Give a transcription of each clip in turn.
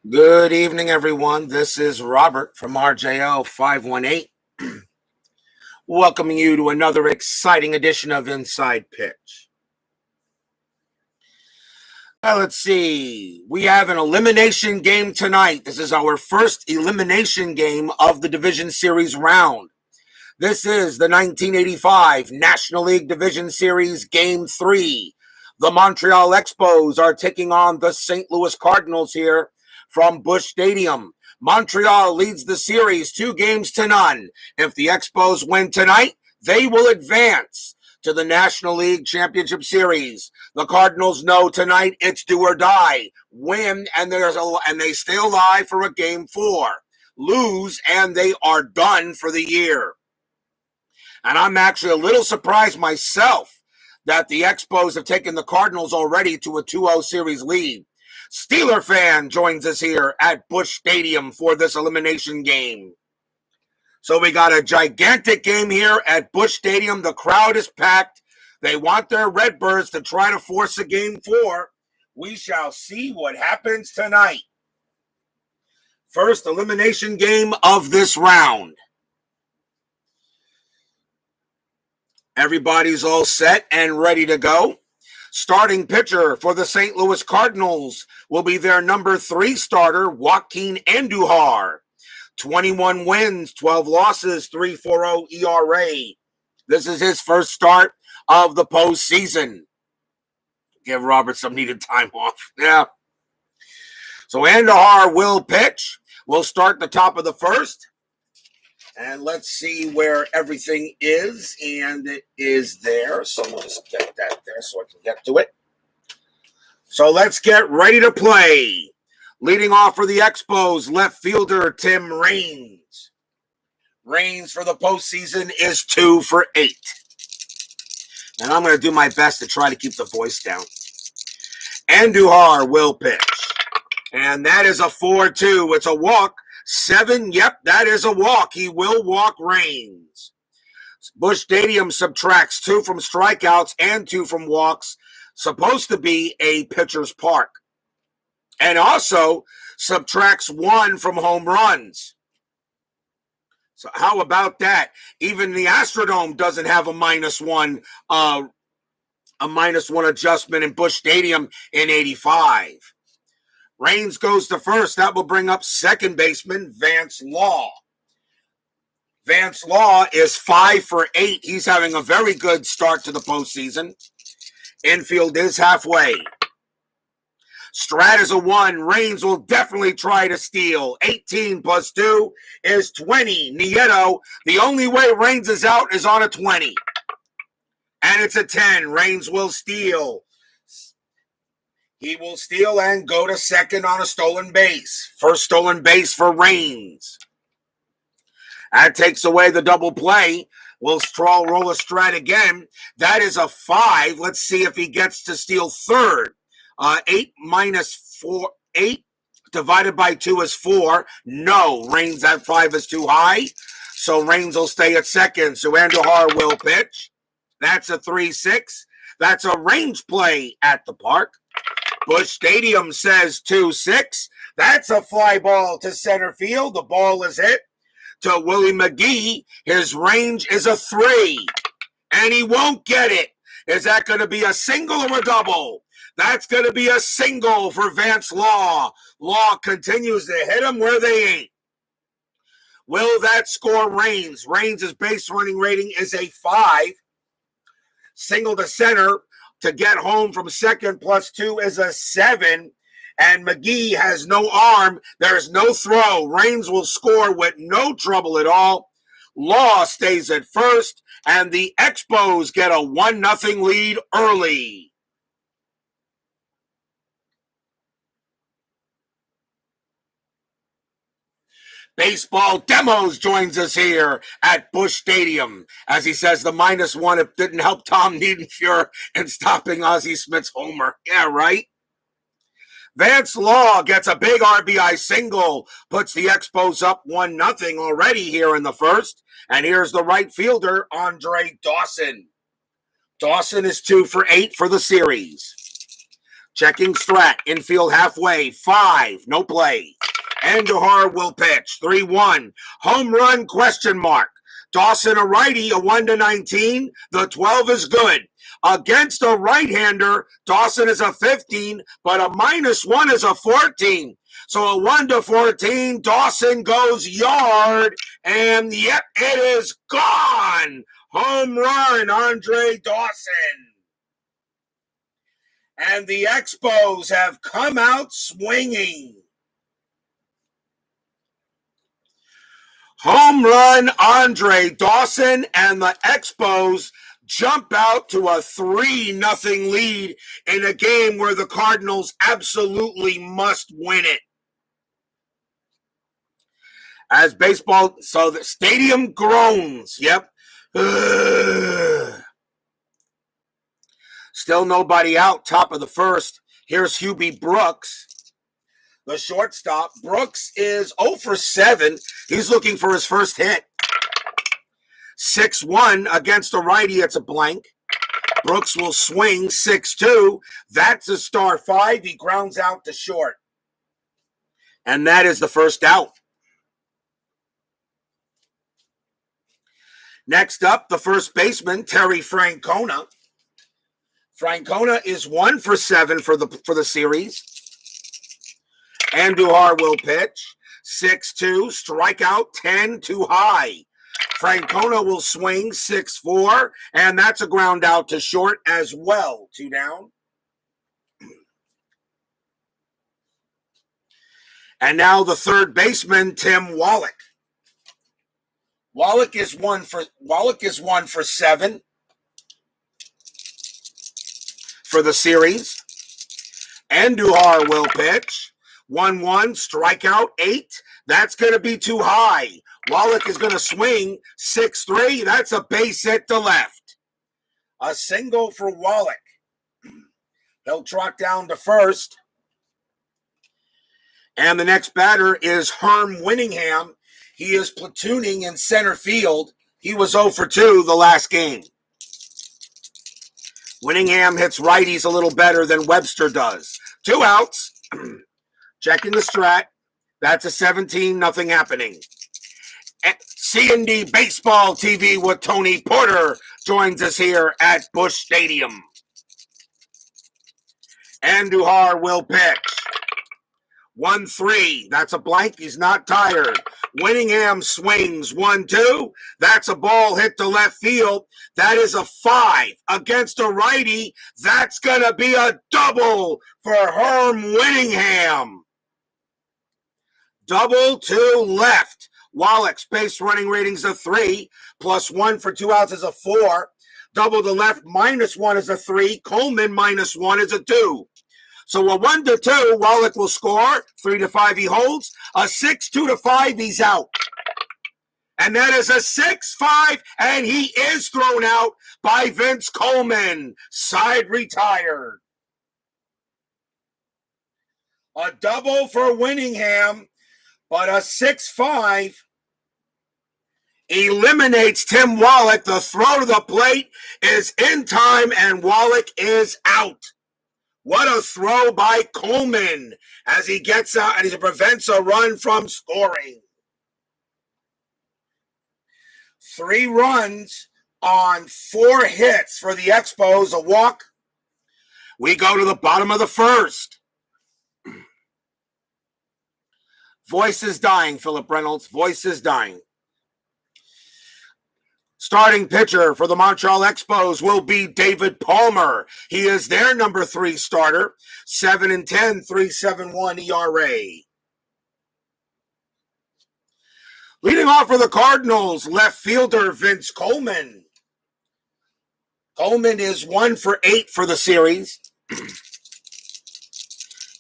Good evening, everyone. This is Robert from RJL 518, welcoming you to another exciting edition of Inside Pitch. Let's see. We have an elimination game tonight. This is our first elimination game of the Division Series round. This is the 1985 National League Division Series Game 3. The Montreal Expos are taking on the St. Louis Cardinals here from Busch Stadium. Montreal leads the series 2-0. If the Expos win tonight, they will advance to the National League Championship Series. The Cardinals know tonight it's do or die. Win, and they stay alive for a Game 4. Lose, and they are done for the year. And I'm actually a little surprised myself that the Expos have taken the Cardinals already to a 2-0 series lead. Steeler fan joins us here at Busch Stadium for this elimination game. So we got a gigantic game here at Busch Stadium. The crowd is packed. They want their Redbirds to try to force a Game 4. We shall see what happens tonight. First elimination game of this round. Everybody's all set and ready to go. Starting pitcher for the St. Louis Cardinals will be their number 3 starter, Joaquin Andujar. 21 wins, 12 losses, 3.40 ERA. This is his first start of the postseason. Give Robert some needed time off. Yeah. So Andujar will pitch. We'll start the top of the first. And let's see where everything is. And it is there. So let's get that there so I can get to it. So let's get ready to play. Leading off for the Expos, left fielder Tim Raines. Raines for the postseason is 2 for 8. And I'm going to do my best to try to keep the voice down. Andujar will pitch. And that is a 4-2. It's a walk. 7, yep, that is a walk. He will walk Raines. Busch Stadium subtracts 2 from strikeouts and 2 from walks. Supposed to be a pitcher's park. And also subtracts 1 from home runs. So how about that? Even the Astrodome doesn't have a -1 adjustment in Busch Stadium in '85. Raines goes to first. That will bring up second baseman Vance Law. Vance Law is 5 for 8. He's having a very good start to the postseason. Infield is halfway. Strat is a 1. Raines will definitely try to steal. 18 plus 2 is 20. Nieto, the only way Raines is out is on a 20. And it's a 10. Raines will steal. He will steal and go to second on a stolen base. First stolen base for Raines. That takes away the double play. We'll roll a strat again. That is a 5. Let's see if he gets to steal third. 8 minus 4. 8 divided by 2 is 4. No, Raines at 5 is too high. So Raines will stay at second. So Andujar will pitch. That's a 3-6. That's a range play at the park. Busch Stadium says 2-6. That's a fly ball to center field. The ball is hit to Willie McGee. His range is a 3. And he won't get it. Is that going to be a single or a double? That's going to be a single for Vance Law. Law continues to hit them where they ain't. Will that score Raines? Raines' base running rating is a 5. Single to center to get home from second plus 2 is a 7. And McGee has no arm. There is no throw. Raines will score with no trouble at all. Law stays at first. And the Expos get a 1-0 lead early. Baseball Demos joins us here at Busch Stadium. As he says, the -1, it didn't help Tom Niedenfuhr in stopping Ozzie Smith's homer. Yeah, right? Vance Law gets a big RBI single, puts the Expos up 1-0 already here in the first. And here's the right fielder, Andre Dawson. Dawson is 2 for 8 for the series. Checking strat. Infield halfway. 5. No play. Andujar will pitch. 3-1. Home run question mark. Dawson a righty, a 1-19. The 12 is good. Against a right-hander, Dawson is a 15, but a -1 is a 14. So a 1-14, Dawson goes yard, and yep, it is gone. Home run, Andre Dawson. And the Expos have come out swinging. Home run, Andre Dawson, and the Expos jump out to a 3-0 lead in a game where the Cardinals absolutely must win it. As baseball, so the stadium groans. Yep. Still nobody out, top of the first. Here's Hubie Brooks, the shortstop. Brooks is 0 for 7. He's looking for his first hit. 6-1 against a righty. It's a blank. Brooks will swing. 6-2. That's a star 5. He grounds out to short. And that is the first out. Next up, the first baseman, Terry Francona. Francona is 1 for 7 for the series. Andujar will pitch. 6-2, strikeout, 10 too high. Francona will swing. 6-4, and that's a ground out to short as well. 2 down. And now the third baseman, Tim Wallach. Wallach is 1 for 7 for the series. Andujar will pitch. 1-1, strikeout, 8. That's going to be too high. Wallach is going to swing. 6-3. That's a base hit to left. A single for Wallach. He'll trot down to first. And the next batter is Herm Winningham. He is platooning in center field. He was 0 for 2 the last game. Winningham hits righties a little better than Webster does. 2 outs. Checking the strat. That's a 17, nothing happening. C&D Baseball TV with Tony Porter joins us here at Busch Stadium. Andujar will pitch. 1-3. That's a blank. He's not tired. Winningham swings. 1-2. That's a ball hit to left field. That is a 5 against a righty. That's going to be a double for Herm Winningham. Double to left. Wallach's base running rating's a 3. +1 for 2 outs is a 4. Double to left -1 is a 3. Coleman -1 is a 2. So a 1-2, Wallach will score. 3-5 he holds. A 6-2-5 he's out. And that is a 6-5, and he is thrown out by Vince Coleman. Side retired. A double for Winningham, but a 6-5 eliminates Tim Wallach. The throw to the plate is in time, and Wallach is out. What a throw by Coleman as he gets out and he prevents a run from scoring. 3 runs on 4 hits for the Expos, a walk. We go to the bottom of the first. Voice is dying, Philip Reynolds. Voice is dying. Starting pitcher for the Montreal Expos will be David Palmer. He is their number 3 starter. 7-10, 3.71 ERA. Leading off for the Cardinals, left fielder Vince Coleman. Coleman is 1 for 8 for the series.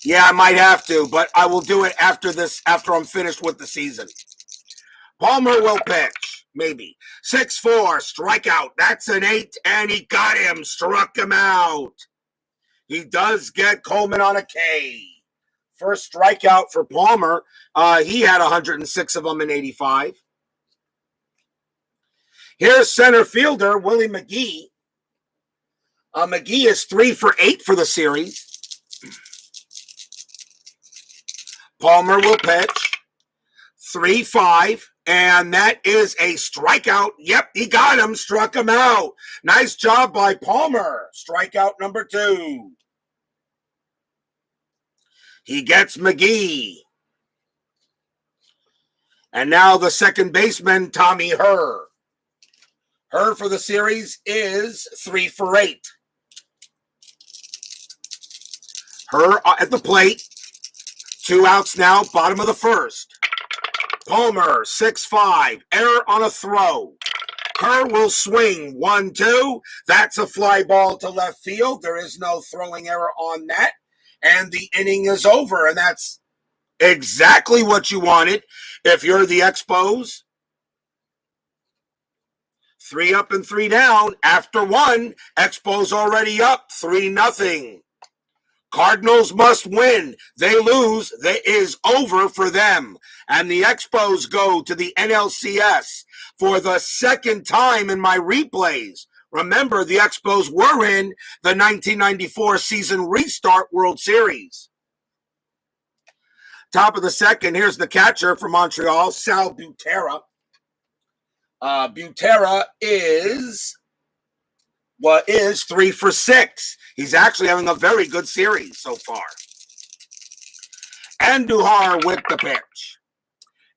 Yeah, I might have to, but I will do it after I'm finished with the season. Palmer will pitch, maybe. 6-4, strikeout. That's an 8, and he got him, struck him out. He does get Coleman on a K. First strikeout for Palmer. He had 106 of them in 85. Here's center fielder Willie McGee. McGee is 3 for 8 for the series. Palmer will pitch. 3-5. And that is a strikeout. Yep, he got him, struck him out. Nice job by Palmer. Strikeout number 2. He gets McGee. And now the second baseman, Tommy Herr. Herr for the series is 3 for 8. Herr at the plate. 2 outs now, bottom of the first. Palmer, 6-5. Error on a throw. Herr will swing. 1-2. That's a fly ball to left field. There is no throwing error on that. And the inning is over. And that's exactly what you wanted if you're the Expos. 3 up and 3 down. After 1, Expos already up 3-0. Cardinals must win. They lose. It is over for them. And the Expos go to the NLCS for the second time in my replays. Remember, the Expos were in the 1994 season restart World Series. Top of the second, here's the catcher for Montreal, Sal Butera. Butera is 3 for 6. He's actually having a very good series so far. Andujar with the pitch.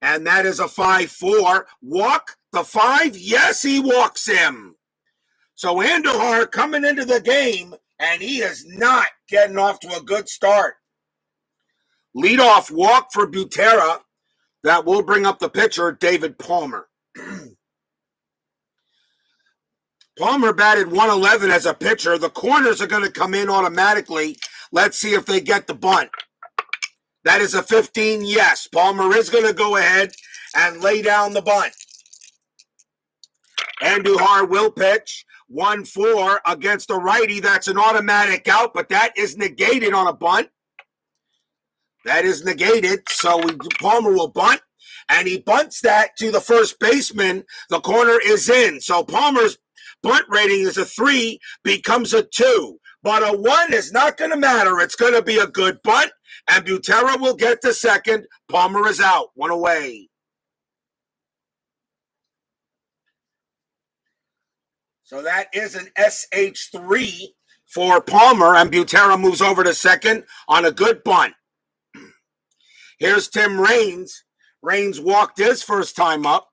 And that is a 5-4. Walk the 5? Yes, he walks him. So Andujar coming into the game, and he is not getting off to a good start. Leadoff walk for Butera. That will bring up the pitcher, David Palmer. Palmer batted 111 as a pitcher. The corners are going to come in automatically. Let's see if they get the bunt. That is a 15, yes. Palmer is going to go ahead and lay down the bunt. Andujar will pitch. 1-4 against the righty. That's an automatic out, but that is negated on a bunt. That is negated, so Palmer will bunt, and he bunts that to the first baseman. The corner is in, so Palmer's bunt rating is a 3, becomes a 2. But a 1 is not going to matter. It's going to be a good bunt, and Butera will get to second. Palmer is out, 1 away. So that is an SH3 for Palmer, and Butera moves over to second on a good bunt. Here's Tim Raines. Raines walked his first time up.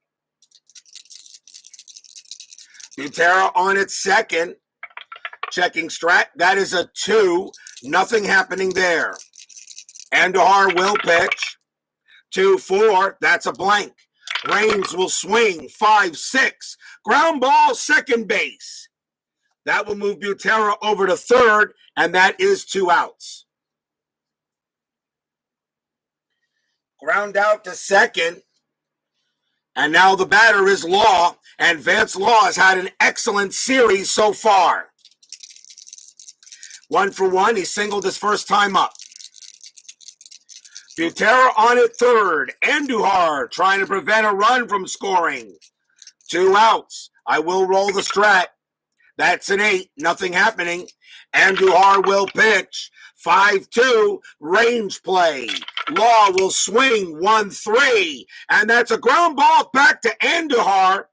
Butera on its second. Checking strat. That is a 2. Nothing happening there. Andujar will pitch. 2-4. That's a blank. Raines will swing. 5-6. Ground ball, second base. That will move Butera over to third, and that is 2 outs. Ground out to second. And now the batter is Law, and Vance Law has had an excellent series so far. 1 for 1. He singled his first time up. Butera on at third. Andujar trying to prevent a run from scoring. 2 outs. I will roll the strat. That's an 8. Nothing happening. Andujar will pitch. 5-2. Range play. Law will swing. 1-3. And that's a ground ball back to Andujar.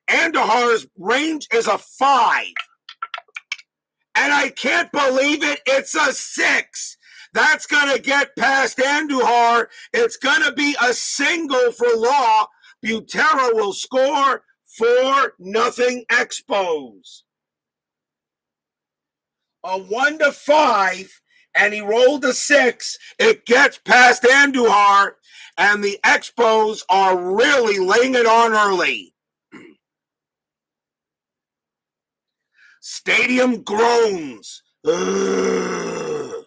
Andujar's range is a 5. And I can't believe it. It's a 6. That's going to get past Andujar. It's going to be a single for Law. Butera will score 4-0 Expos. A 1-5, and he rolled a 6. It gets past Andujar, and the Expos are really laying it on early. Stadium groans. Ugh.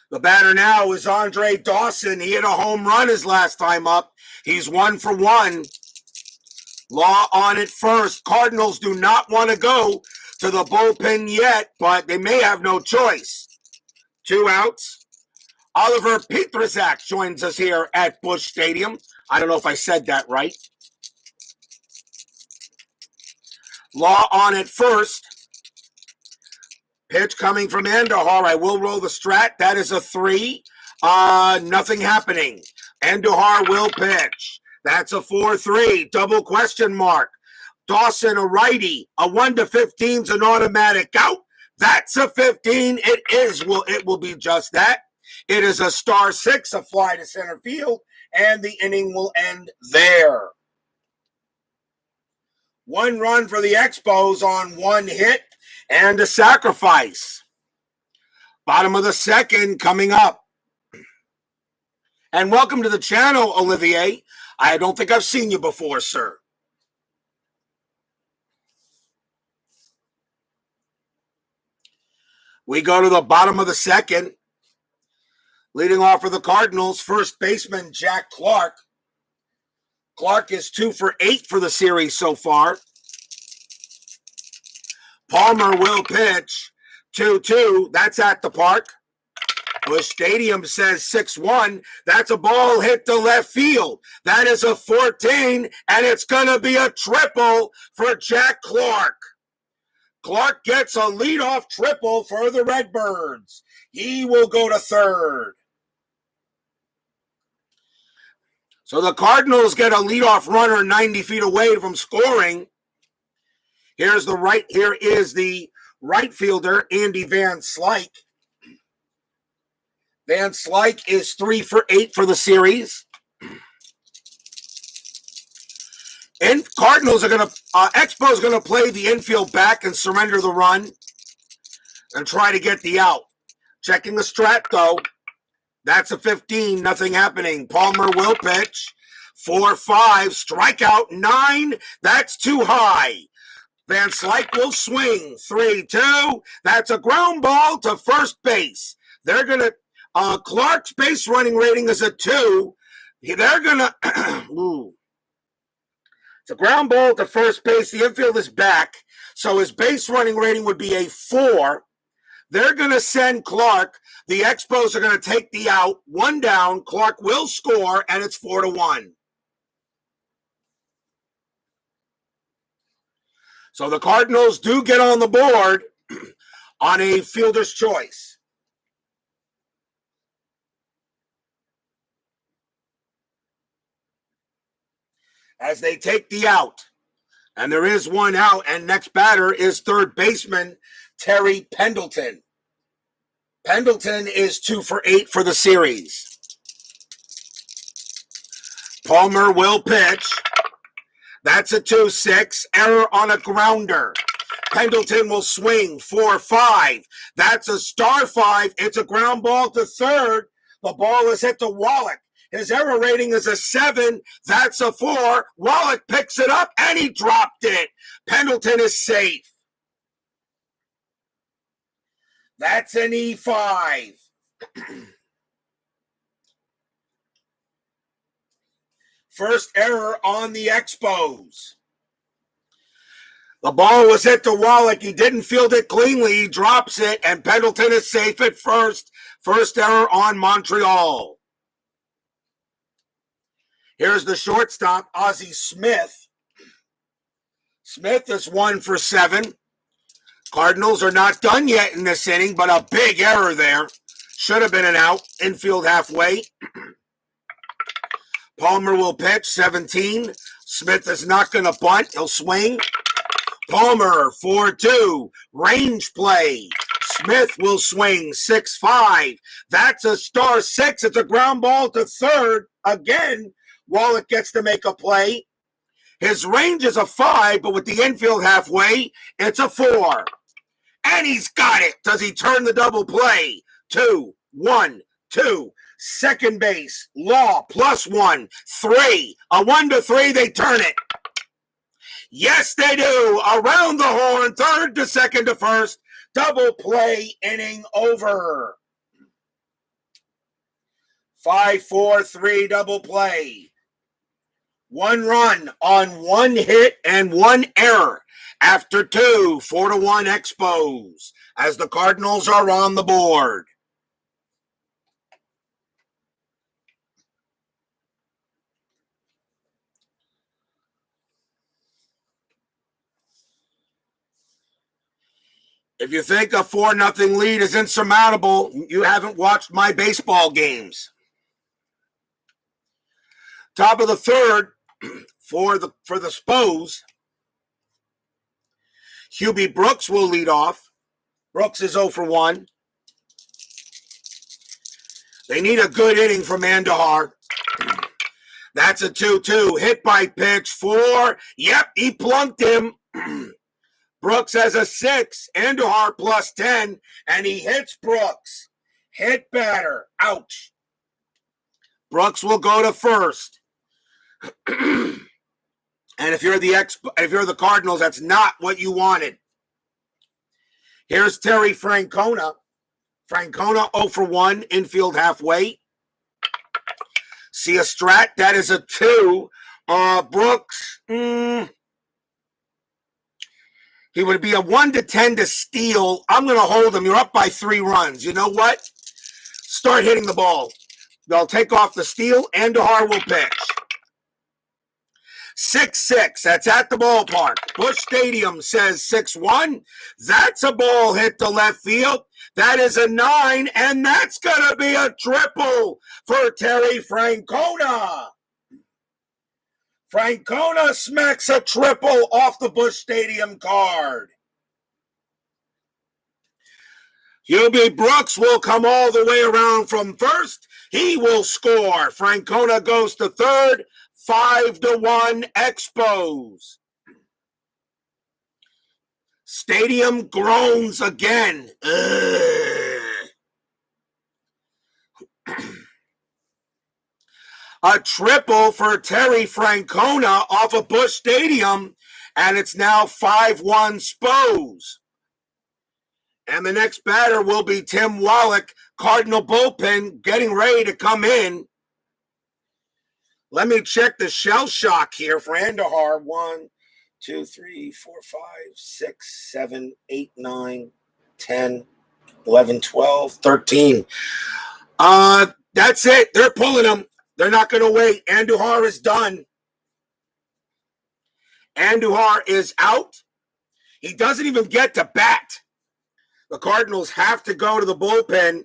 The batter now is Andre Dawson. He hit a home run his last time up. He's 1 for 1. Law on it first. Cardinals do not want to go to the bullpen yet, but they may have no choice. 2 outs. Oliver Petraszak joins us here at Busch Stadium. I don't know if I said that right. Law on it first. Pitch coming from Andujar. I will roll the strat. That is a 3. Nothing happening. Andujar will pitch. That's a 4-3. Double question mark. Dawson, a righty. A 1-15 is an automatic out. That's a 15. It will be just that. It is a star 6, a fly to center field, and the inning will end there. 1 run for the Expos on 1 hit and a sacrifice. Bottom of the second coming up. And welcome to the channel, Olivier. I don't think I've seen you before, sir. We go to the bottom of the second. Leading off for the Cardinals, first baseman Jack Clark. Clark is 2 for 8 for the series so far. Palmer will pitch. 2-2. That's at the park. Busch Stadium says 6-1. That's a ball hit to left field. That is a 14, and it's going to be a triple for Jack Clark. Clark gets a leadoff triple for the Redbirds. He will go to third. So the Cardinals get a leadoff runner 90 feet away from scoring. Here is the right fielder, Andy Van Slyke. Van Slyke is 3 for 8 for the series. And Cardinals are going to, Expos going to play the infield back and surrender the run and try to get the out. Checking the strat though. That's a 15, nothing happening. Palmer will pitch. 4-5, strikeout 9. That's too high. Van Slyke will swing. 3-2. That's a ground ball to first base. They're going to, Clark's base running rating is a 2. They're going to, it's a ground ball to first base. The infield is back. So his base running rating would be a 4. They're going to send Clark. The Expos are going to take the out. 1 down. Clark will score, and it's 4-1. So the Cardinals do get on the board on a fielder's choice. As they take the out. And there is 1 out, and next batter is third baseman Terry Pendleton. Pendleton is 2 for 8 for the series. Palmer will pitch. That's a 2-6. Error on a grounder. Pendleton will swing. 4-5. That's a star 5. It's a ground ball to third. The ball is hit to Wallach. His error rating is a 7. That's a 4. Wallach picks it up, and he dropped it. Pendleton is safe. That's an E5. First error on the Expos. The ball was hit to Wallach. He didn't field it cleanly. He drops it, and Pendleton is safe at first. First error on Montreal. Here's the shortstop, Ozzie Smith. Smith is 1 for 7. Cardinals are not done yet in this inning, but a big error there. Should have been an out. Infield halfway. Palmer will pitch, 17. Smith is not going to bunt. He'll swing. Palmer, 4-2. Range play. Smith will swing, 6-5. That's a star 6. It's a ground ball to third. Again, Wallach gets to make a play. His range is a 5, but with the infield halfway, it's a 4. And he's got it. Does he turn the double play? 2, 1, 2. Second base, Law, +1, 3. A 1-3, they turn it. Yes, they do. Around the horn, third to second to first. Double play, inning over. 5-4-3 double play. 1 run on 1 hit and 1 error. After 2, 4-1 Expos as the Cardinals are on the board. If you think a 4-0 lead is insurmountable, you haven't watched my baseball games. Top of the third for the Expos. Hubie Brooks will lead off. Brooks is 0 for 1. They need a good inning from Andujar. That's a 2-2. Hit by pitch 4. Yep, he plunked him. Brooks has a 6. Andujar plus 10. And he hits Brooks. Hit batter. Ouch. Brooks will go to first. And if you're the Cardinals, that's not what you wanted. Here's Terry Francona. Francona 0 for 1, infield halfway. See a strat, that is a 2. Brooks, he would be a 1 to 10 to steal. I'm going to hold him. You're up by 3 runs. You know what? Start hitting the ball. They'll take off the steal. Andujar will pitch. 6-6. That's at the ballpark. Busch Stadium says 6-1. That's a ball hit to left field. That is a 9, and that's going to be a triple for Terry Francona. Francona smacks a triple off the Busch Stadium card. Hubie Brooks will come all the way around from first. He will score. Francona goes to third. 5-1 Expos. Stadium groans again. A triple for Terry Francona off of Busch Stadium, and it's now 5-1 Spos. And the next batter will be Tim Wallach, Cardinal bullpen, getting ready to come in. Let me check the shell shock here for Andujar. 1, 2, 3, 4, 5, 6, 7, 8, 9, 10, 11, 12, 13. That's it. They're pulling him. They're not going to wait. Andujar is done. Andujar is out. He doesn't even get to bat. The Cardinals have to go to the bullpen.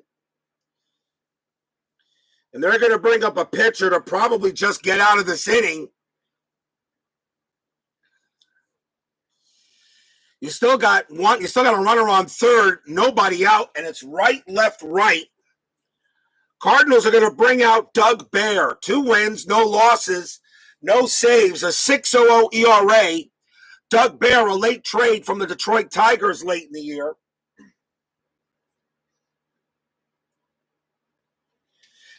And they're going to bring up a pitcher to probably just get out of this inning. You still got a runner on third, nobody out, and it's right, left, right. Cardinals are going to bring out Doug Bear. 2 wins, no losses, no saves, a 6.00 ERA. Doug Bear, a late trade from the Detroit Tigers late in the year.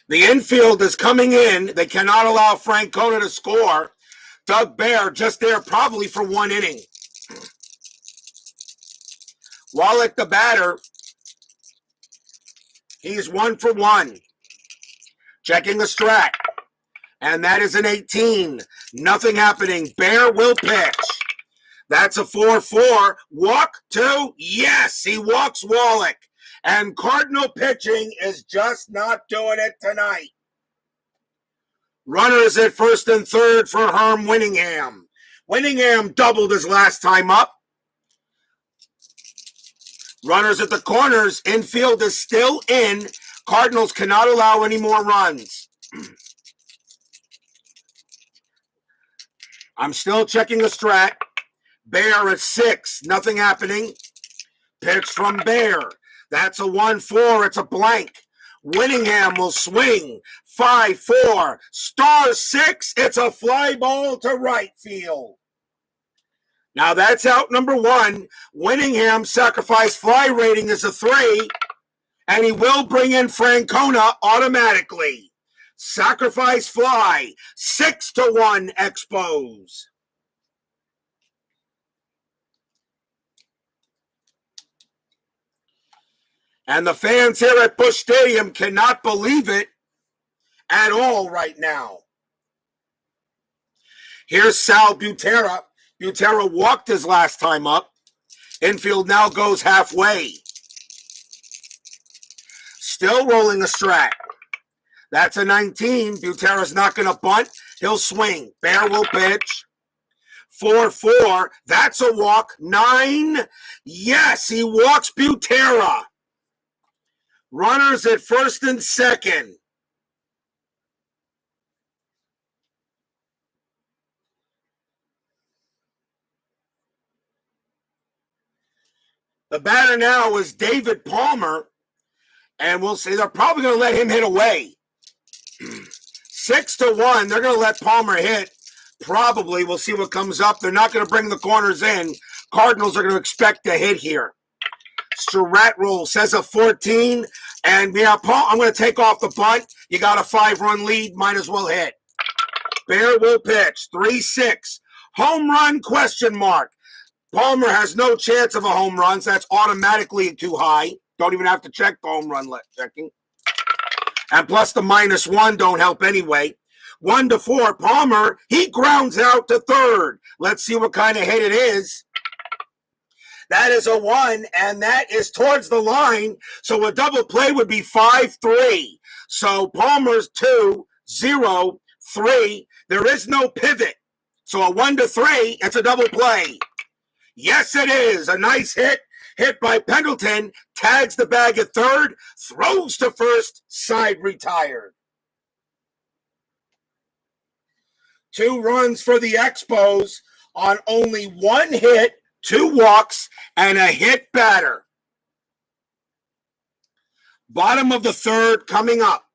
The infield is coming in. They cannot allow Francona to score. Doug Bear just there probably for 1 inning. Wallach, the batter, he's 1 for 1. Checking the strat. And that is an 18. Nothing happening. Bear will pitch. That's a 4-4. Walk 2. Yes, he walks Wallach. And Cardinal pitching is just not doing it tonight. Runners at first and third for Herm Winningham. Winningham doubled his last time up. Runners at the corners. Infield is still in. Cardinals cannot allow any more runs. I'm still checking the strat. Bear at 6. Nothing happening. Pitch from Bear. That's a 1-4. It's a blank. Winningham will swing. 5-4. Star 6. It's a fly ball to right field. Now that's out number 1. Winningham sacrifice fly rating is a 3. And he will bring in Francona automatically. Sacrifice fly. 6-1 Expos. And the fans here at Busch Stadium cannot believe it at all right now. Here's Sal Butera. Butera walked his last time up. Infield now goes halfway. Still rolling a strat. That's a 19. Butera's not going to bunt. He'll swing. Bear will pitch. 4-4. That's a walk. 9. Yes, he walks Butera. Runners at first and second. The batter now is David Palmer, and we'll see. They're probably going to let him hit away. 6-1. They're going to let Palmer hit. Probably. We'll see what comes up. They're not going to bring the corners in. Cardinals are going to expect a hit here. Strat roll says a 14. And yeah, Paul, I'm going to take off the bunt. You got a 5-run lead. Might as well hit. Bear will pitch. 3-6. Home run question mark. Palmer has no chance of a home run, so that's automatically too high. Don't even have to check the home run checking. And plus the -1 don't help anyway. 1-4. Palmer, he grounds out to third. Let's see what kind of hit it is. That is a 1, and that is towards the line. So a double play would be 5-3. So Palmer's 2-0-3. There is no pivot. So a 1-3, it's a double play. Yes, it is. A nice hit. Hit by Pendleton. Tags the bag at third. Throws to first. Side retired. 2 runs for the Expos on only 1 hit, 2 walks, and a hit batter. Bottom of the third coming up.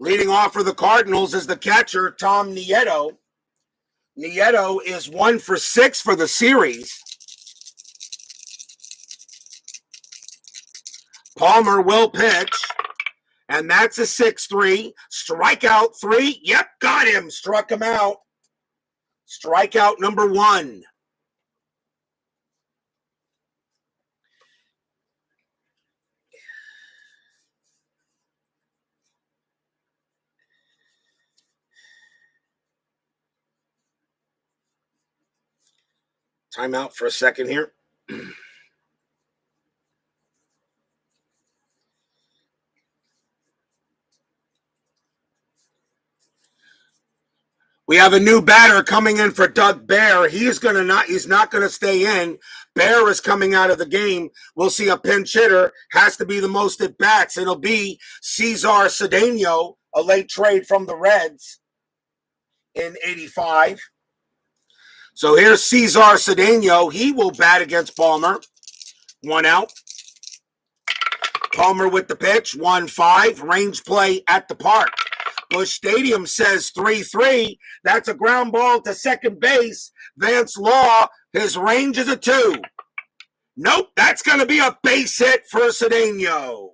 Leading off for the Cardinals is the catcher, Tom Nieto. Nieto is 1 for 6 for the series. Palmer will pitch, and that's a 6-3. Strikeout 3. Yep, got him. Struck him out. Strikeout number 1. Time out for a second here. We have a new batter coming in for Doug Bear. He's not gonna stay in. Bear is coming out of the game. We'll see a pinch hitter. Has to be the most at bats. It'll be Cesar Cedeno, a late trade from the Reds in 85. So here's Cesar Cedeno. He will bat against Palmer. 1 out. Palmer with the pitch. 1-5. Range play at the park. Busch Stadium says 3-3. That's a ground ball to second base. Vance Law, his range is a 2. Nope, that's going to be a base hit for Cedeno.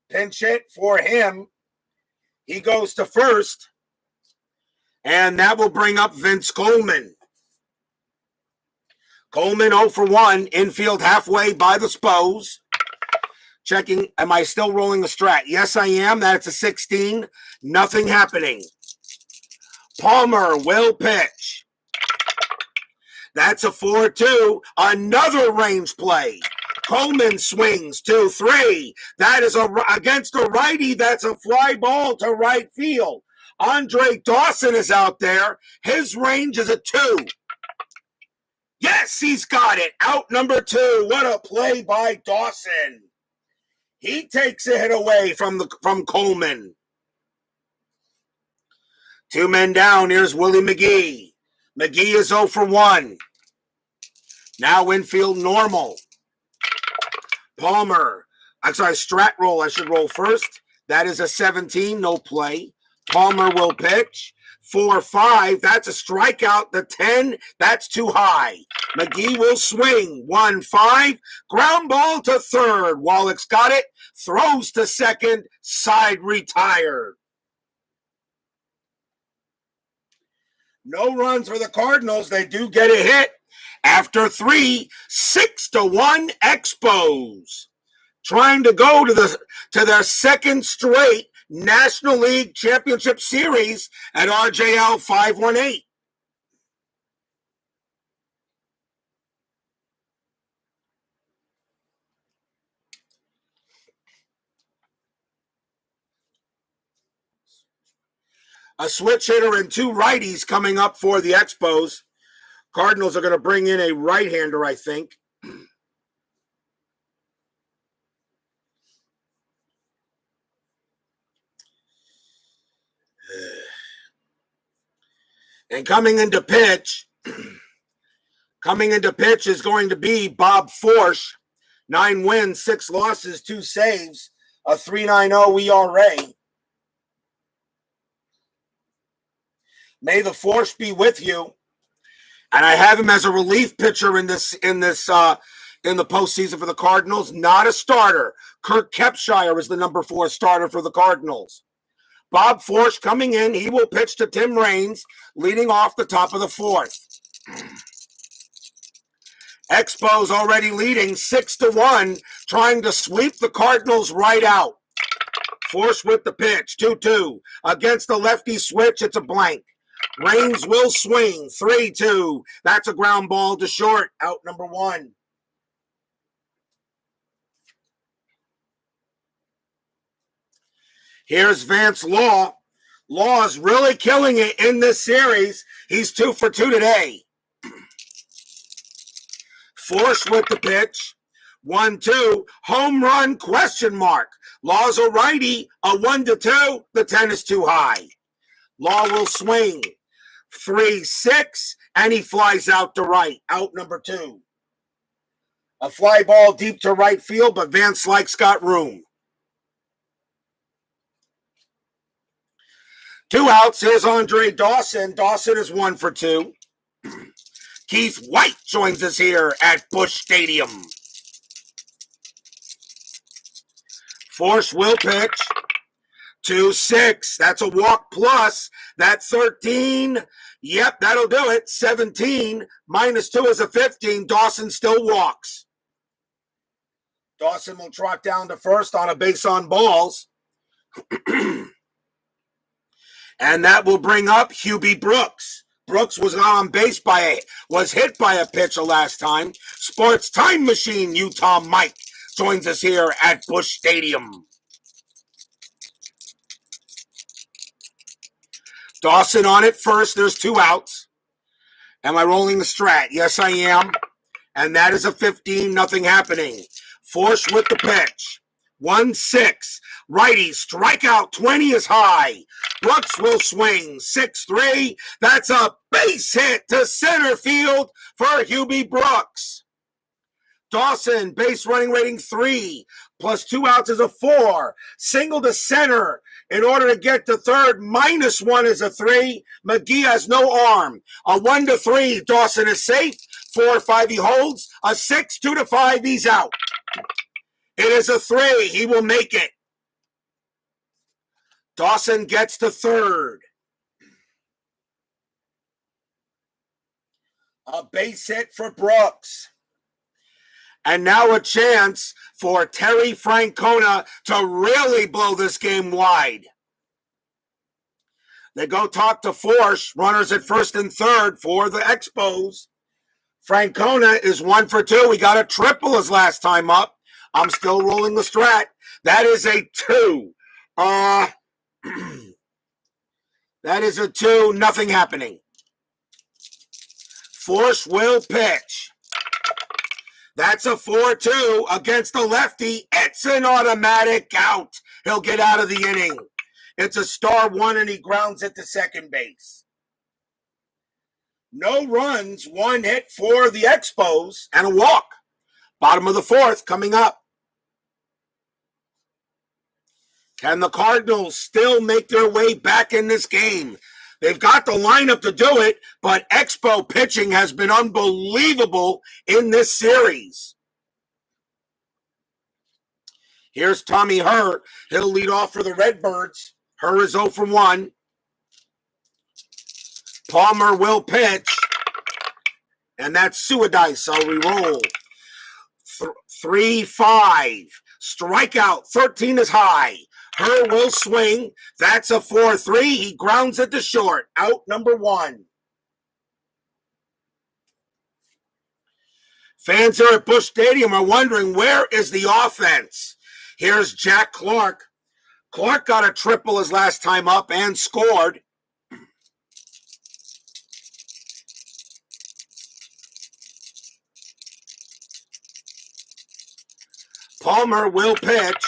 Pinch hit for him. He goes to first. And that will bring up Vince Coleman. Coleman 0 for 1. Infield halfway by the Expos. Checking, am I still rolling the strat? Yes, I am. That's a 16. Nothing happening. Palmer will pitch. That's a 4-2. Another range play. Coleman swings 2-3. That is against a righty. That's a fly ball to right field. Andre Dawson is out there. His range is a 2. Yes, he's got it. Out number 2. What a play by Dawson. He takes a hit away from Coleman. 2 men down. Here's Willie McGee. McGee is 0 for 1. Now infield normal. Palmer. I'm sorry, strat roll. I should roll first. That is a 17. No play. Palmer will pitch. 4-5. That's a strikeout. The 10. That's too high. McGee will swing. 1-5. Ground ball to third. Wallach's got it. Throws to second. Side retired. No runs for the Cardinals. They do get a hit. After 3, 6-1 Expos. Trying to go to their second straight National League Championship Series at RJL 518. A switch hitter and 2 righties coming up for the Expos. Cardinals are going to bring in a right-hander, I think. And coming into pitch is going to be Bob Forsch. 9 wins, 6 losses, 2 saves, a 3.90 ERA. May the force be with you. And I have him as a relief pitcher in the postseason for the Cardinals, not a starter. Kirk Kepshire is the number 4 starter for the Cardinals. Bob Forsch coming in. He will pitch to Tim Raines, leading off the top of the 4th. Expos already leading 6-1, trying to sweep the Cardinals right out. Forsch with the pitch, 2-2. Against the lefty switch, it's a blank. Raines will swing, 3-2. That's a ground ball to short, out number 1. Here's Vance Law. Law's really killing it in this series. He's 2 for 2 today. Force with the pitch. 1-2. Home run, question mark. Law's a righty. A 1-2. The 10 is too high. Law will swing. 3-6. And he flies out to right. Out number 2. A fly ball deep to right field, but Van Slyke's got room. 2 outs. Here's Andre Dawson. Dawson is 1 for 2. Keith White joins us here at Busch Stadium. Force will pitch. 2-6. That's a walk plus. That 13. Yep, that'll do it. 17 minus 2 is a 15. Dawson still walks. Dawson will trot down to first on a base on balls. And that will bring up Hubie Brooks. Brooks was not on base was hit by a pitcher last time. Sports Time Machine, Utah Mike, joins us here at Busch Stadium. Dawson on it first. There's 2 outs. Am I rolling the strat? Yes, I am. And that is a 15, nothing happening. Force with the pitch. 1-6. Righty, strikeout, 20 is high. Brooks will swing, 6-3. That's a base hit to center field for Hubie Brooks. Dawson, base running rating 3, plus 2 outs is a 4. Single to center in order to get to third, minus 1 is a 3. McGee has no arm. A 1-3, Dawson is safe. 4-5, he holds. A 6, 2-5, he's out. It is a 3. He will make it. Dawson gets to third. A base hit for Brooks. And now a chance for Terry Francona to really blow this game wide. They go talk to Forsch, runners at first and third for the Expos. Francona is 1 for 2. He got a triple his last time up. I'm still rolling the strat. That is a 2. That is a 2. Nothing happening. Force will pitch. That's a 4-2 against the lefty. It's an automatic out. He'll get out of the inning. It's a star 1 and he grounds it to second base. No runs, 1 hit for the Expos and a walk. Bottom of the 4th coming up. Can the Cardinals still make their way back in this game? They've got the lineup to do it, but Expo pitching has been unbelievable in this series. Here's Tommy Herr. He'll lead off for the Redbirds. Herr is 0 for 1. Palmer will pitch. And that's Suadice. I'll re-roll. 3-5. Strikeout. 13 is high. Herr will swing. That's a 4-3. He grounds it to short. Out number 1. Fans here at Busch Stadium are wondering, where is the offense? Here's Jack Clark. Clark got a triple his last time up and scored. Palmer will pitch.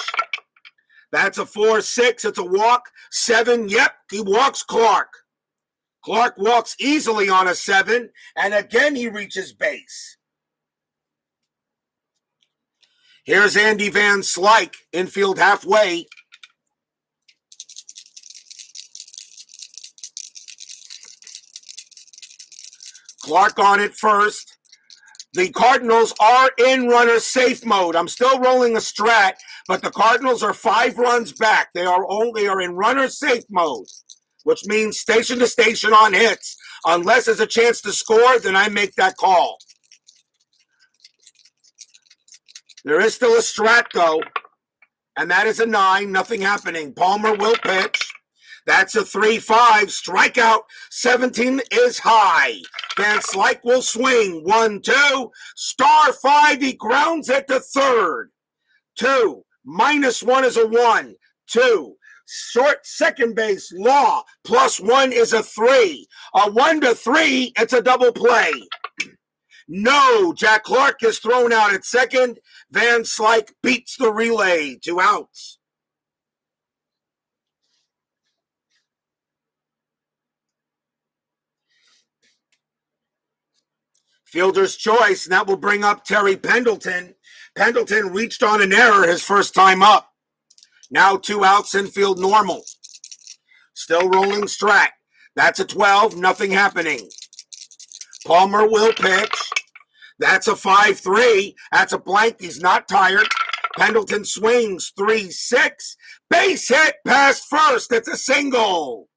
That's a 4-6. It's a walk. 7. Yep, he walks Clark. Clark walks easily on a 7, and again he reaches base. Here's Andy Van Slyke, infield halfway. Clark on it first. The Cardinals are in runner safe mode. I'm still rolling a strat, but the Cardinals are 5 runs back. They are in runner safe mode, which means station to station on hits. Unless there's a chance to score, then I make that call. There is still a strat, though, and that is a 9. Nothing happening. Palmer will pitch. That's a 3-5. Strikeout 17 is high. Van Slyke will swing. 1-2. Star 5. He grounds it to third. 2. -1 is a 1. 2. Short second base. Law. +1 is a 3. A 1-3. It's a double play. No. Jack Clark is thrown out at second. Van Slyke beats the relay. 2 outs. Fielder's choice, and that will bring up Terry Pendleton. Pendleton reached on an error his first time up. Now 2 outs, infield normal. Still rolling strat. That's a 12, nothing happening. Palmer will pitch. That's a 5-3. That's a blank. He's not tired. Pendleton swings. 3-6. Base hit past first. It's a single.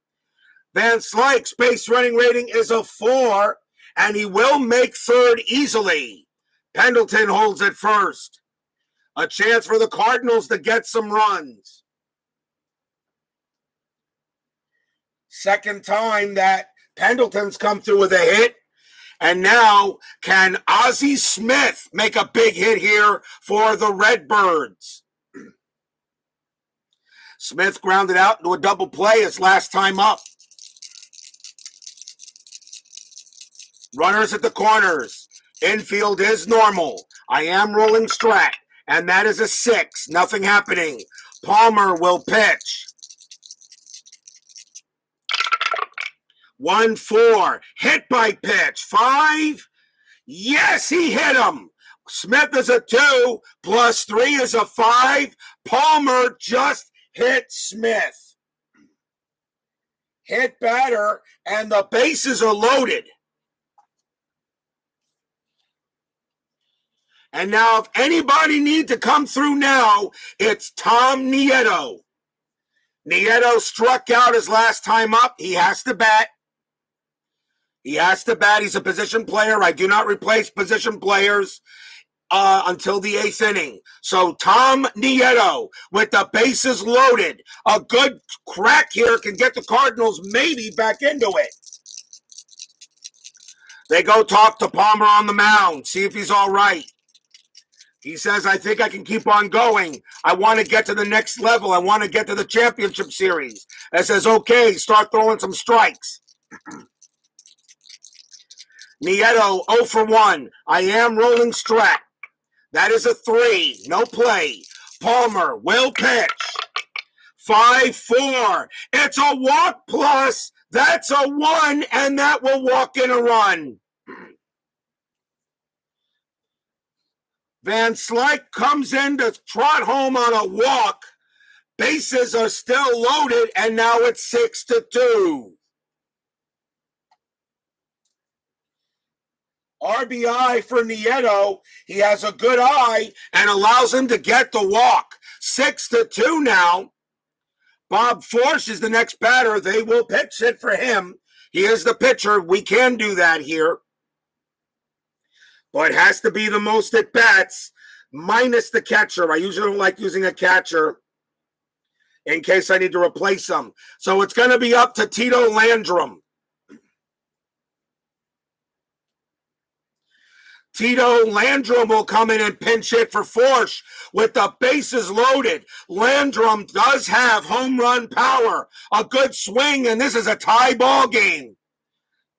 Van Slyke's base running rating is a 4. And he will make third easily. Pendleton holds it first. A chance for the Cardinals to get some runs. Second time that Pendleton's come through with a hit. And now, can Ozzie Smith make a big hit here for the Redbirds? Smith grounded out into a double play his last time up. Runners at the corners. Infield is normal. I am rolling strat, and that is a 6. Nothing happening. Palmer will pitch. 1-4. Hit by pitch. 5. Yes, he hit him. Smith is a 2. +3 is a 5. Palmer just hit Smith. Hit batter, and the bases are loaded. And now, if anybody needs to come through now, it's Tom Nieto. Nieto struck out his last time up. He has to bat. He's a position player. I do not replace position players until the 8th inning. So Tom Nieto, with the bases loaded, a good crack here can get the Cardinals maybe back into it. They go talk to Palmer on the mound, see if he's all right. He says, I think I can keep on going. I want to get to the next level. I want to get to the championship series. I says, okay, start throwing some strikes. Nieto, 0 for 1. I am rolling strat. That is a 3. No play. Palmer will pitch. 5-4. It's a walk plus. That's a 1, and that will walk in a run. Van Slyke comes in to trot home on a walk. Bases are still loaded, and now it's 6-2. RBI for Nieto. He has a good eye and allows him to get the walk. 6-2 now. Bob Forsch is the next batter. They will pitch it for him. He is the pitcher. We can do that here. But it has to be the most at bats, minus the catcher. I usually don't like using a catcher in case I need to replace them. So it's going to be up to Tito Landrum. Tito Landrum will come in and pinch hit for Forsch with the bases loaded. Landrum does have home run power, a good swing, and this is a tie ball game.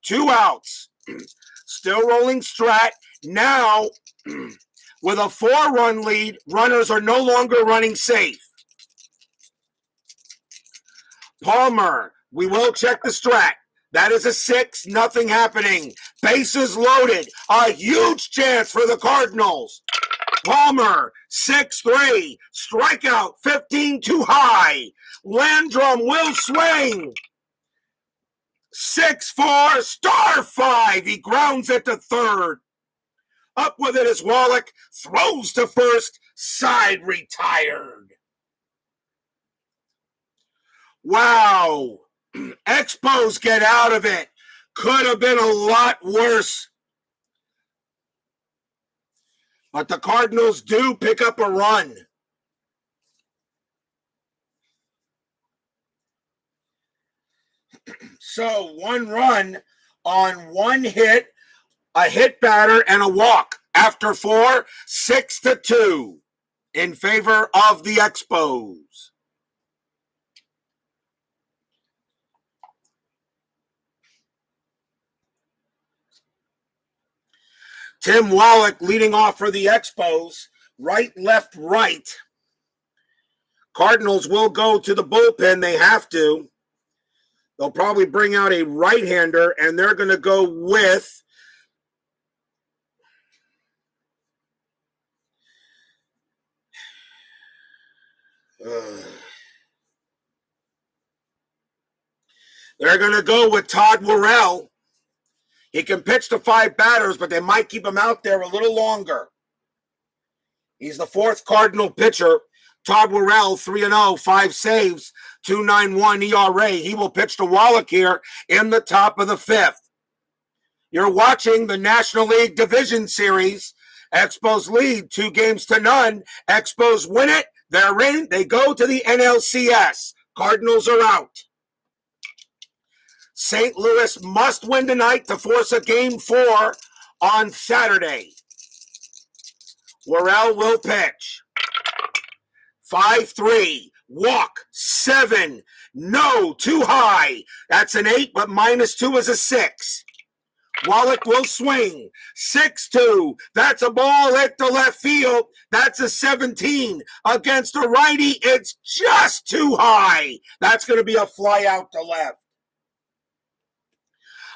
2 outs. Still rolling strat. Now, With a 4-run lead, runners are no longer running safe. Palmer, we will check the strat. That is a 6, nothing happening. Bases loaded, a huge chance for the Cardinals. Palmer, 6-3, strikeout, 15 too high. Landrum will swing. 6-4, star 5. He grounds it to third. Up with it is Wallach, throws to first, side retired. Wow. Expos get out of it. Could have been a lot worse. But the Cardinals do pick up a run. So 1 run on 1 hit, a hit batter, and a walk. After 4, 6-2 in favor of the Expos. Tim Wallach leading off for the Expos. Right, left, right. Cardinals will go to the bullpen. They have to. They'll probably bring out a right-hander, and they're going to go with Todd Worrell. He can pitch to 5 batters, but they might keep him out there a little longer. He's the 4th Cardinal pitcher. Todd Worrell, 3-0, 5 saves, 2.91 ERA. He will pitch to Wallach here in the top of the 5th. You're watching the National League Division Series. Expos lead 2-0. Expos win it. They're in. They go to the NLCS. Cardinals are out. St. Louis must win tonight to force a Game 4 on Saturday. Worrell will pitch. 5-3, walk, 7, no, too high. That's an 8, but -2 is a 6. Wallach will swing. 6-2. That's a ball hit to left field. That's a 17. Against a righty, it's just too high. That's going to be a fly out to left.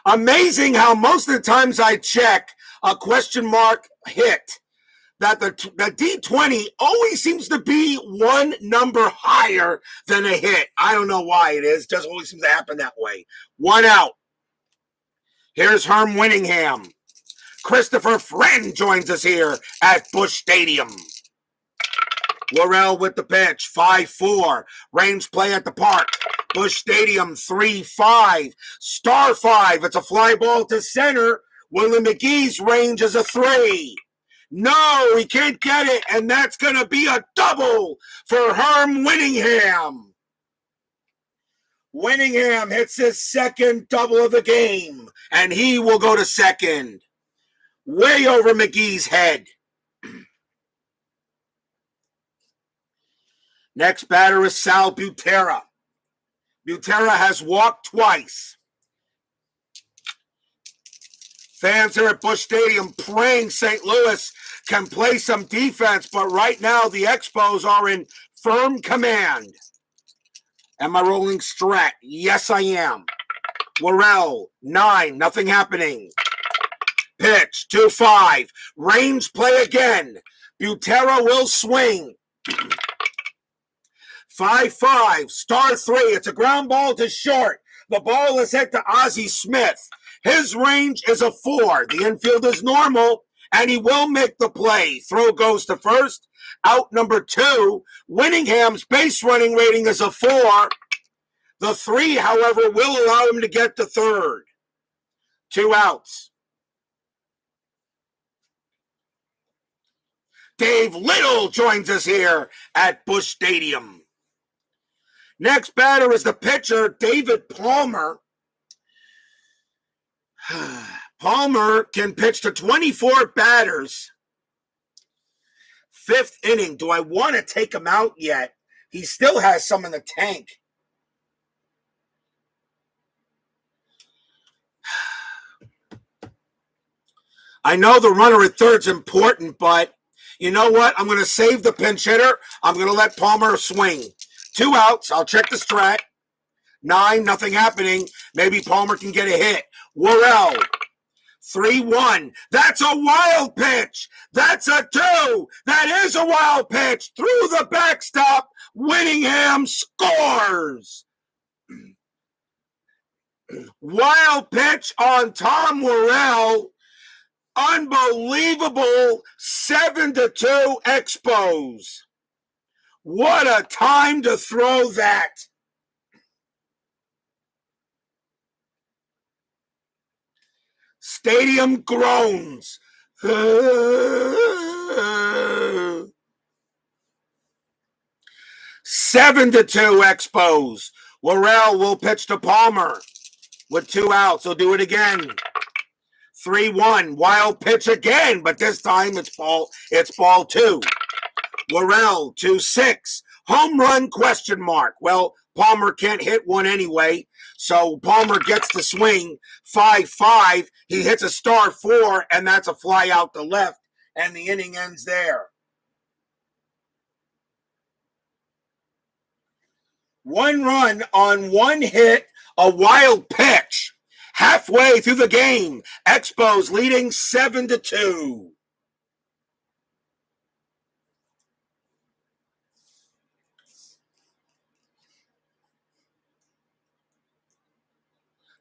Amazing how most of the times I check a question mark hit, that the D20 always seems to be 1 number higher than a hit. I don't know why it is. It just always seems to happen that way. 1 out. Here's Herm Winningham. Christopher Friend joins us here at Busch Stadium. Worrell with the pitch. 5-4. Range play at the park. Busch Stadium, 3-5. Star 5. It's a fly ball to center. Willie McGee's range is a 3. No, he can't get it, and that's going to be a double for Herm Winningham. Winningham hits his 2nd double of the game, and he will go to 2nd. Way over McGee's head. Next batter is Sal Butera. Butera has walked twice. Fans here at Busch Stadium praying St. Louis can play some defense, but right now the Expos are in firm command. Am I rolling strat? Yes, I am. Worrell, 9, nothing happening. Pitch, 2-5. Range play again. Butera will swing. 5-5, star 3. It's a ground ball to short. The ball is hit to Ozzie Smith. His range is a 4. The infield is normal, and he will make the play. Throw goes to first. Out number 2. Winningham's base running rating is a 4. The 3, however, will allow him to get to third. 2 outs. Dave Little joins us here at Busch Stadium. Next batter is the pitcher, David Palmer. Palmer can pitch to 24 batters. 5th inning. Do I want to take him out yet? He still has some in the tank. I know the runner at third's important, but You know what? I'm going to save the pinch hitter. I'm going to let Palmer swing. 2 outs. I'll check the strat. 9, nothing happening. Maybe Palmer can get a hit. Worrell. 3-1. That's a wild pitch. That's a 2. That is a wild pitch. Through the backstop. Winningham scores. Wild pitch on Tom Worrell. Unbelievable. 7-2 Expos. What a time to throw that. Stadium groans. 7-2 Expos. Worrell will pitch to Palmer with 2 outs. He'll do it again. 3-1. Wild pitch again, but this time it's ball 2. Worrell 2-6. Home run question mark. Well, Palmer can't hit one anyway, so Palmer gets the swing. 5-5. He hits a star 4, and that's a fly out to left, and the inning ends there. 1 run on 1 hit, a wild pitch. Halfway through the game, Expos leading 7-2.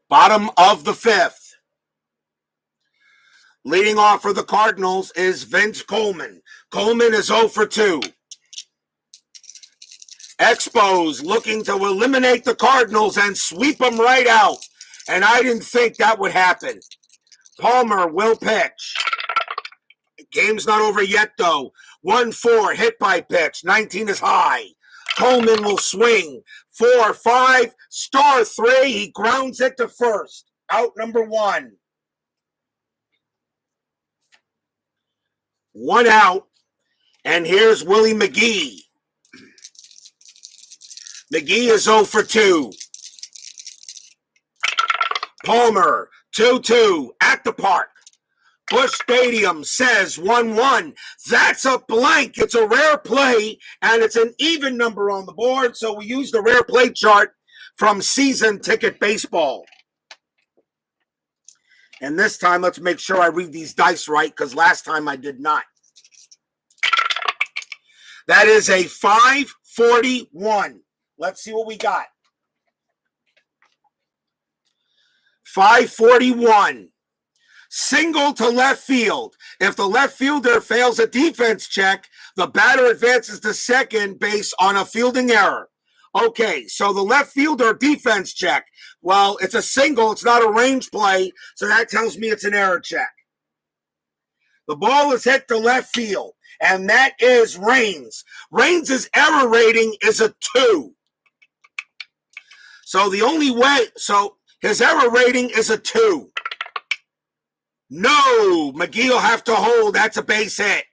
Bottom of the 5th. Leading off for the Cardinals is Vince Coleman. Coleman is 0 for 2. Expos looking to eliminate the Cardinals and sweep them right out. And I didn't think that would happen. Palmer will pitch. Game's not over yet, though. 1-4, hit by pitch. 19 is high. Coleman will swing. 4-5, star 3. He grounds it to first. Out number 1. 1 out. And here's Willie McGee. McGee is 0 for 2. Palmer, 2-2 at the park. Busch Stadium says 1-1. That's a blank. It's a rare play, and it's an even number on the board, so we use the rare play chart from Season Ticket Baseball. And this time, let's make sure I read these dice right, because last time I did not. That is a 541. Let's see what we got. 541. Single to left field. If the left fielder fails a defense check, the batter advances to second base on a fielding error. Okay, so the left fielder defense check. Well, it's a single. It's not a range play, so that tells me it's an error check. The ball is hit to left field, and that is Raines. Raines' error rating is a 2. So the only way, so his error rating is a 2. No, McGee will have to hold. That's a base hit.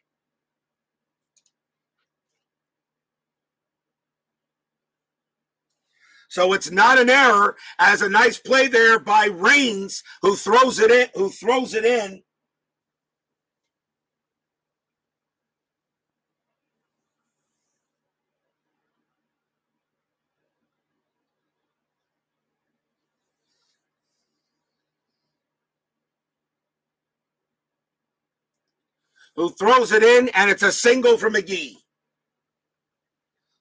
So it's not an error, as a nice play there by Raines, who throws it in. And it's a single for McGee.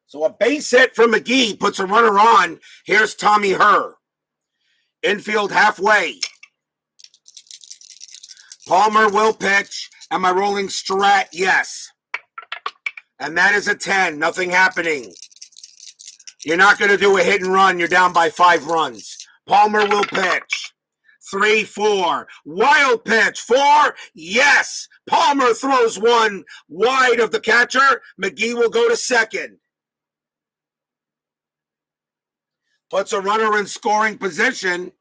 So a base hit from McGee puts a runner on. Here's Tommy Herr. Infield halfway. Palmer will pitch. Am I rolling strat? Yes. And that is a 10. Nothing happening. You're not going to do a hit and run. You're down by 5 runs. Palmer will pitch. 3-4. Wild pitch. 4. Yes. Palmer throws one wide of the catcher. McGee will go to second. Puts a runner in scoring position.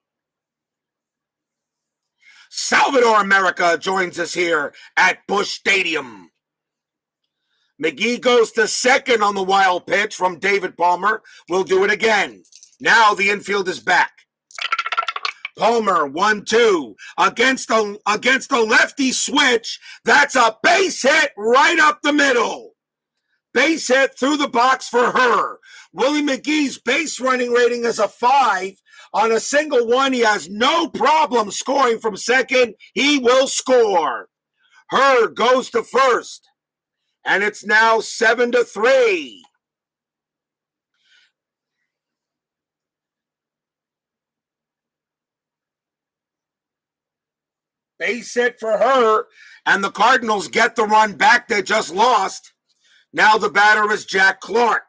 Salvador America joins us here at Busch Stadium. McGee goes to second on the wild pitch from David Palmer. We'll do it again. Now the infield is back. Palmer, 1-2. Against a lefty switch. That's a base hit right up the middle. Base hit through the box for her. Willie McGee's base running rating is a 5. On a single one, he has no problem scoring from second. He will score. Her goes to first. And it's now 7-3. Base hit for her, and the Cardinals get the run back they just lost. Now the batter is Jack Clark.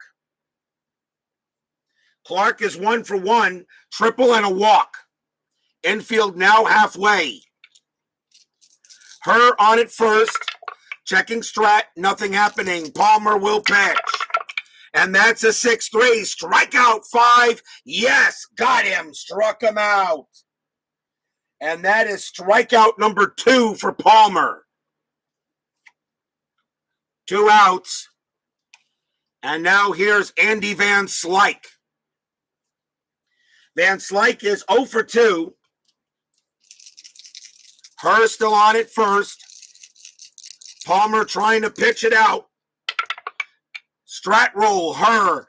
Clark is 1 for 1, triple and a walk. Infield now halfway. Her on it first. Checking strat, nothing happening. Palmer will pitch. And that's a 6-3. Strikeout 5. Yes, got him. Struck him out. And that is strikeout number 2 for Palmer. 2 outs. And now here's Andy Van Slyke. Van Slyke is 0 for 2. Her still on it first. Palmer trying to pitch it out. Strat roll, her.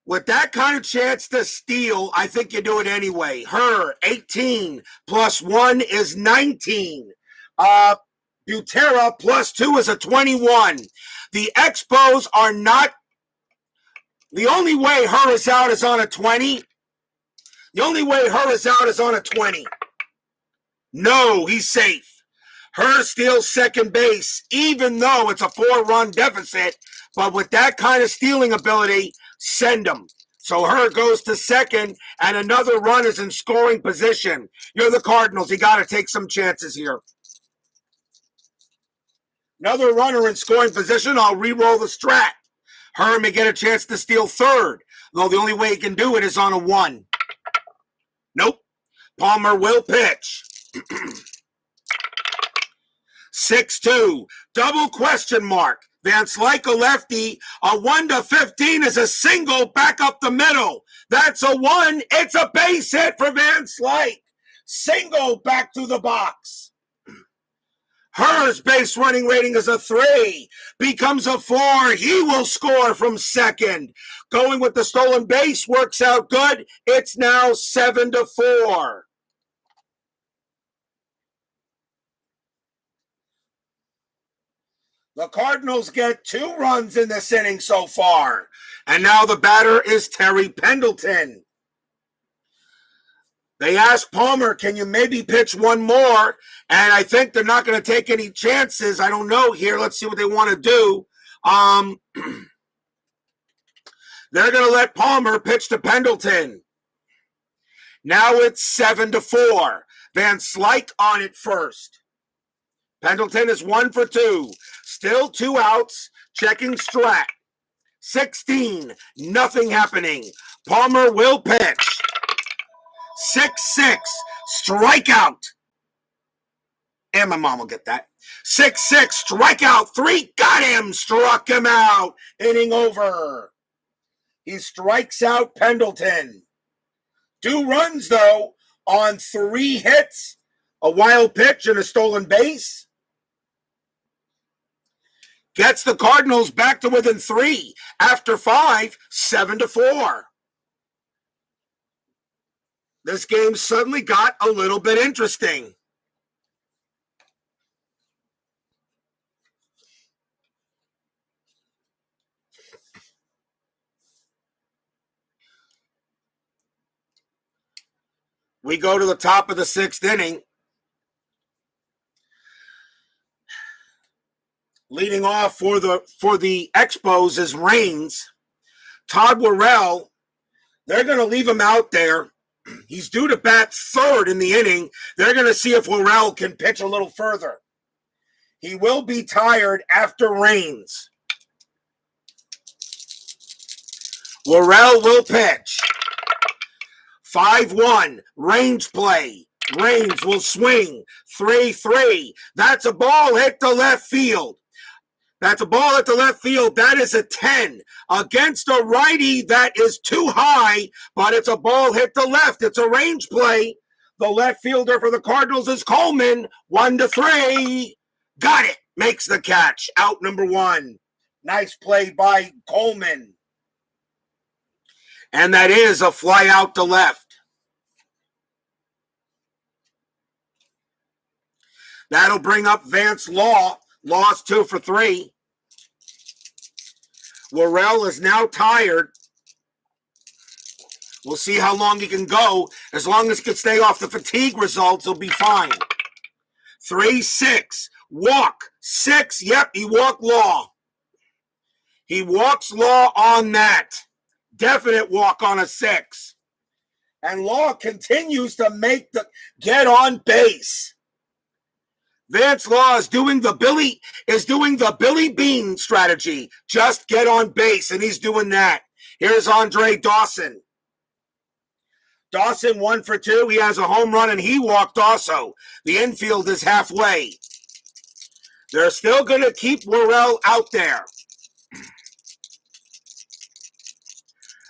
With that kind of chance to steal, I think you do it anyway. Her, 18 plus 1 is 19. Butera plus 2 is a 21. The Expos are not. The only way her is out is on a 20. The only way her is out is on a 20. No, he's safe. Her steals second base, even though it's a 4-run deficit. But with that kind of stealing ability, send him. So her goes to second, and another run is in scoring position. You're the Cardinals. You got to take some chances here. Another runner in scoring position. I'll re-roll the strat. Her may get a chance to steal third, though the only way he can do it is on a 1. Nope. Palmer will pitch. 6-2. Double question mark. Van Slyke a lefty. A 1-15 is a single back up the middle. That's a 1. It's a base hit for Van Slyke. Single back to the box. Her's base running rating is a 3. Becomes a 4. He will score from second. Going with the stolen base works out good. It's now 7-4. The Cardinals get 2 runs in this inning so far. And now the batter is Terry Pendleton. They asked Palmer, can you maybe pitch one more? And I think they're not going to take any chances. I don't know here. Let's see what they want to do. They're going to let Palmer pitch to Pendleton. Now it's 7-4. Van Slyke on it first. Pendleton is 1 for 2. Still 2 outs. Checking strat. 16. Nothing happening. Palmer will pitch. 6-6. Strikeout. And my mom will get that. 6-6. Strikeout 3. Got him. Struck him out. Inning over. He strikes out Pendleton. 2 runs, though, on 3 hits. A wild pitch and a stolen base. Gets the Cardinals back to within 3. After 5, 7-4. This game suddenly got a little bit interesting. We go to the top of the 6th inning. Leading off for the Expos is Raines. Todd Worrell, they're going to leave him out there. He's due to bat 3rd in the inning. They're going to see if Worrell can pitch a little further. He will be tired after Raines. Worrell will pitch. 5-1, range play. Raines will swing. 3-3. That's a ball hit to left field. That's a ball at the left field. That is a 10. Against a righty, that is too high, but it's a ball hit to left. It's a range play. The left fielder for the Cardinals is Coleman. 1-3. Got it. Makes the catch. Out number 1. Nice play by Coleman. And that is a fly out to left. That'll bring up Vance Law. Law's 2 for 3. Worrell is now tired. We'll see how long he can go. As long as he can stay off the fatigue results, he'll be fine. 3-6. Walk. 6. Yep, he walked Law. He walks Law on that. Definite walk on a 6. And Law continues to get on base. Vance Law is doing the Billy Bean strategy. Just get on base, and he's doing that. Here's Andre Dawson. Dawson 1 for 2. He has a home run, and he walked also. The infield is halfway. They're still going to keep Worrell out there.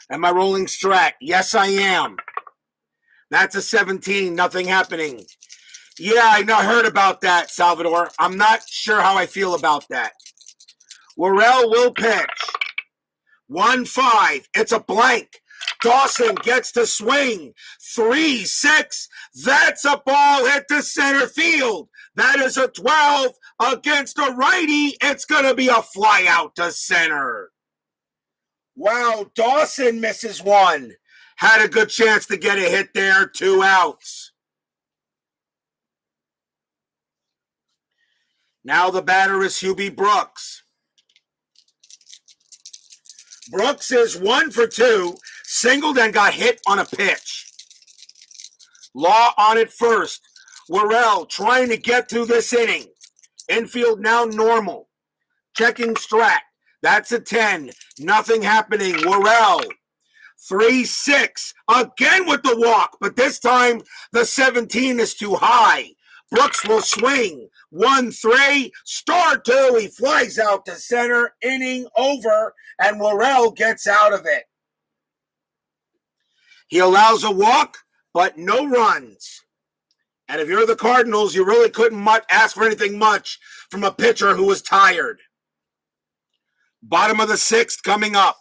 Am I rolling strat? Yes, I am. That's a 17. Nothing happening. Yeah, I heard about that, Salvador. I'm not sure how I feel about that. Worrell will pitch. 1-5. It's a blank. Dawson gets to swing. 3-6. That's a ball hit to center field. That is a 12 against a righty. It's going to be a fly out to center. Wow, Dawson misses 1. Had a good chance to get a hit there. 2 outs. Now the batter is Hubie Brooks. Brooks is 1 for 2. Singled and got hit on a pitch. Law on it first. Worrell trying to get through this inning. Infield now normal. Checking strat. That's a 10. Nothing happening. Worrell. 3-6. Again with the walk, but this time the 17 is too high. Brooks will swing. 1-3. Star 2. He flies out to center. Inning over, and Worrell gets out of it. He allows a walk, but no runs. And if you're the Cardinals, you really couldn't ask for anything much from a pitcher who was tired. Bottom of the 6th coming up.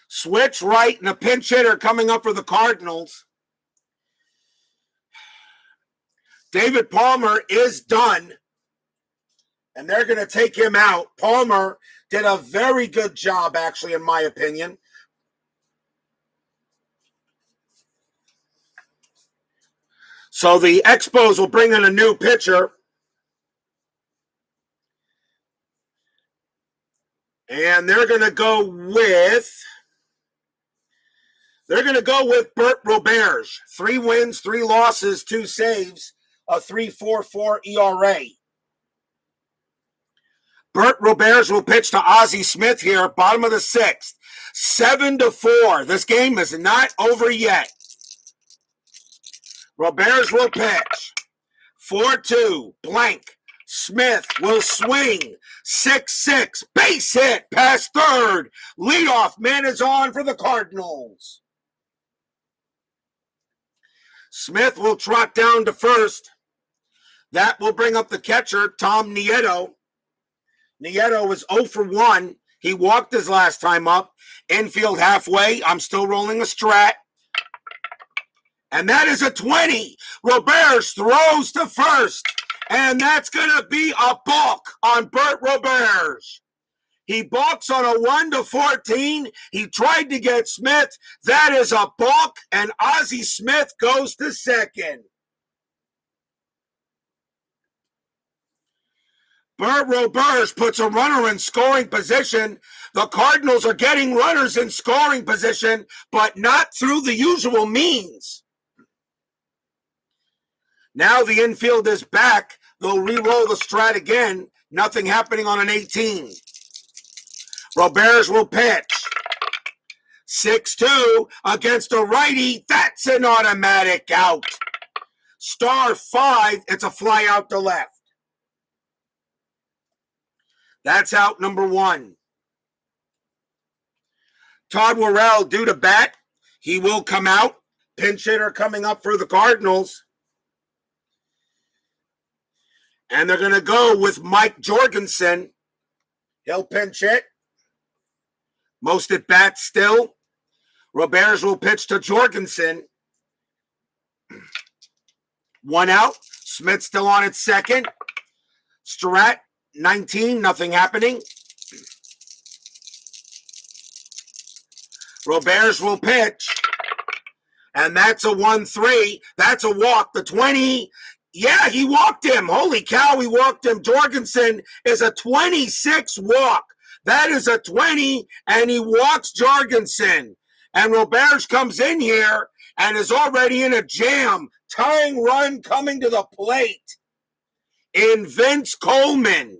Switch right and a pinch hitter coming up for the Cardinals. David Palmer is done, and they're going to take him out. Palmer did a very good job, actually, in my opinion. So the Expos will bring in a new pitcher. And they're going to go with Bert Roberge. 3 wins, 3 losses, 2 saves, a 3.44 ERA. Bert Roberge will pitch to Ozzie Smith here, bottom of the 6th. 7-4. This game is not over yet. Roberge will pitch. 4-2. Blank. Smith will swing. 6-6. Base hit past third. Leadoff man is on for the Cardinals. Smith will trot down to first. That will bring up the catcher, Tom Nieto. Nieto is 0 for 1. He walked his last time up. Infield halfway. I'm still rolling a strat. And that is a 20. Roberge throws to first. And that's going to be a balk on Bert Roberge. He balks on a 1-14. He tried to get Smith. That is a balk, and Ozzie Smith goes to second. Bert Roberge puts a runner in scoring position. The Cardinals are getting runners in scoring position, but not through the usual means. Now the infield is back. They'll re-roll the strat again. Nothing happening on an 18. Roberge will pitch. 6-2 against a righty. That's an automatic out. Star 5, it's a fly out to left. That's out number 1. Todd Worrell due to bat. He will come out. Pinch hitter coming up for the Cardinals. And they're going to go with Mike Jorgensen. He'll pinch hit. Most at bats still. Roberts will pitch to Jorgensen. 1 out. Smith still on at second. Strat, 19, nothing happening. Roberts will pitch. And that's a 1-3. That's a walk. The 20. Yeah, he walked him. Holy cow, he walked him. Jorgensen is a 26 walk. That is a 20, and he walks Jorgensen. And Roberts comes in here and is already in a jam. Tying run coming to the plate in Vince Coleman.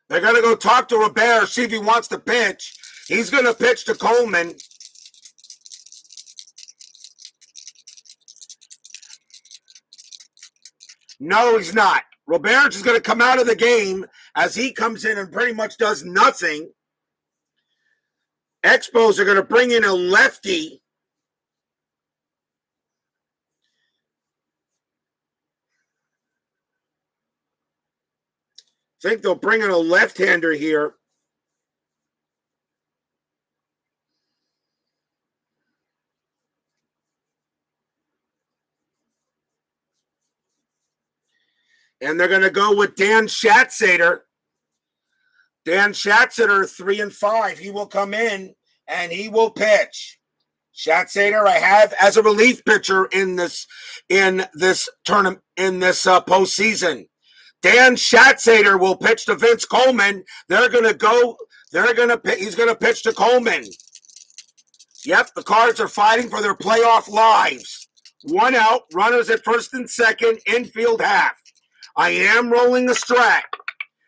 They're going to go talk to Roberts, see if he wants to pitch. He's going to pitch to Coleman. No, he's not. Roberts is going to come out of the game as he comes in and pretty much does nothing. Expos are going to bring in a lefty. I think they'll bring in a left-hander here. And they're going to go with Dan Schatzeder. Dan Schatzeder, 3-5. He will come in and he will pitch. Schatzeder, I have as a relief pitcher in this tournament, in this postseason. Dan Schatzeder will pitch to Vince Coleman. He's going to pitch to Coleman. Yep, the Cards are fighting for their playoff lives. 1 out, runners at first and second, infield half. I am rolling the strat.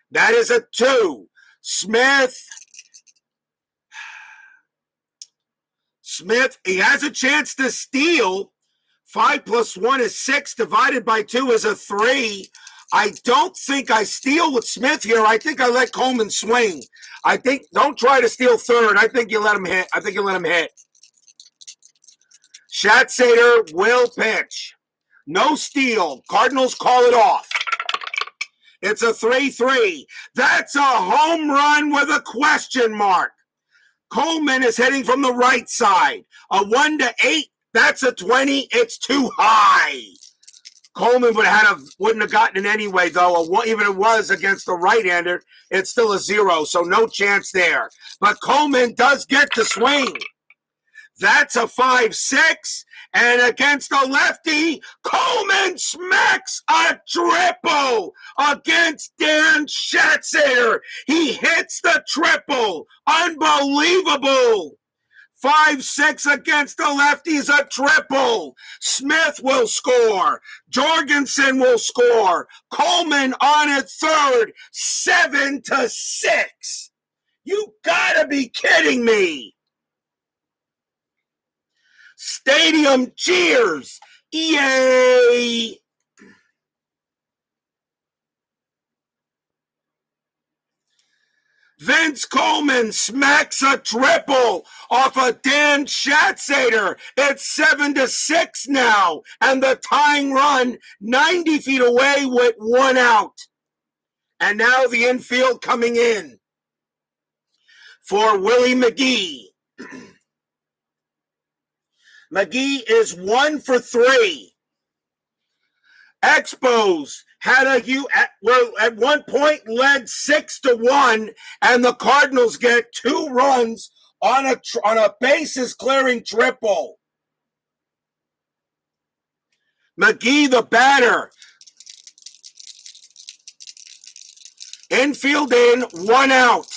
That is a 2. Smith, he has a chance to steal. 5 + 1 is 6. Divided by 2 is a 3. I don't think I steal with Smith here. I think I let Coleman swing. Don't try to steal third. I think you let him hit. Schatzeder will pitch. No steal. Cardinals call it off. It's a 3-3. That's a home run with a question mark. Coleman is hitting from the right side. A 1-8. That's a 20. It's too high. Coleman wouldn't have gotten it anyway, though. Even if it was against the right-hander, it's still a 0, so no chance there. But Coleman does get to swing. That's a 5-6, and against a lefty, Coleman smacks a triple against Dan Schatzeder. He hits the triple. Unbelievable. 5-6 against the lefties, a triple. Smith will score. Jorgensen will score. Coleman on at third, 7-6. You gotta be kidding me. Stadium cheers. Yay. Vince Coleman smacks a triple off of Dan Schatzeder. It's 7-6 now, and the tying run 90 feet away with 1 out. And now the infield coming in for Willie McGee. McGee is 1 for 3. Expos had at one point led 6-1, and the Cardinals get 2 runs on a bases clearing triple. McGee, the batter. Infield in, 1 out.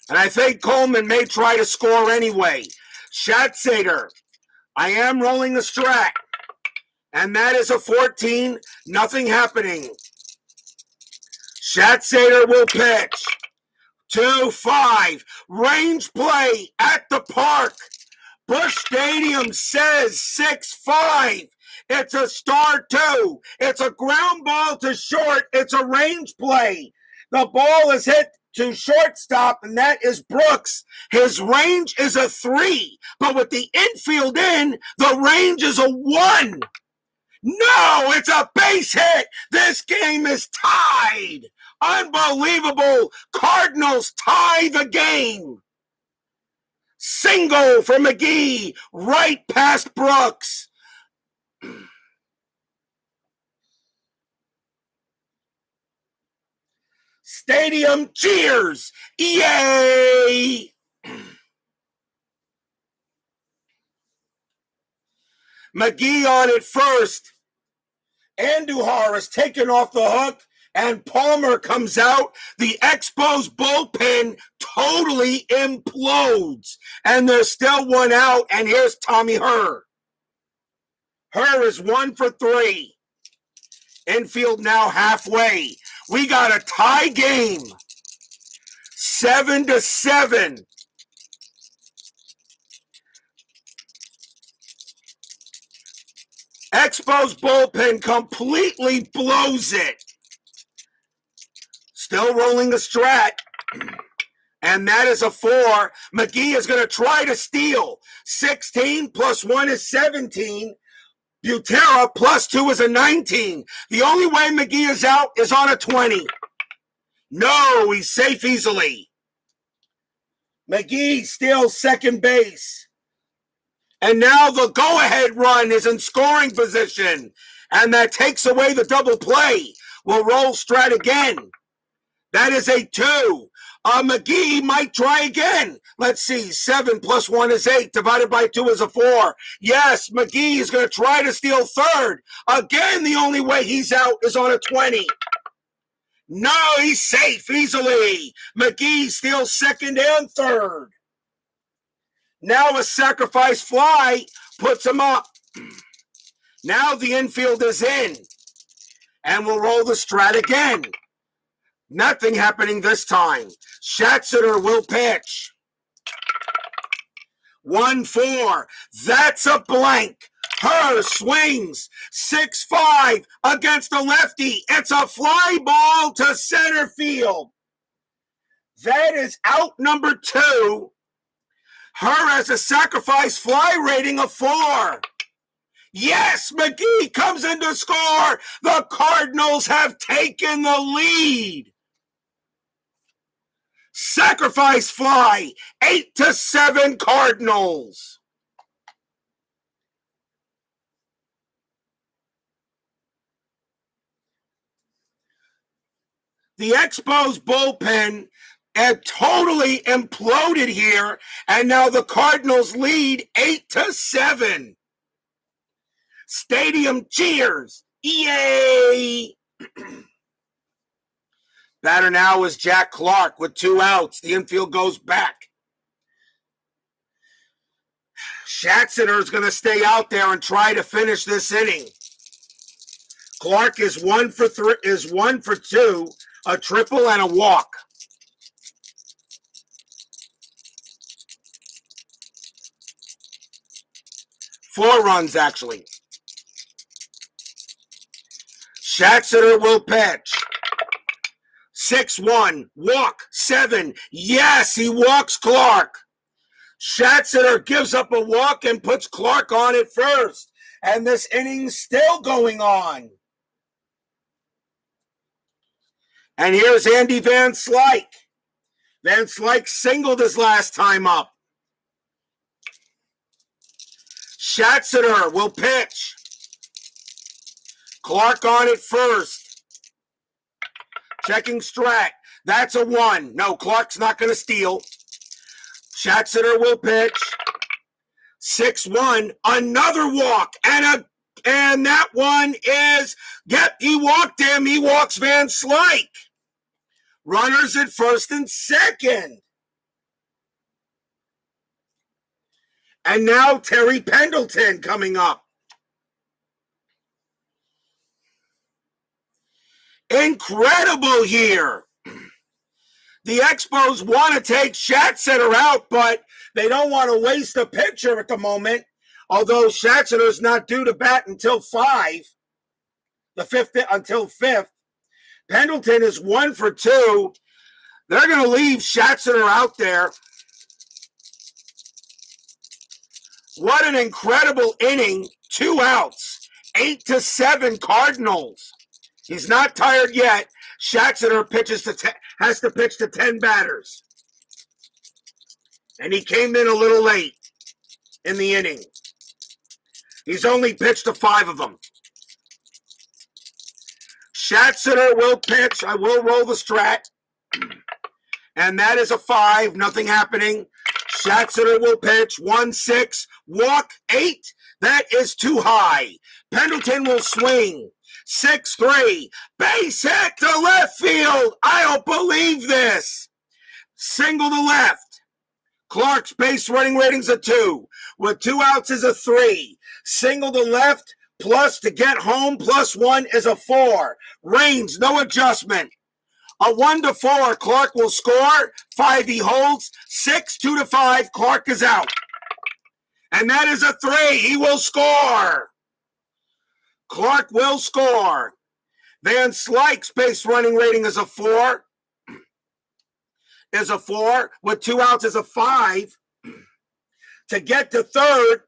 And I think Coleman may try to score anyway. Schatzeder, I am rolling the strat. And that is a 14. Nothing happening. Schatzeder will pitch. 2-5. Range play at the park. Busch Stadium says 6-5. It's a star 2. It's a ground ball to short. It's a range play. The ball is hit to shortstop, and that is Brooks. His range is a 3, but with the infield in, the range is a 1. No, it's a base hit. This game is tied. Unbelievable. Cardinals tie the game. Single for McGee, right past Brooks. Stadium cheers. Yay! McGee on it first. Andujar is taken off the hook, and Palmer comes out. The Expos bullpen totally implodes, and there's still one out, and here's Tommy Herr. Herr is 1 for 3. Infield now halfway. We got a tie game. 7-7. Expos bullpen completely blows it. Still rolling the strat. And that is a 4. McGee is going to try to steal. 16 plus 1 is 17. Butera plus 2 is a 19. The only way McGee is out is on a 20. No, he's safe easily. McGee steals second base. And now the go-ahead run is in scoring position. And that takes away the double play. We'll roll strat again. That is a 2. McGee might try again. Let's see. 7 plus 1 is 8. Divided by 2 is a 4. Yes, McGee is going to try to steal third. Again, the only way he's out is on a 20. No, he's safe easily. McGee steals second and third. Now a sacrifice fly puts him up. Now the infield is in. And we'll roll the strat again. Nothing happening this time. Schatzeder will pitch. 1-4. That's a blank. Herr swings. 6-5 against a lefty. It's a fly ball to center field. That is out number 2. Herr has a sacrifice fly rating of 4. Yes, McGee comes in to score. The Cardinals have taken the lead. Sacrifice fly, 8-7 Cardinals. The Expos bullpen had totally imploded here, and now the Cardinals lead 8-7. Stadium cheers. Yay! Batter now is Jack Clark with 2 outs. The infield goes back. Schatzeder is going to stay out there and try to finish this inning. Clark is 1 for 2, a triple and a walk. Four runs, actually. Schatzeder will pitch. 6-1, walk, 7. Yes, he walks Clark. Schatzeder gives up a walk and puts Clark on at first. And this inning's still going on. And here's Andy Van Slyke. Van Slyke singled his last time up. Schatzeder will pitch. Clark on at first. Checking strat. That's a 1. No, Clark's not going to steal. Schatzeder will pitch. 6-1. Another walk. And that one is, yep, he walked him. He walks Van Slyke. Runners at first and second. And now Terry Pendleton coming up. Incredible here. The Expos want to take Schatzeder out, but they don't want to waste a pitcher at the moment. Although Schatzeder's not due to bat until 5, until 5th. Pendleton is 1 for 2. They're going to leave Schatzeder out there. What an incredible inning. 2 outs. 8-7 Cardinals. He's not tired yet. Schatzeder has to pitch to 10 batters. And he came in a little late in the inning. He's only pitched to 5 of them. Schatzeder will pitch. I will roll the strat. And that is a 5. Nothing happening. Schatzeder will pitch. 1-6. Walk 8. That is too high. Pendleton will swing. 6-3. Base hit to left field. I don't believe this. Single to left. Clark's base running rating's a 2. With 2 outs is a 3. Single to left plus to get home plus 1 is a 4. Rains, no adjustment. A 1-4, Clark will score. 5 he holds. 6, 2-5, Clark is out. And that is a 3. He will score. Clark will score. Van Slyke's base running rating is a 4. With 2 outs is a 5. To get to third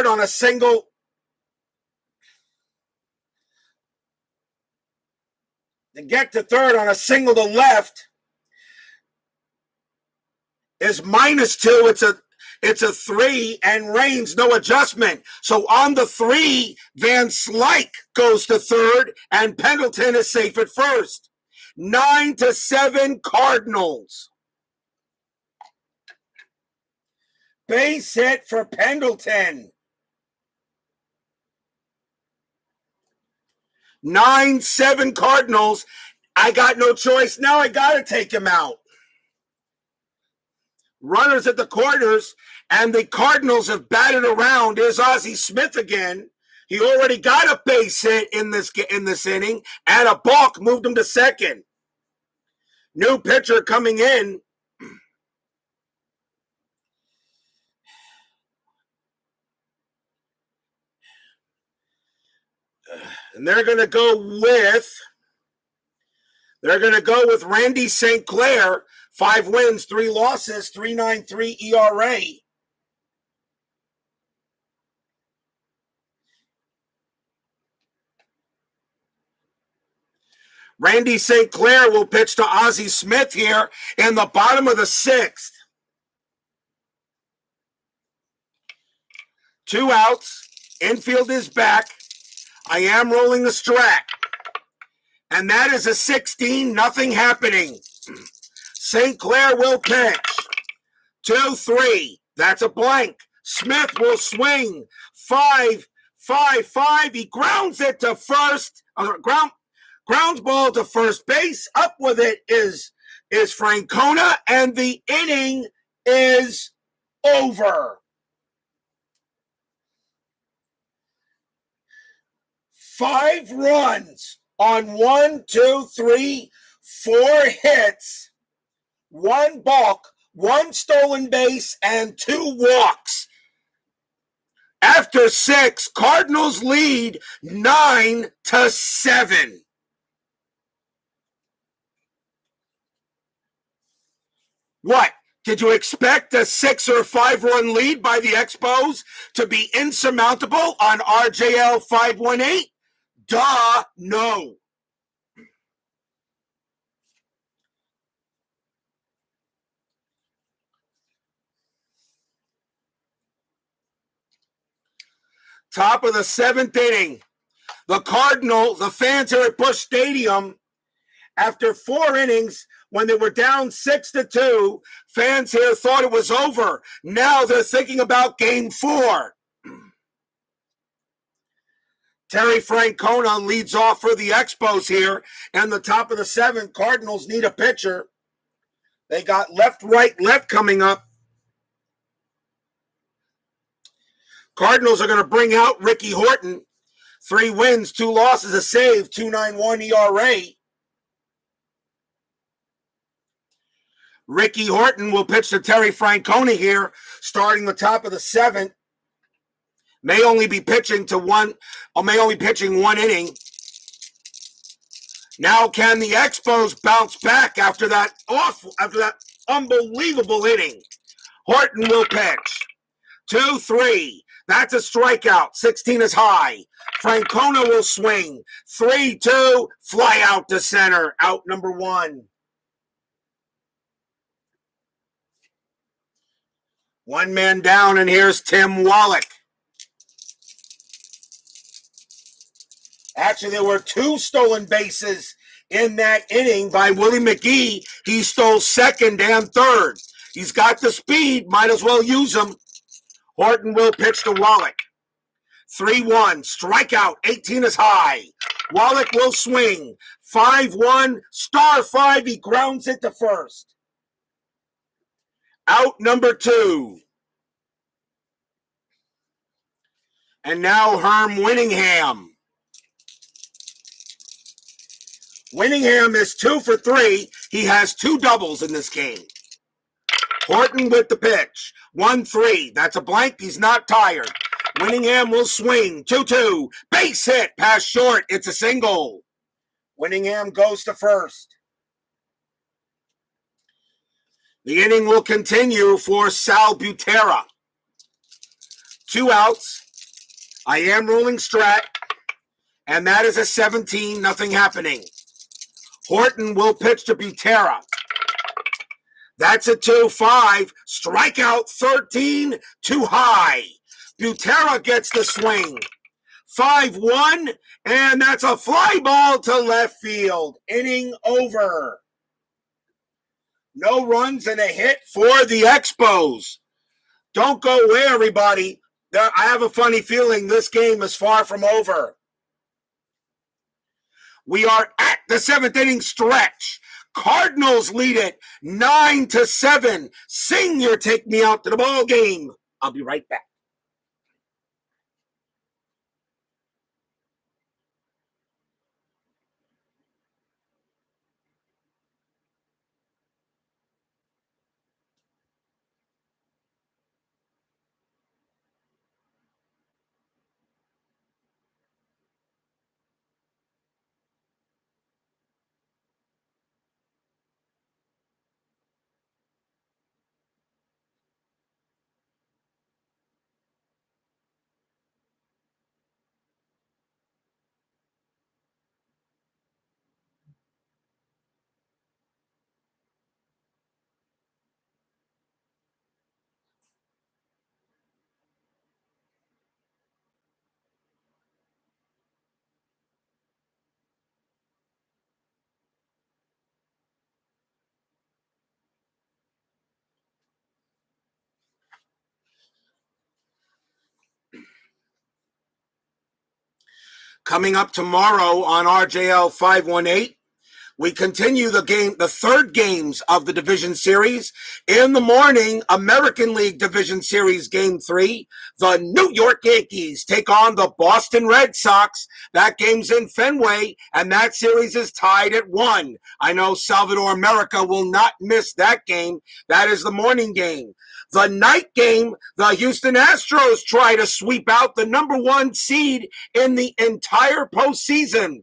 on a single. To get to third on a single to left is -2. It's a 3 and Rains, no adjustment. So on the 3, Van Slyke goes to third and Pendleton is safe at first. 9-7 Cardinals. Base hit for Pendleton. 9-7 Cardinals. I got no choice. Now I got to take him out. Runners at the corners, and the Cardinals have batted around. There's Ozzie Smith again. He already got a base hit in this inning, and a balk moved him to second. New pitcher coming in. And they're going to go with Randy St. Clair. 5 wins, 3 losses, 3.93 ERA. Randy St. Clair will pitch to Ozzie Smith here in the bottom of the 6th. 2 outs. Infield is back. I am rolling the strat. And that is a 16, nothing happening. St. Clair will pitch. 2-3. That's a blank. Smith will swing. 5. He grounds it to first. Grounds ball to first base. Up with it is Francona, and the inning is over. 5 runs on 1, 2, 3, 4 hits, 1 balk, 1 stolen base, and 2 walks. After 6, Cardinals lead 9-7. What? Did you expect a 6 or 5 run lead by the Expos to be insurmountable on RJL 518? Duh, no. Top of the 7th inning. The fans here at Busch Stadium, after 4 innings, when they were down 6-2, fans here thought it was over. Now they're thinking about game 4. Terry Francona leads off for the Expos here. And the top of the 7th, Cardinals need a pitcher. They got left, right, left coming up. Cardinals are going to bring out Ricky Horton. 3 wins, 2 losses, a save, 2.91 ERA. Ricky Horton will pitch to Terry Francona here, starting the top of the 7th. May only be pitching one inning. Now can the Expos bounce back after that unbelievable inning? Horton will pitch. 2-3. That's a strikeout. 16 is high. Francona will swing. 3-2. Fly out to center. Out number 1. 1 man down, and here's Tim Wallach. Actually, there were 2 stolen bases in that inning by Willie McGee. He stole second and third. He's got the speed. Might as well use him. Horton will pitch to Wallach. 3-1. Strikeout. 18 is high. Wallach will swing. 5-1. Star 5. He grounds it to first. Out number 2. And now Herm Winningham. Winningham is 2 for 3. He has 2 doubles in this game. Horton with the pitch. 1-3. That's a blank. He's not tired. Winningham will swing. 2-2. Base hit. Pass short. It's a single. Winningham goes to first. The inning will continue for Sal Butera. 2 outs. I am ruling strat. And that is a 17. Nothing happening. Horton will pitch to Butera. That's a 2-5. Strikeout 13. Too high. Butera gets the swing. 5-1. And that's a fly ball to left field. Inning over. No runs and a hit for the Expos. Don't go away, everybody. I have a funny feeling this game is far from over. We are at the 7th inning stretch. Cardinals lead it 9-7. Senior, take me out to the ball game. I'll be right back. Coming up tomorrow on RJL 518, we continue the 3rd games of the Division Series. In the morning, American League Division Series Game 3. The New York Yankees take on the Boston Red Sox. That game's in Fenway, and that series is tied at 1. I know Salvador America will not miss that game. That is the morning game. The night game, the Houston Astros try to sweep out the number 1 seed in the entire postseason.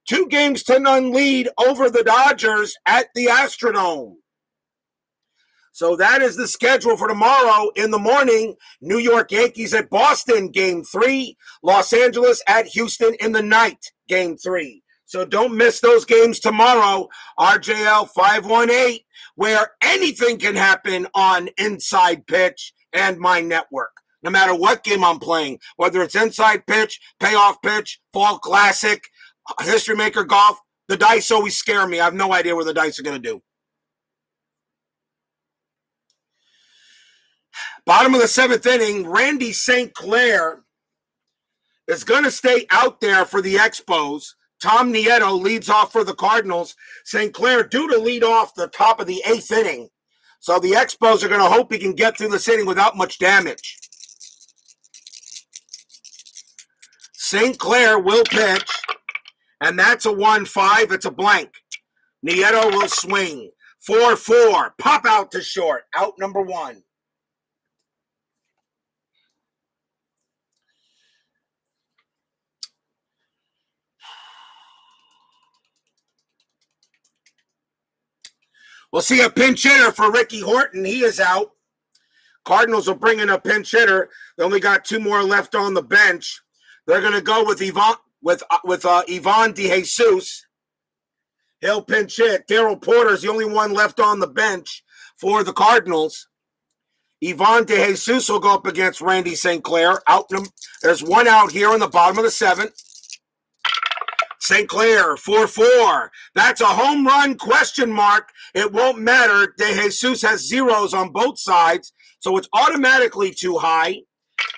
2-0 lead over the Dodgers at the Astrodome. So that is the schedule for tomorrow. In the morning, New York Yankees at Boston, Game 3. Los Angeles at Houston in the night, Game 3. So don't miss those games tomorrow. RJL 518, where anything can happen on Inside Pitch and my network. No matter what game I'm playing, whether it's Inside Pitch, Payoff Pitch, Fall Classic, History Maker Golf, the dice always scare me. I have no idea what the dice are going to do. Bottom of the 7th inning, Randy St. Clair is going to stay out there for the Expos. Tom Nieto leads off for the Cardinals. St. Clair due to lead off the top of the 8th inning. So the Expos are going to hope he can get through this inning without much damage. St. Clair will pitch, and that's a 1-5. It's a blank. Nieto will swing. 4-4. Pop out to short. Out number 1. We'll see a pinch hitter for Ricky Horton. He is out. Cardinals will bring in a pinch hitter. They only got 2 more left on the bench. They're going to go with Ivan DeJesus. He'll pinch hit. Darryl Porter's the only one left on the bench for the Cardinals. Ivan DeJesus will go up against Randy St. Clair. There's 1 out here in the bottom of the 7th. St. Clair, 4-4. That's a home run, question mark. It won't matter. DeJesus has zeros on both sides, so it's automatically too high.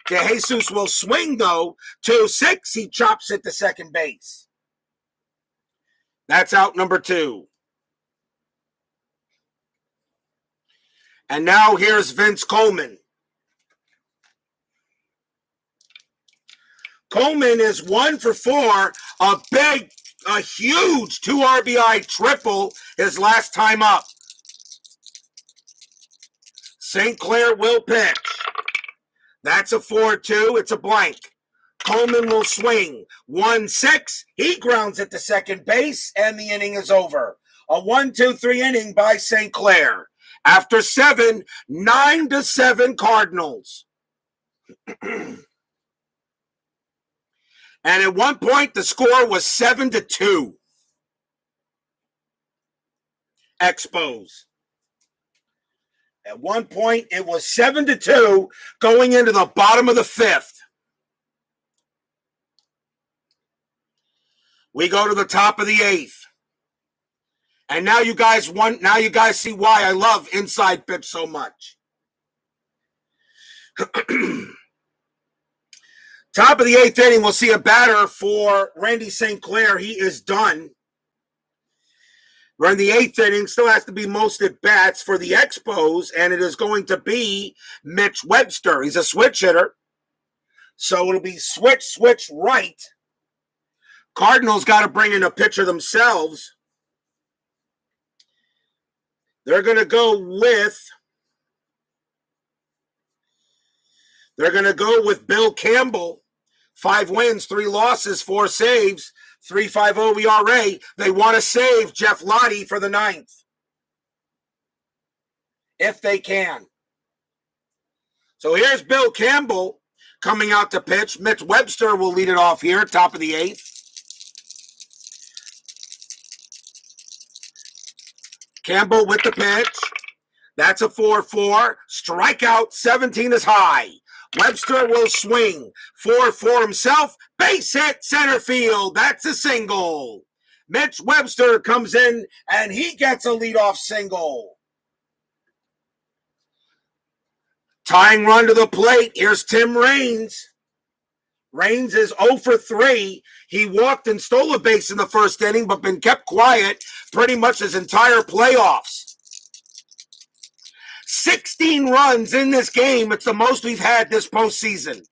DeJesus will swing, though. 2-6. He chops it to second base. That's out number 2. And now here's Vince Coleman. Coleman is 1 for 4, a huge 2 RBI triple his last time up. St. Clair will pitch. That's a 4-2. It's a blank. Coleman will swing. 1-6. He grounds it to second base, and the inning is over. A 1-2-3 inning by St. Clair. After 7, 9-7 Cardinals. And at one point, the score was 7-2. Expos. At one point, it was 7-2 going into the bottom of the 5th. We go to the top of the 8th. And now you guys see why I love inside pitch so much. Top of the 8th inning, we'll see a batter for Randy St. Clair. He is done. We're in the 8th inning. Still has to be most at bats for the Expos, and it is going to be Mitch Webster. He's a switch hitter. So it'll be switch right. Cardinals got to bring in a pitcher themselves. They're going to go with Bill Campbell. 5 wins, 3 losses, 4 saves, 3.50 ERA. They want to save Jeff Lottie for the 9th. If they can. So here's Bill Campbell coming out to pitch. Mitch Webster will lead it off here, top of the 8th. Campbell with the pitch. That's a 4-4. Strikeout, 17 is high. Webster will swing. 4-4 himself. Base hit, center field. That's a single. Mitch Webster comes in, and he gets a leadoff single. Tying run to the plate. Here's Tim Raines. Raines is 0 for 3. He walked and stole a base in the first inning, but been kept quiet pretty much his entire playoffs. 16 runs in this game. It's the most we've had this postseason.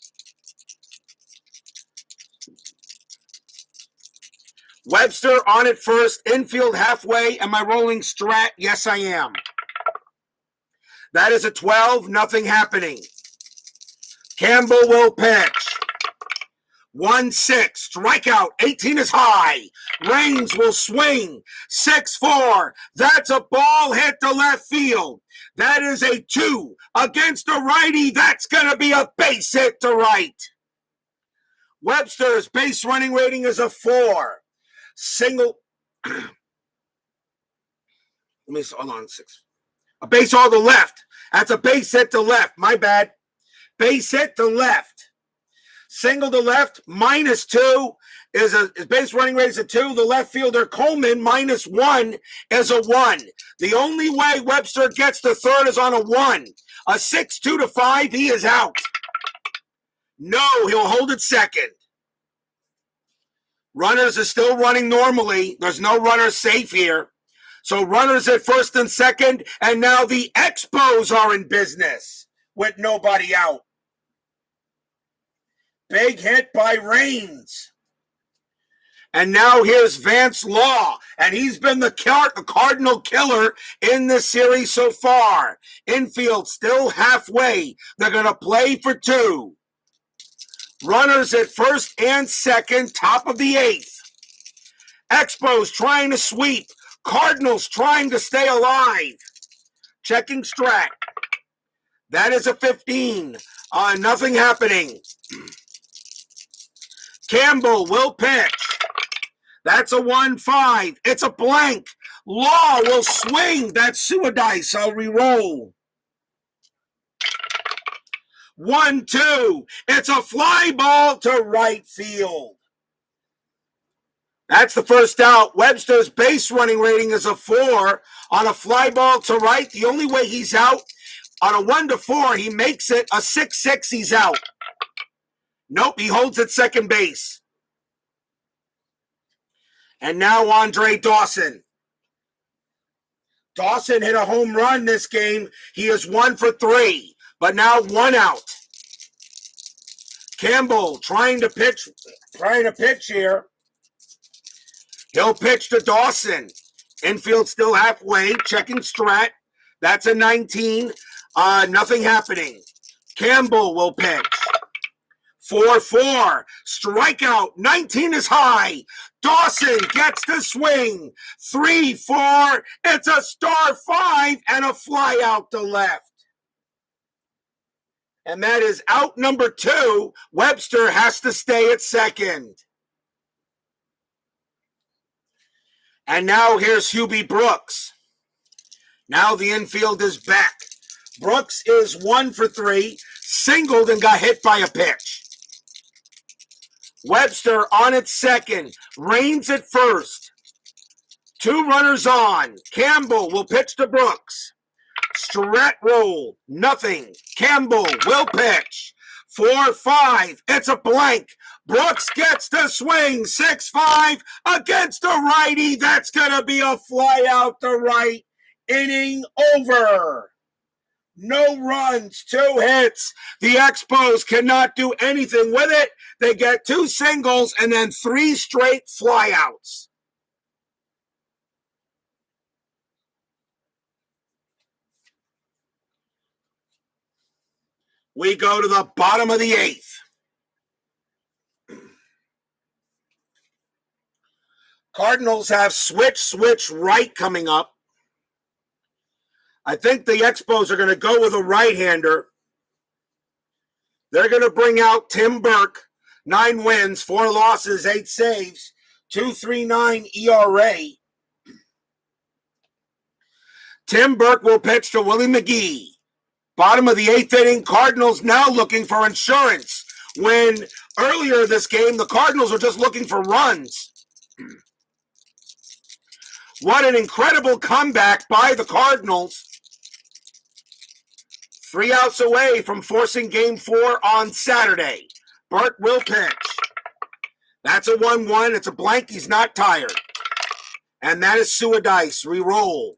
Webster on at first, infield halfway. Am I rolling strat? Yes, I am. That is a 12, nothing happening. Campbell will pitch. 1-6, strikeout, 18 is high. Raines will swing. 6-4, that's a ball hit to left field. That is a 2 against a righty. That's going to be a base hit to right. Webster's base running rating is a 4. Single. Hold on, 6. A base all to left. That's a base hit to left. My bad. Base hit to left. Single to left, -2 is his base running rate is a 2. The left fielder, Coleman, -1 is a 1. The only way Webster gets to third is on a 1. A 6-2 to 5, he is out. No, he'll hold it second. Runners are still running normally. There's no runners safe here. So runners at first and second, and now the Expos are in business with nobody out. Big hit by Raines. And now here's Vance Law, and he's been the Cardinal killer in this series so far. Infield still halfway. They're going to play for 2. Runners at first and second, top of the 8th. Expos trying to sweep. Cardinals trying to stay alive. Checking Strat. That is a 15. Nothing happening. Campbell will pitch. That's a 1-5. It's a blank. Law will swing. That's Suadice. I'll re-roll. 1-2. It's a fly ball to right field. That's the first out. Webster's base running rating is a 4 on a fly ball to right. The only way he's out on a 1-4, he makes it a 6-6. He's out. Nope, he holds at second base. And now Andre Dawson. Dawson hit a home run this game. He is 1 for 3, but now 1 out. Campbell trying to pitch here. He'll pitch to Dawson. Infield still halfway, checking Strat. That's a 19. Nothing happening. Campbell will pitch. 4-4. Strikeout. 19 is high. Dawson gets the swing. 3-4. It's a star 5 and a fly out to left. And that is out number 2. Webster has to stay at second. And now here's Hubie Brooks. Now the infield is back. Brooks is 1 for 3, singled and got hit by a pitch. Webster on at second, Raines at first. 2 runners on. Campbell will pitch to Brooks. Strat roll, nothing. Campbell will pitch. 4-5, it's a blank. Brooks gets the swing. 6-5 against the righty. That's going to be a fly out to right. Inning over. No runs, 2 hits. The Expos cannot do anything with it. They get 2 singles and then 3 straight flyouts. We go to the bottom of the 8th. Cardinals have switch right coming up. I think the Expos are going to go with a right-hander. They're going to bring out Tim Burke, 9 wins, 4 losses, 8 saves, 2.39 ERA. Tim Burke will pitch to Willie McGee. Bottom of the 8th inning, Cardinals now looking for insurance. When earlier this game, the Cardinals were just looking for runs. What an incredible comeback by the Cardinals. 3 outs away from forcing Game 4 on Saturday. Burke will pitch. That's a 1-1. It's a blank. He's not tired. And that is Suadice. Re-roll.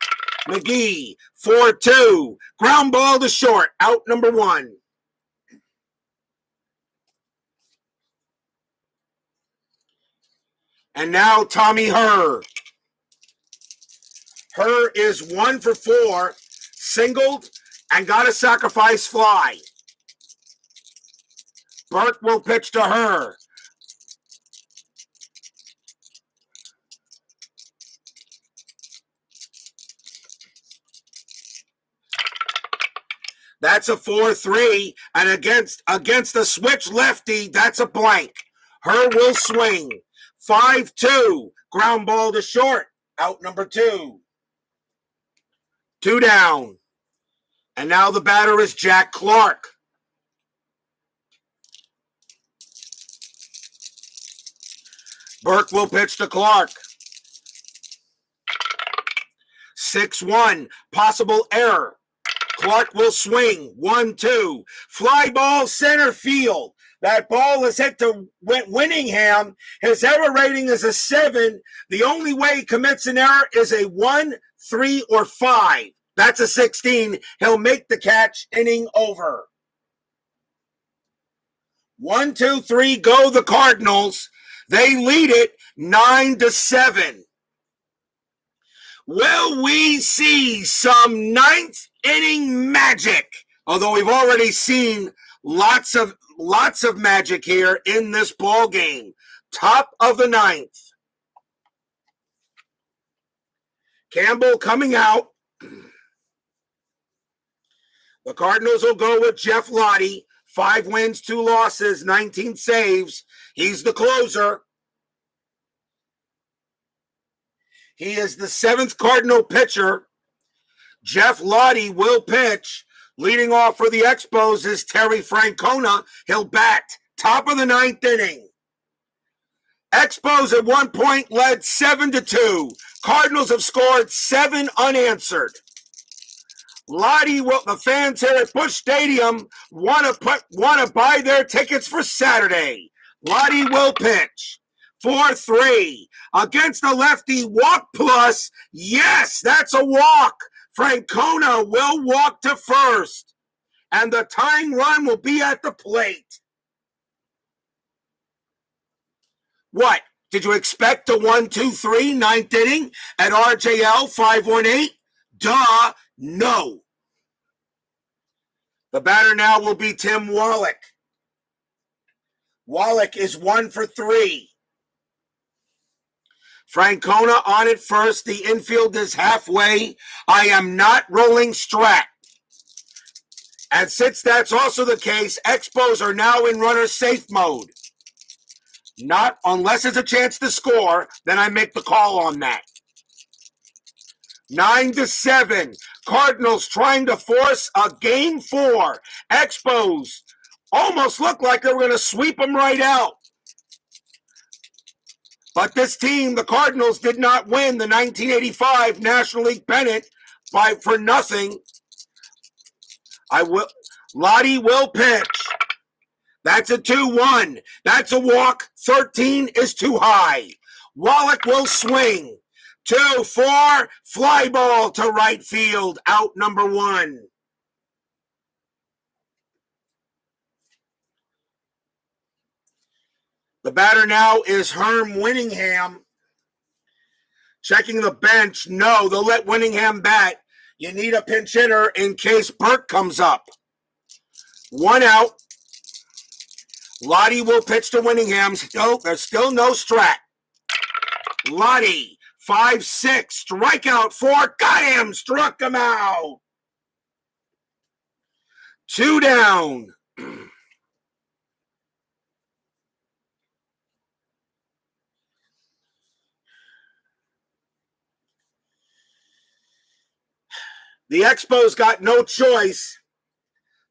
McGee, 4-2. Ground ball to short. Out number 1. And now Tommy Herr. Herr is 1 for 4. Singled and got a sacrifice fly. Burke will pitch to Herr. That's a 4-3, and against the switch lefty, that's a blank. Herr will swing. 5-2, ground ball to short. Out number 2. 2 down. And now the batter is Jack Clark. Burke will pitch to Clark. 6-1, possible error. Clark will swing. 1-2. Fly ball center field. That ball is hit to Winningham. His error rating is a 7. The only way he commits an error is a 1, 3, or 5. That's a 16. He'll make the catch. Inning over. 1, 2, 3, go the Cardinals. They lead it 9-7. Will we see some ninth inning magic? Although we've already seen lots of magic here in this ball game. Top of the ninth. Campbell coming out. The Cardinals will go with Jeff Lottie. 5 wins, 2 losses, 19 saves. He's the closer. He is the 7th Cardinal pitcher. Jeff Lottie will pitch. Leading off for the Expos is Terry Francona. He'll bat. Top of the 9th inning. Expos at one point led 7-2. Cardinals have scored 7 unanswered. Lottie the fans here at Busch Stadium want to buy their tickets for Saturday. Lottie will pitch. 4-3 against the lefty. Walk plus. Yes, that's a walk. Francona will walk to first, and the tying run will be at the plate. What? Did you expect a 1-2-3 9th inning at RJL 518? Duh, no. The batter now will be Tim Wallach. Wallach is 1 for 3. Francona on at first. The infield is halfway. I am not rolling Strat. And since that's also the case, Expos are now in runner safe mode. Not unless there's a chance to score, then I make the call on that. 9-7. Cardinals trying to force a game 4. Expos almost looked like they were going to sweep them right out. But this team, the Cardinals, did not win the 1985 National League pennant for nothing. Lottie will pitch. That's a 2-1. That's a walk. 13 is too high. Wallach will swing. 2-4. Fly ball to right field. Out number 1. The batter now is Herm Winningham. Checking the bench. No, they'll let Winningham bat. You need a pinch hitter in case Burke comes up. 1 out. Lottie will pitch to Winningham. There's still no Strat. Lottie, 5-6, strikeout 4. Got him, struck him out. 2 down. The Expos got no choice.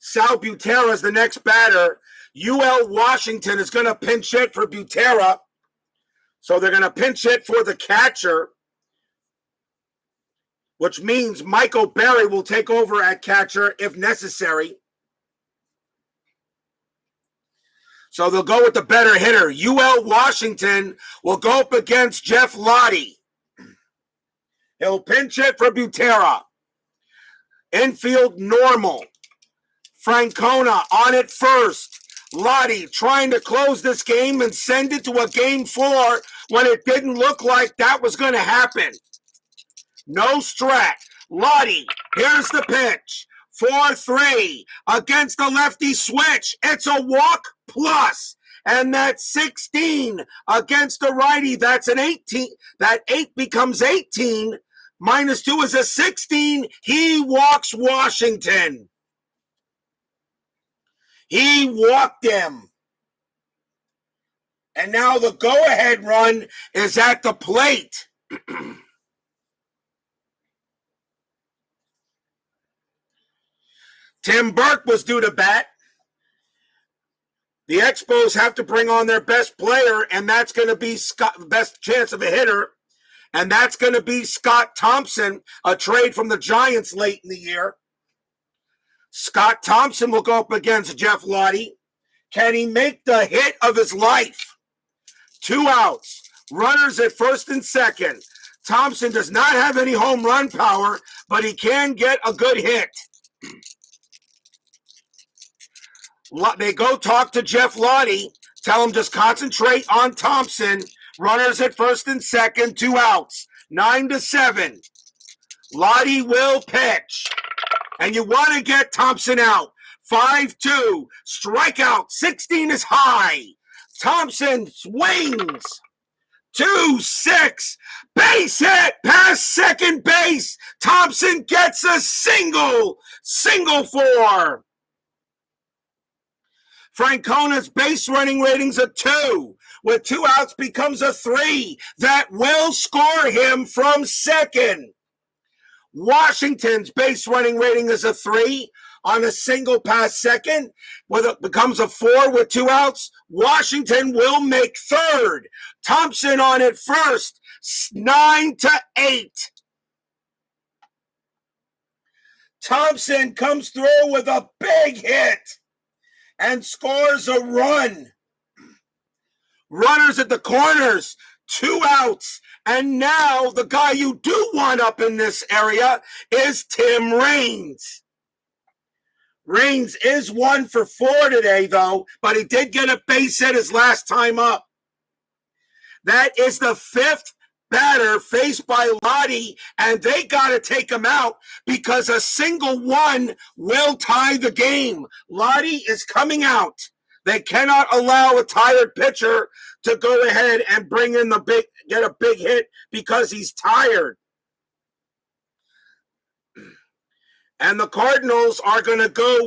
Sal Butera is the next batter. UL Washington is going to pinch hit for Butera. So they're going to pinch hit for the catcher, which means Michael Berry will take over at catcher if necessary. So they'll go with the better hitter. UL Washington will go up against Jeff Lottie. He'll pinch hit for Butera. Infield normal. Francona on it first. Lottie trying to close this game and send it to a game 4 when it didn't look like that was going to happen. No Strat. Lottie, here's the pitch. 4-3 against the lefty switch. It's a walk plus. And that's 16 against the righty. That's an 18. That 8 becomes 18. -2 is a 16. He walks Washington. He walked him. And now the go-ahead run is at the plate. Tim Burke was due to bat. The Expos have to bring on their best player, and that's going to be Scott, best chance of a hitter. And that's going to be Scott Thompson, a trade from the Giants late in the year. Scott Thompson will go up against Jeff Lottie. Can he make the hit of his life? 2 outs. Runners at first and second. Thompson does not have any home run power, but he can get a good hit. They go talk to Jeff Lottie, tell him just concentrate on Thompson. Runners at first and second, 2 outs. 9-7. Lottie will pitch. And you want to get Thompson out. 5-2. Strikeout. 16 is high. Thompson swings. 2-6. Base hit past second base. Thompson gets a single. Single 4. Francona's base running rating's a 2. With 2 outs becomes a 3. That will score him from second. Washington's base running rating is a 3 on a single past second. When it becomes a 4 with 2 outs, Washington will make third. Thompson on at first, 9-8. Thompson comes through with a big hit and scores a run. Runners at the corners, 2 outs. And now the guy you do want up in this area is Tim Raines. Raines is 1 for 4 today, though, but he did get a base hit his last time up. That is the 5th batter faced by Lottie, and they got to take him out because a single 1 will tie the game. Lottie is coming out. They cannot allow a tired pitcher to go ahead and bring in get a big hit because he's tired. And the Cardinals are going to go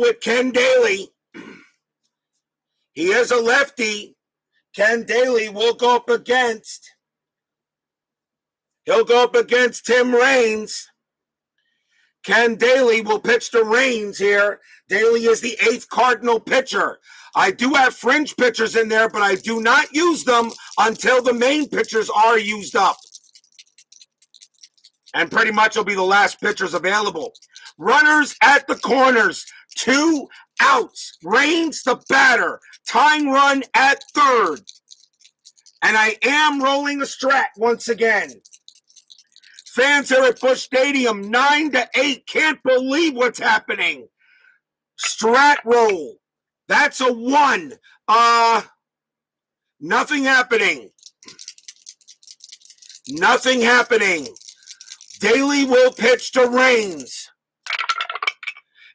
with Ken Daly. He is a lefty. Ken Daly will go up against. He'll go up against Tim Raines. Ken Daly will pitch to Raines here. Daly is the 8th Cardinal pitcher. I do have fringe pitchers in there, but I do not use them until the main pitchers are used up. And pretty much will be the last pitchers available. Runners at the corners, 2 outs. Raines the batter. Tying run at third. And I am rolling a strat once again. Fans here at Busch Stadium, 9-8. Can't believe what's happening. Strat roll. That's a 1. Nothing happening. Nothing happening. Daly will pitch to Raines.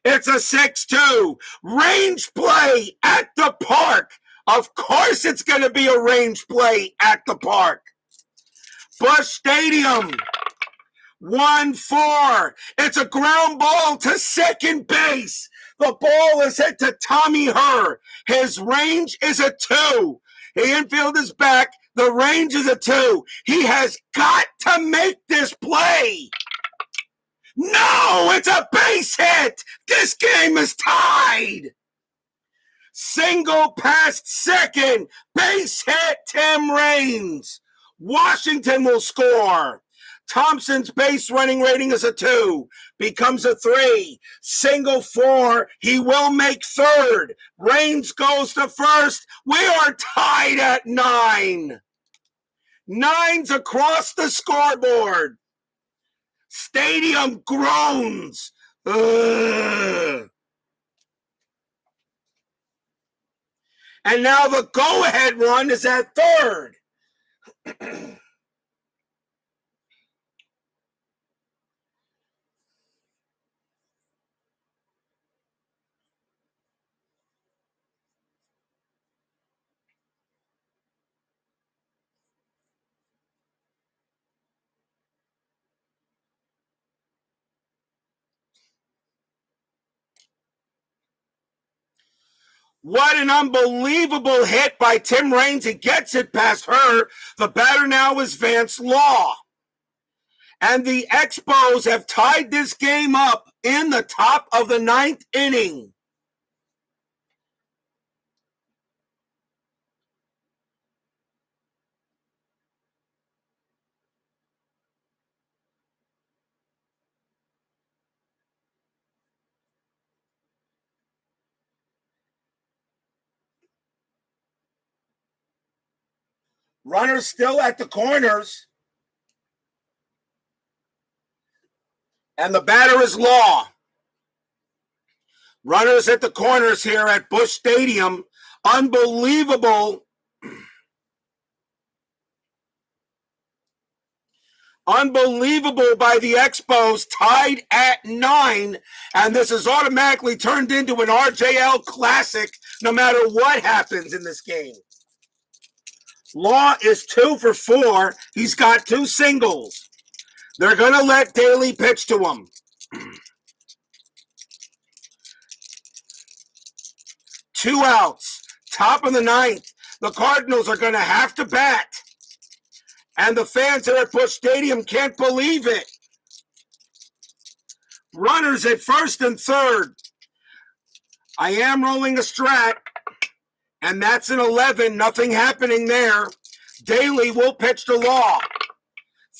It's a 6-2. Range play at the park. Of course it's going to be a range play at the park. Busch Stadium. 1-4. It's a ground ball to second base. The ball is hit to Tommy Herr. His range is a 2. The infield is back. The range is a 2. He has got to make this play. No, it's a base hit. This game is tied. Single past second. Base hit, Tim Raines. Washington will score. Thompson's base running rating is a 2. Becomes a 3. Single 4. He will make third. Raines goes to first. We are tied at 9. 9's across the scoreboard. Stadium groans. Ugh. And now the go-ahead run is at third. What an unbelievable hit by Tim Raines. He gets it past her. The batter now is Vance Law. And the Expos have tied this game up in the top of the 9th inning. Runners still at the corners. And the batter is Law. Runners at the corners here at Busch Stadium. Unbelievable. Unbelievable by the Expos, tied at 9. And this is automatically turned into an RJL classic no matter what happens in this game. Law is 2 for 4. He's got 2 singles. They're going to let Daly pitch to him. 2 outs. Top of the 9th. The Cardinals are going to have to bat. And the fans here at Busch Stadium can't believe it. Runners at first and third. I am rolling a strat. And that's an 11. Nothing happening there. Daly will pitch to Law.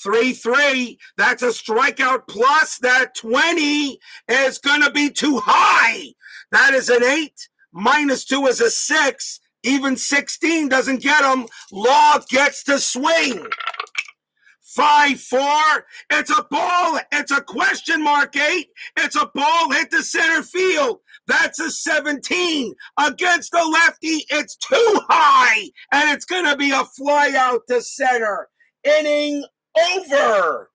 3-3. That's a strikeout plus. That 20 is going to be too high. That is an 8. -2 is a 6. Even 16 doesn't get him. Law gets to swing. 5-4. It's a ball. It's a question mark 8. It's a ball hit to center field. That's a 17. Against the lefty, it's too high. And it's going to be a fly out to center. Inning over.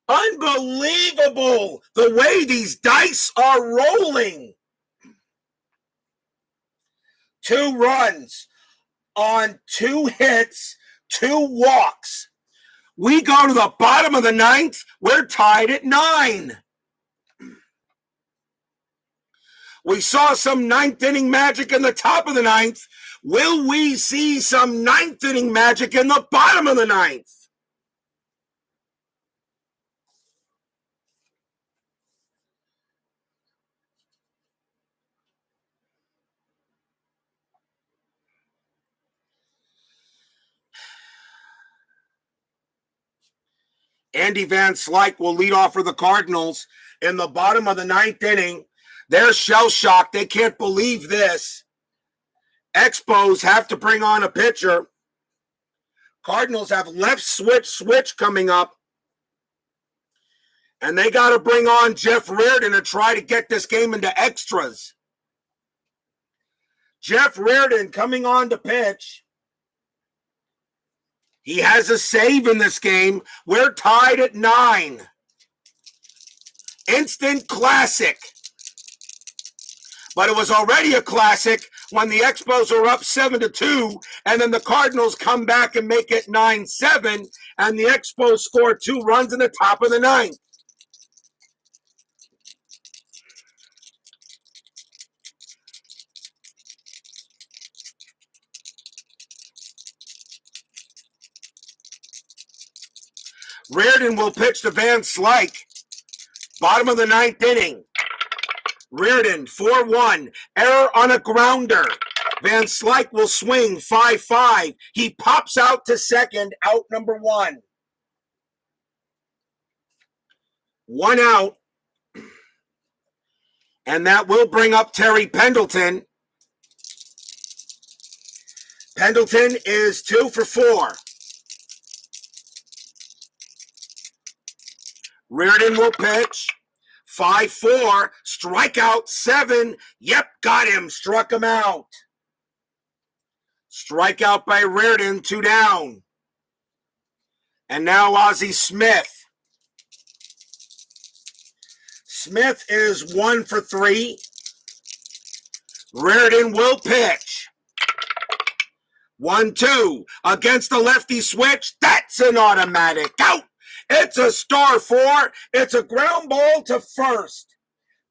Unbelievable the way these dice are rolling. 2 runs on 2 hits, 2 walks. We go to the bottom of the 9th. We're tied at 9. We saw some 9th inning magic in the top of the 9th. Will we see some 9th inning magic in the bottom of the 9th? Andy Van Slyke will lead off for the Cardinals in the bottom of the 9th inning. They're shell-shocked. They can't believe this. Expos have to bring on a pitcher. Cardinals have left switch coming up. And they got to bring on Jeff Reardon to try to get this game into extras. Jeff Reardon coming on to pitch. He has a save in this game. We're tied at 9. Instant classic. But it was already a classic when the Expos were up 7-2, and then the Cardinals come back and make it 9-7, and the Expos score 2 runs in the top of the 9th. Reardon will pitch to Van Slyke. Bottom of the 9th inning. Reardon, 4-1. Error on a grounder. Van Slyke will swing 5-5. He pops out to second, out number 1. 1 out. And that will bring up Terry Pendleton. Pendleton is 2 for 4. Reardon will pitch. 5-4. Strikeout 7. Yep, got him. Struck him out. Strikeout by Reardon, 2 down. And now Ozzie Smith. Smith is 1 for 3. Reardon will pitch. 1-2. Against the lefty switch. That's an automatic out. It's a star 4. It's a ground ball to first.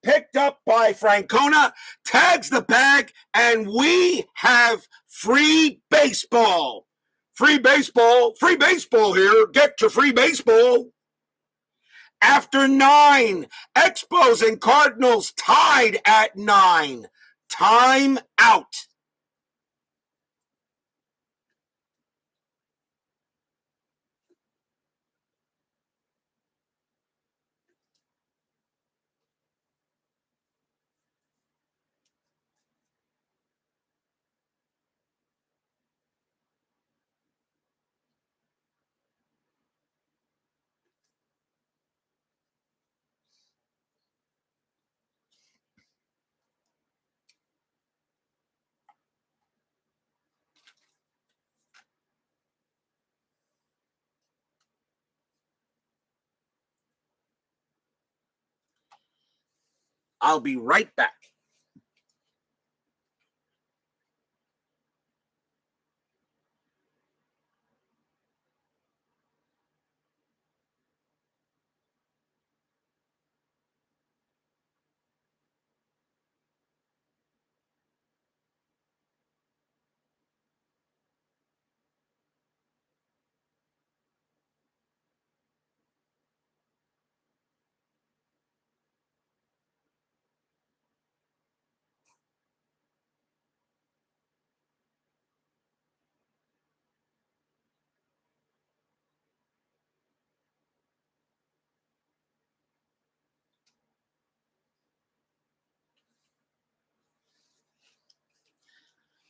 Picked up by Francona. Tags the bag. And we have free baseball. Free baseball. Free baseball here. Get your free baseball. After 9. Expos and Cardinals tied at 9. Time out. I'll be right back.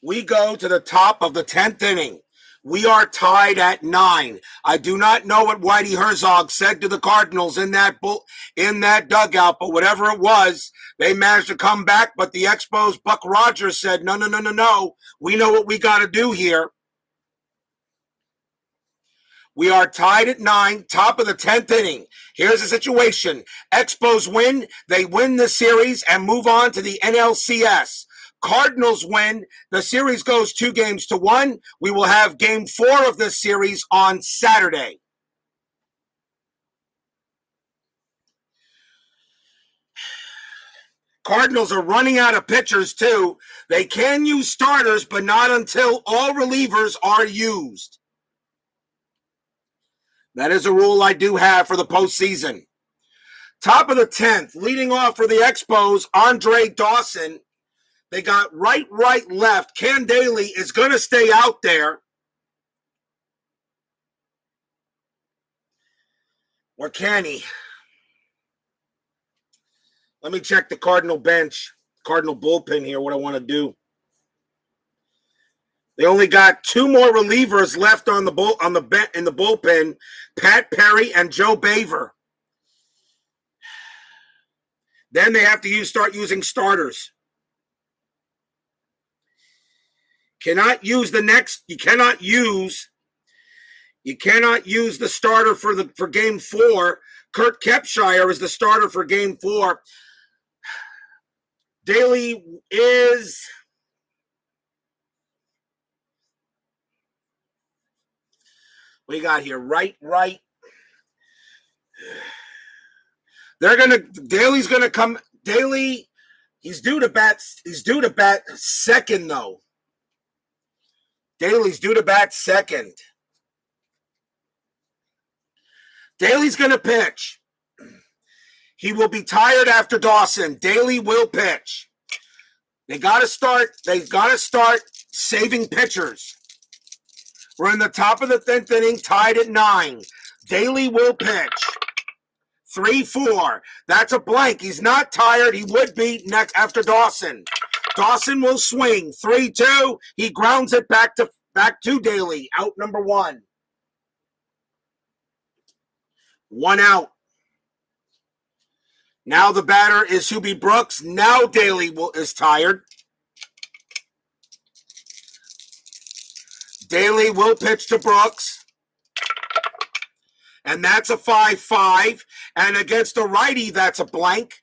We go to the top of the 10th inning. We are tied at 9. I do not know what Whitey Herzog said to the Cardinals in that dugout, but whatever it was, they managed to come back. But the Expos, Buck Rogers said, no. We know what we got to do here. We are tied at 9, top of the 10th inning. Here's the situation. Expos win. They win the series and move on to the NLCS. Cardinals win. The series goes 2-1. We will have game 4 of this series on Saturday. Cardinals are running out of pitchers, too. They can use starters, but not until all relievers are used. That is a rule I do have for the postseason. Top of the 10th, leading off for the Expos, Andre Dawson. They got right, left. Ken Daly is going to stay out there. Or can he? Let me check the Cardinal bench, Cardinal bullpen here, what I want to do. They only got 2 more relievers left in the bullpen, Pat Perry and Joe Baver. Then they have to start using starters. You cannot use the starter for game 4. Kurt Kepshire is the starter for game 4. Daly is what do you got here? Right. Daly's gonna come. Daly, he's due to bat second though. Daly's due to bat second. Daly's gonna pitch. He will be tired after Dawson. Daly will pitch. They gotta start saving pitchers. We're in the top of the 10th inning, tied at 9. Daly will pitch. 3-4. That's a blank. He's not tired. He would be next after Dawson. Dawson will swing. 3-2. He grounds it back to Daly. Out number 1. 1 out. Now the batter is Hubie Brooks. Now Daly is tired. Daly will pitch to Brooks. And that's a 5-5. And against the righty, that's a blank.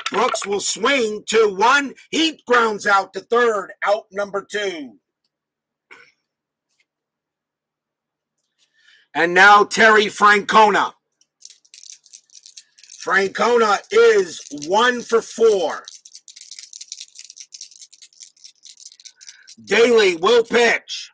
Brooks will swing 2-1. He grounds out to third. Out number 2. And now Terry Francona. Francona is 1 for 4. Daly will pitch.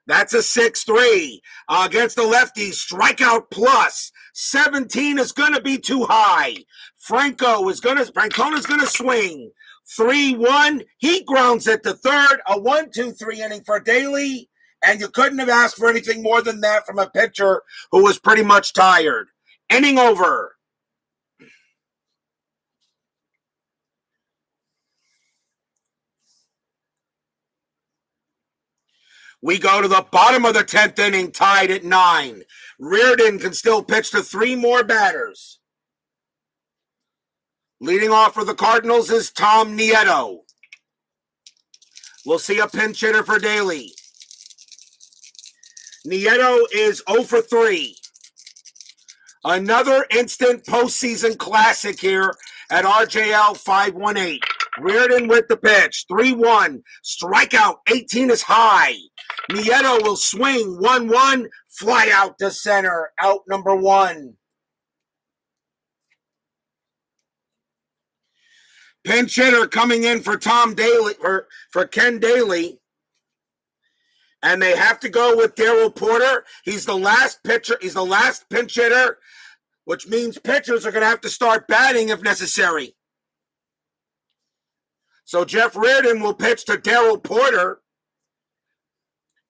That's a 6-3. Against the lefty, strikeout plus. 17 is going to be too high. Francona's going to swing. 3-1. He grounds it to third. A 1-2-3 inning for Daly. And you couldn't have asked for anything more than that from a pitcher who was pretty much tired. Inning over. We go to the bottom of the 10th inning, tied at 9. Reardon can still pitch to 3 more batters. Leading off for the Cardinals is Tom Nieto. We'll see a pinch hitter for Daly. Nieto is 0 for 3. Another instant postseason classic here at RJL 518. Reardon with the pitch, 3-1. Strikeout, 18 is high. Nieto will swing, 1-1. Fly out to center, out number 1. Pinch hitter coming in for Tom Daly, for Ken Daly. And they have to go with Darryl Porter. He's the last pitcher. He's the last pinch hitter, which means pitchers are going to have to start batting if necessary. So Jeff Reardon will pitch to Darryl Porter.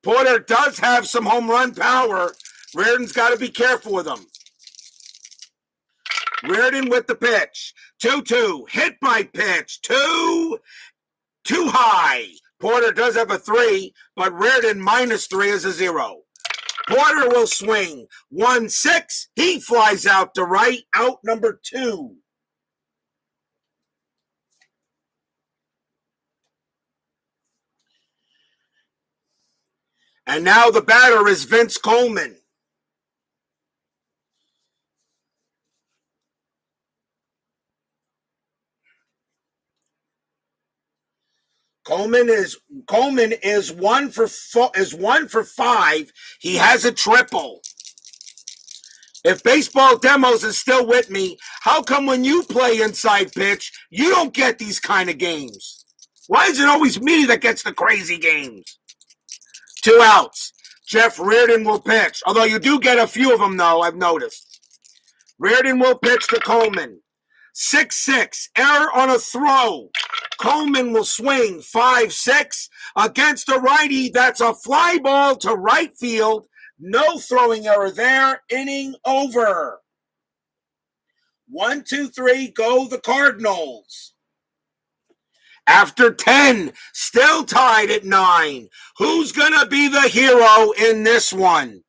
Porter does have some home run power. Reardon's got to be careful with him. Reardon with the pitch. 2-2. Hit by pitch. 2. Too high. Porter does have a 3, but Reardon -3 is a 0. Porter will swing. 1-6. He flies out to right. Out number 2. And now the batter is Vince Coleman. Coleman is 1 for 5. He has a triple. If Baseball Demos is still with me, how come when you play inside pitch, you don't get these kind of games? Why is it always me that gets the crazy games? 2 outs. Jeff Reardon will pitch. Although you do get a few of them, though, I've noticed. Reardon will pitch to Coleman. 6-6. Error on a throw. Coleman will swing 5-6 against a righty. That's a fly ball to right field. No throwing error there. Inning over. 1-2-3, go the Cardinals. After 10, still tied at 9. Who's going to be the hero in this one?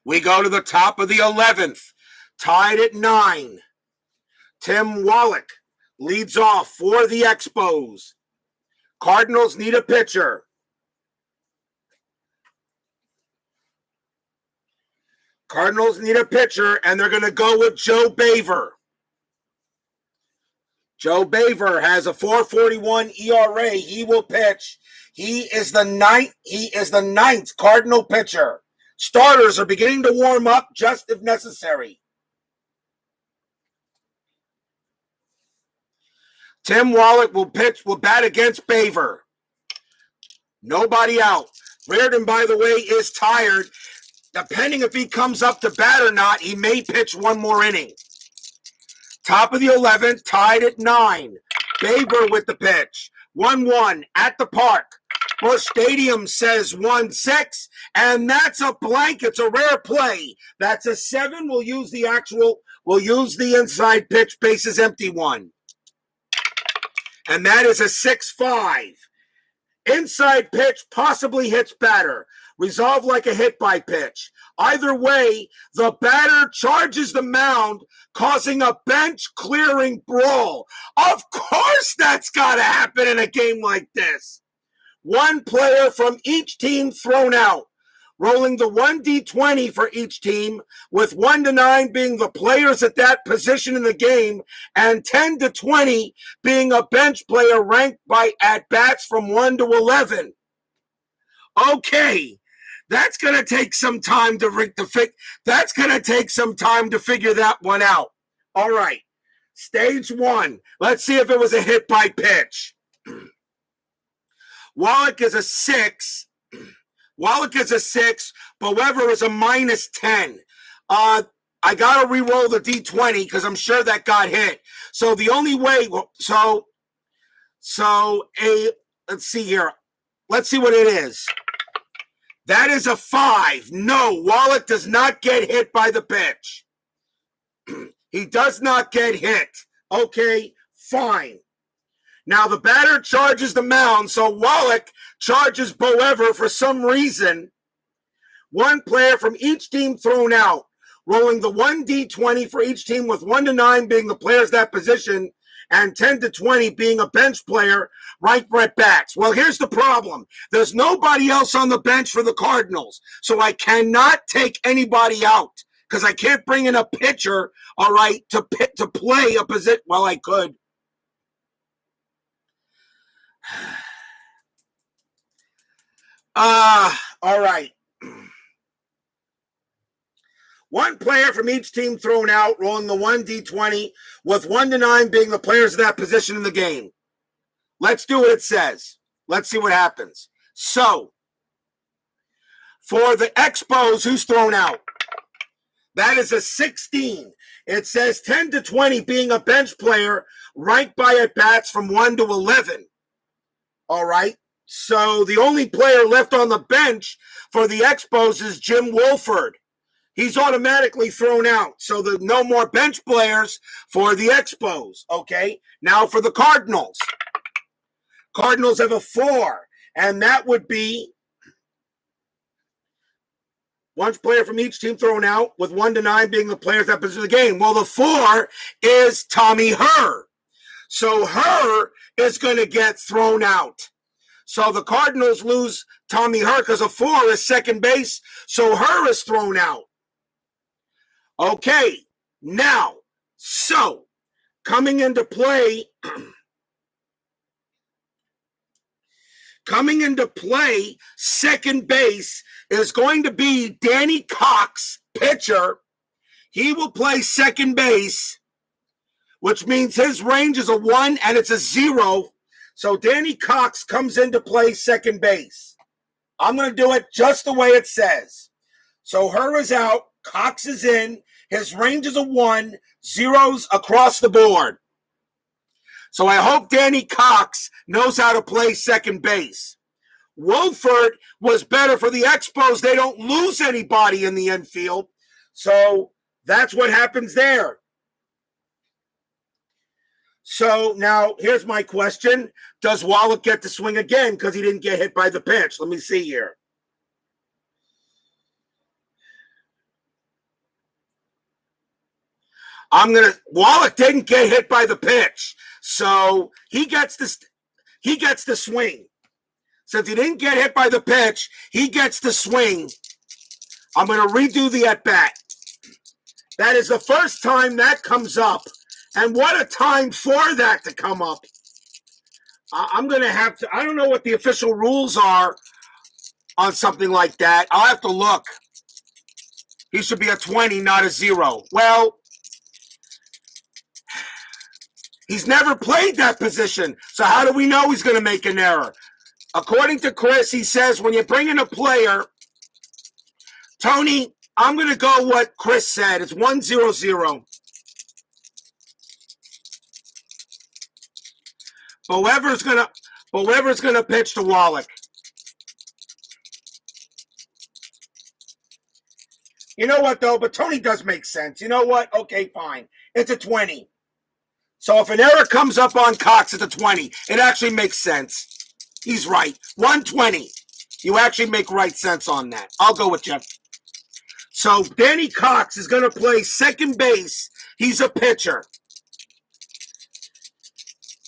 We go to the top of the 11th, tied at 9. Tim Wallach leads off for the Expos. Cardinals need a pitcher. Cardinals need a pitcher, and they're going to go with Joe Baver. Joe Baver has a 4.41 ERA. He will pitch. He is the ninth Cardinal pitcher. Starters are beginning to warm up just if necessary. Tim Wallach will bat against Baver. Nobody out. Reardon, by the way, is tired. Depending if he comes up to bat or not, he may pitch one more inning. Top of the 11th, tied at 9. Baver with the pitch. 1-1 at the park. Busch Stadium says 1-6, and that's a blank. It's a rare play. That's a 7. We'll use the inside pitch, bases empty 1. And that is a 6-5. Inside pitch possibly hits batter. Resolved like a hit by pitch. Either way, the batter charges the mound, causing a bench-clearing brawl. Of course that's got to happen in a game like this. 1 player from each team thrown out. Rolling the 1d20 for each team, with 1 to 9 being the players at that position in the game, and 10 to 20 being a bench player ranked by at-bats from 1 to 11. Okay, that's going to take some time to figure that one out. All right, stage 1. Let's see if it was a hit by pitch. Wallach is a 6. But Weber is a -10. I got to re-roll the D20 because I'm sure that got hit. So the only way, let's see here. Let's see what it is. That is a 5. No, Wallach does not get hit by the pitch. He does not get hit. Okay, fine. Now the batter charges the mound, so Wallach charges Boever for some reason. 1 player from each team thrown out. rolling the 1D20 for each team, with 1 to 9 being the players that position and 10 to 20 being a bench player, right at bats. Well, here's the problem. There's nobody else on the bench for the Cardinals, so I cannot take anybody out because I can't bring in a pitcher, all right, to play a position. Well, I could. All right. One player from each team thrown out, rolling the 1D20, with 1 to 9 being the players of that position in the game. Let's do what it says. Let's see what happens. So, for the Expos, who's thrown out? That is a 16. It says 10 to 20 being a bench player, right by at bats from 1 to 11. All right. So the only player left on the bench for the Expos is Jim Wolford. He's automatically thrown out. So there's no more bench players for the Expos. Okay. Now for the Cardinals. Cardinals have a 4, and that would be one player from each team thrown out, with 1 to 9 being the players that position the game. Well, the 4 is Tommy Herr. So Herr is going to get thrown out. So the Cardinals lose Tommy Herr because a 4 is second base. So Herr is thrown out. Okay, now, so coming into play, second base is going to be Danny Cox, pitcher. He will play second base, which means his range is a 1 and it's a 0. So Danny Cox comes into play second base. I'm going to do it just the way it says. So Herr is out, Cox is in, his range is a 1, 0s across the board. So I hope Danny Cox knows how to play second base. Wolford was better for the Expos. They don't lose anybody in the infield. So that's what happens there. So now here's my question. Does Wallach get to swing again because he didn't get hit by the pitch? Let me see here. Wallach didn't get hit by the pitch. So he gets to swing. Since he didn't get hit by the pitch, he gets to swing. I'm going to redo the at-bat. That is the first time that comes up. And what a time for that to come up. I'm going to have to, I don't know what the official rules are on something like that. I'll have to look. He should be a 20, not a 0. Well, he's never played that position. So how do we know he's going to make an error? According to Chris, he says when you bring in a player, Tony, I'm going to go what Chris said. It's 1-0-0. But whoever's going to pitch to Wallach. You know what, though? But Tony does make sense. You know what? Okay, fine. It's a 20. So if an error comes up on Cox, it's a 20. It actually makes sense. He's right. 120. You actually make right sense on that. I'll go with you. So Danny Cox is going to play second base. He's a pitcher.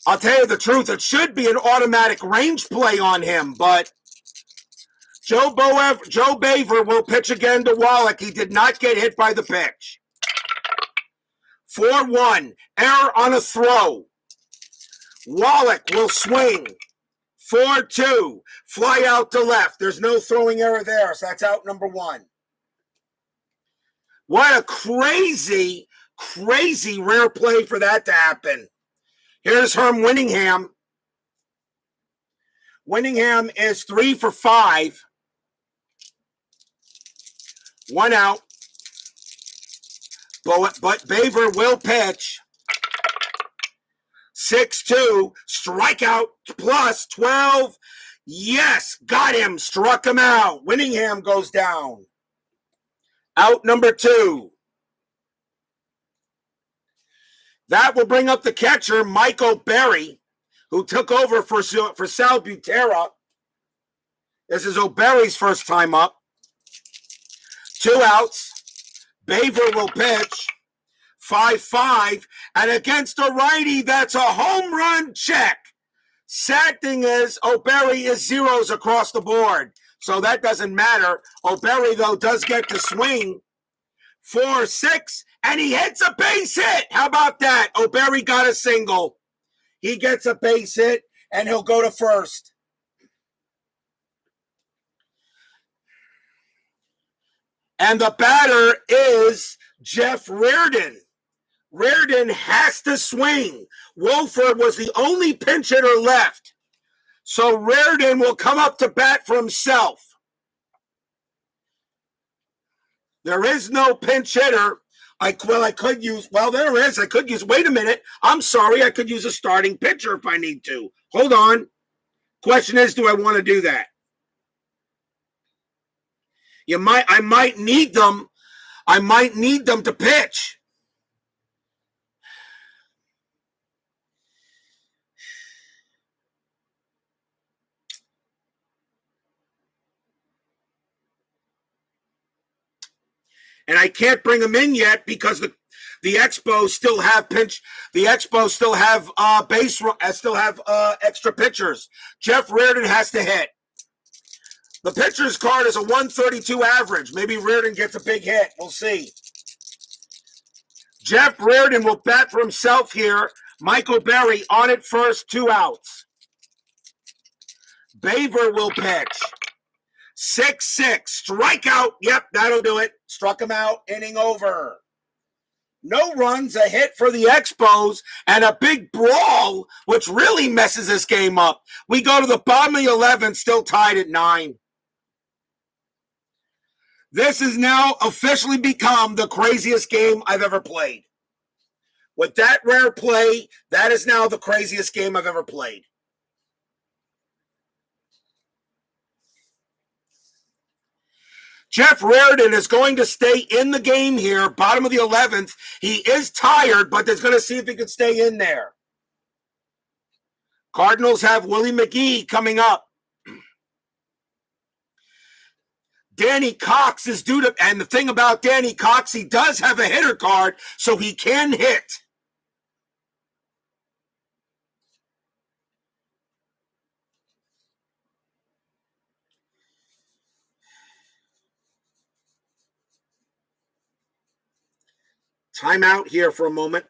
I'll tell you the truth. It should be an automatic range play on him, but Joe Baver will pitch again to Wallach. He did not get hit by the pitch. 4-1. Error on a throw. Wallach will swing. 4-2. Fly out to left. There's no throwing error there, so that's out number 1. What a crazy, crazy rare play for that to happen. Here's Herm Winningham. Winningham is 3 for 5. 1 out. But Baver will pitch. 6-2. Strikeout plus 12. Yes, got him. Struck him out. Winningham goes down. Out number 2. That will bring up the catcher, Michael Berry, who took over for Sal Butera. This is O'Berry's first time up. 2 outs. Baver will pitch. 5-5. And against a righty, that's a home run check. Sad thing is, O'Berry is zeros across the board. So that doesn't matter. O'Berry, though, does get to swing. 4-6. And he hits a base hit. How about that? O'Berry got a single. He gets a base hit, and he'll go to first. And the batter is Jeff Reardon. Reardon has to swing. Wolford was the only pinch hitter left. So Reardon will come up to bat for himself. There is no pinch hitter. There is. Wait a minute. I'm sorry. I could use a starting pitcher if I need to. Hold on. Question is, do I want to do that? I might need them. I might need them to pitch. And I can't bring them in yet because the Expos still have pinch. The Expos still have extra pitchers. Jeff Reardon has to hit. The pitcher's card is a 132 average. Maybe Reardon gets a big hit. We'll see. Jeff Reardon will bat for himself here. Michael Berry on it first, 2 outs. Baver will pitch. 6-6. Strikeout. Yep, that'll do it. Struck him out. Inning over. No runs, a hit for the Expos, and a big brawl, which really messes this game up. We go to the bottom of the 11th, still tied at 9. This has now officially become the craziest game I've ever played. With that rare play, that is now the craziest game I've ever played. Jeff Reardon is going to stay in the game here, bottom of the 11th. He is tired, but they're going to see if he can stay in there. Cardinals have Willie McGee coming up. Danny Cox is due to, and the thing about Danny Cox, he does have a hitter card, so he can hit. Timeout here for a moment.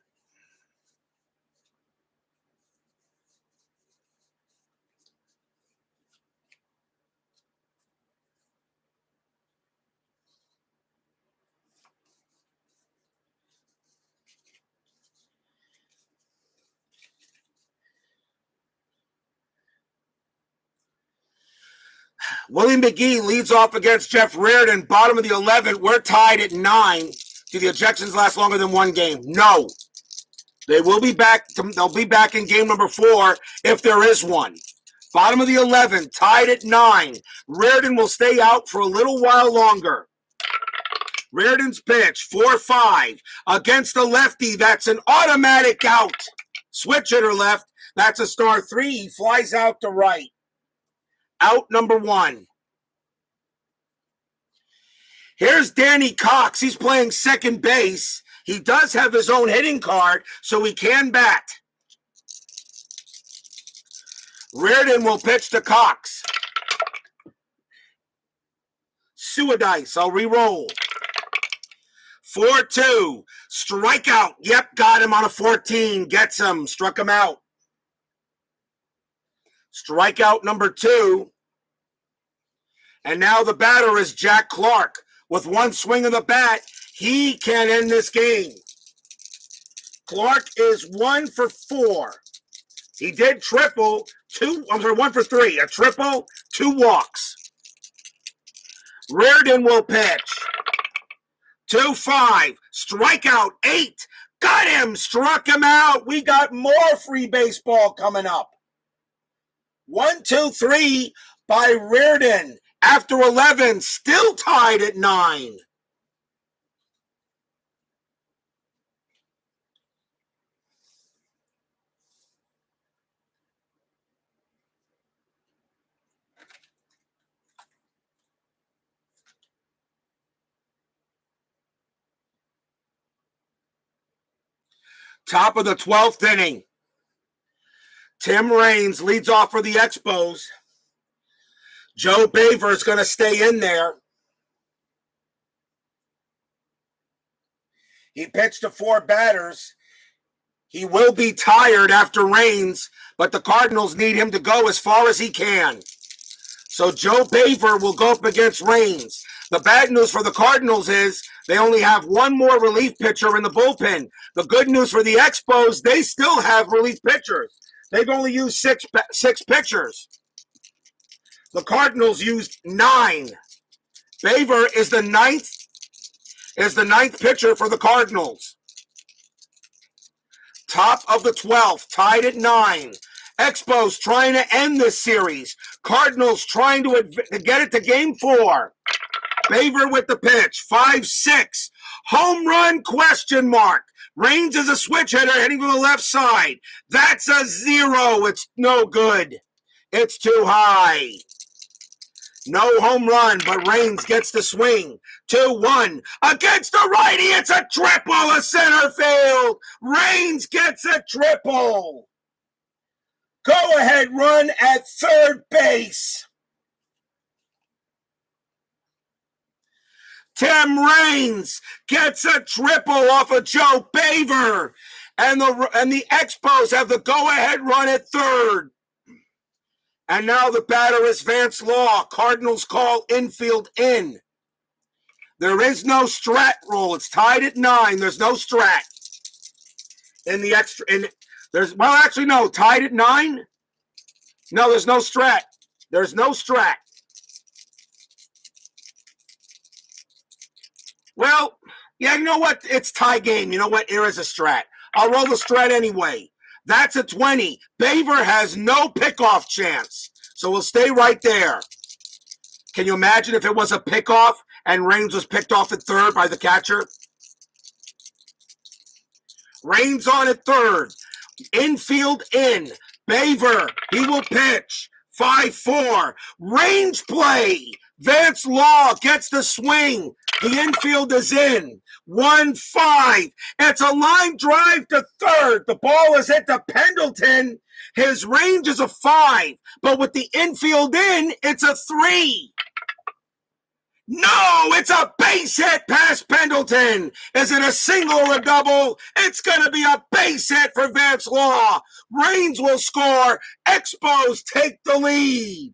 Willie McGee leads off against Jeff Reardon, bottom of the 11th. We're tied at 9. Do the ejections last longer than one game? No. They will be back. They'll be back in game number 4 if there is one. Bottom of the 11th, tied at 9. Reardon will stay out for a little while longer. Reardon's pitch, 4-5. Against the lefty, that's an automatic out. Switch hitter left, that's a star 3. He flies out to right. Out number 1. Here's Danny Cox. He's playing second base. He does have his own hitting card, so he can bat. Reardon will pitch to Cox. Suadice, I'll re-roll. 4-2. Strikeout. Yep, got him on a 14. Gets him. Struck him out. Strikeout number 2. And now the batter is Jack Clark. With one swing of the bat, he can end this game. Clark is 1 for 4. He did triple, 1 for 3. A triple, 2 walks. Reardon will pitch. 2-5. Strikeout, 8. Got him. Struck him out. We got more free baseball coming up. 1-2-3 by Reardon. After 11, still tied at 9. Top of the 12th inning. Tim Raines leads off for the Expos. Joe Baver is going to stay in there. He pitched to 4 batters. He will be tired after Raines, but the Cardinals need him to go as far as he can. So Joe Baver will go up against Raines. The bad news for the Cardinals is they only have one more relief pitcher in the bullpen. The good news for the Expos, they still have relief pitchers. They've only used six pitchers. The Cardinals used 9. Baver is the ninth pitcher for the Cardinals. Top of the 12th, tied at 9. Expos trying to end this series. Cardinals trying to get it to game 4. Baver with the pitch, 5-6. Home run, question mark. Raines is a switch hitter heading to the left side. That's a 0. It's no good. It's too high. No home run, but Raines gets the swing. 2-1 against the righty. It's a triple to center field. Raines gets a triple. Go-ahead run at third base. Tim Raines gets a triple off of Joe Baver. And the Expos have the go-ahead run at third. And now the batter is Vance Law. Cardinals call infield in. There is no strat rule. It's tied at 9. There's no strat. Tied at 9? No, there's no strat. There's no strat. Well, yeah, you know what? It's tie game. You know what? Here is a strat. I'll roll the strat anyway. That's a 20. Baver has no pickoff chance. So we'll stay right there. Can you imagine if it was a pickoff and Raines was picked off at third by the catcher? Raines on at third. Infield in. Baver, he will pitch. 5-4. Range play. Vance Law gets the swing. The infield is in. 1-5. It's a line drive to third. The ball is hit to Pendleton. His range is a 5. But with the infield in, it's a 3. No, it's a base hit past Pendleton. Is it a single or a double? It's going to be a base hit for Vance Law. Raines will score. Expos take the lead.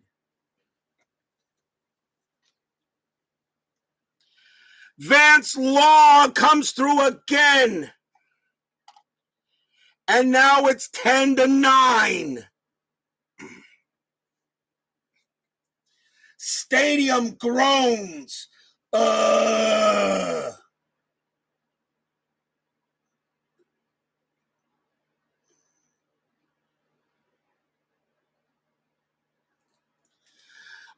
Vance Law comes through again. And now it's 10-9. Stadium groans.